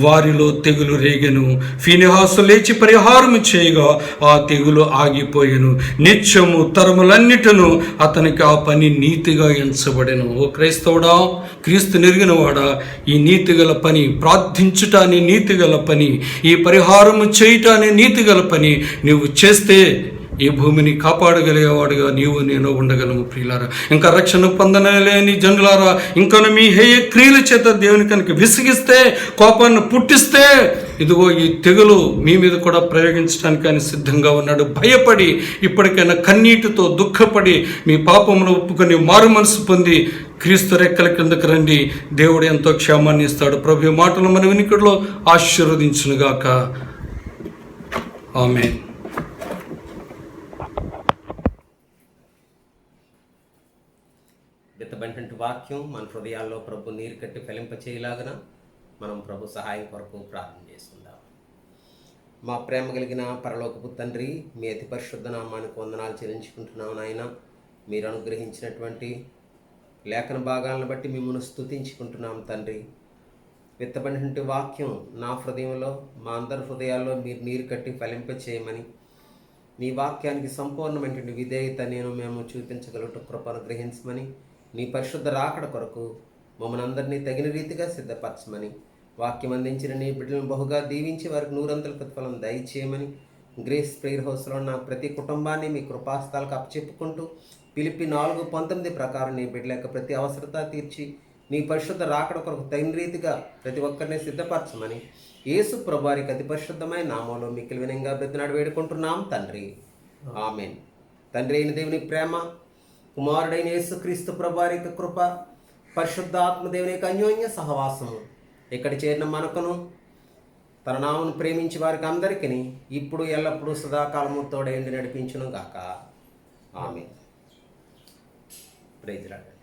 వారిలో తెగులు రేగెను. ఫీనెహాసు లేచి పరిహారము చేయగా ఆ తెగులు ఆగిపోయెను. నిత్యము తరములన్నిటను అతనికి ఆ పని నీతిగా ఎంచబడెను. ఓ క్రైస్తవుడా, క్రీస్తు నెరిగినవాడా, ఈ నీతిగల పని, ప్రార్థించుటాన్ని నీతిగల పని, ఈ పరిహారము చేయటాన్ని నీతిగల పని నువ్వు చేస్తే ఈ భూమిని కాపాడగలిగేవాడుగా నీవు నేను ఉండగలము. ప్రియులారా, ఇంకా రక్షణ పొందలేని జనులారా, ఇంకా మీ హేయ క్రియల చేత దేవుని కనుక విసిగిస్తే, కోపాన్ని పుట్టిస్తే, ఇదిగో ఈ తెగులు మీ మీద కూడా ప్రయోగించడానికి ఆయన సిద్ధంగా ఉన్నాడు. భయపడి ఇప్పటికైనా కన్నీటితో దుఃఖపడి మీ పాపమును ఒప్పుకొని మారు మనసు పొంది క్రీస్తు రెక్కల కిందకు రండి. దేవుడు ఎంతో క్షేమాన్ని ఇస్తాడు. ప్రభు మాటలు మన వినికిడిలో ఆశీర్వదించునుగాక. ఆమేన్. విత్తబడినటువంటి వాక్యం మన హృదయాల్లో ప్రభు నీరు కట్టి ఫలింప చేయలాగన మనం ప్రభు సహాయం కొరకు ప్రార్థన చేసుకుందాం. మా ప్రేమ కలిగిన పరలోకపు తండ్రి, మీ అతి పరిశుద్ధ నామానికి వందనాలు చెల్లించుకుంటున్నాం నాయన. మీరు అనుగ్రహించినటువంటి లేఖన భాగాలను బట్టి మిమ్మల్ని స్తుతించుకుంటున్నాం తండ్రి. విత్తబడినటువంటి వాక్యం నా హృదయంలో, మా అందరి హృదయాల్లో మీరు నీరు కట్టి ఫలింప చేయమని, నీ వాక్యానికి సంపూర్ణమైనటువంటి విధేయత మేము చూపించగలుగుట కృప అనుగ్రహించమని, నీ పరిశుద్ధ రాకడ కొరకు మమ్మల్ని అందరినీ తగిన రీతిగా సిద్ధపరచమని, వాక్యం అందించిన నీ బిడ్డలను బహుగా దీవించి వారికి 100 ప్రతిఫలం దయచేయమని, గ్రేస్ ప్రేయర్ హౌస్లో ఉన్న ప్రతి కుటుంబాన్ని మీ కృపాస్తాలకు అప్పచెప్పుకుంటూ ఫిలిప్పీ 4:19 ప్రకారం నీ బిడ్డల యొక్క ప్రతి అవసరత తీర్చి నీ పరిశుద్ధ రాకడ కొరకు తగిన రీతిగా ప్రతి ఒక్కరిని సిద్ధపరచమని యేసు ప్రభువారికి అతి పరిశుద్ధమైన నామంలో మిక్కిలి వినయంగా బ్రతినాడు వేడుకుంటున్నాం తండ్రి. ఆమేన్. తండ్రి అయిన దేవుని ప్రేమ, కుమారుడైన యేసుక్రీస్తు ప్రభువారి యొక్క కృప, పరిశుద్ధాత్మ దేవుని యొక్క అన్యోన్య సహవాసము ఇక్కడ చేరిన మనకును, తన నామను ప్రేమించి వారికి అందరికీ ఇప్పుడు ఎల్లప్పుడూ సదాకాలము తోడైండి నడిపించును గాక. ఆమేన్. Praise lord.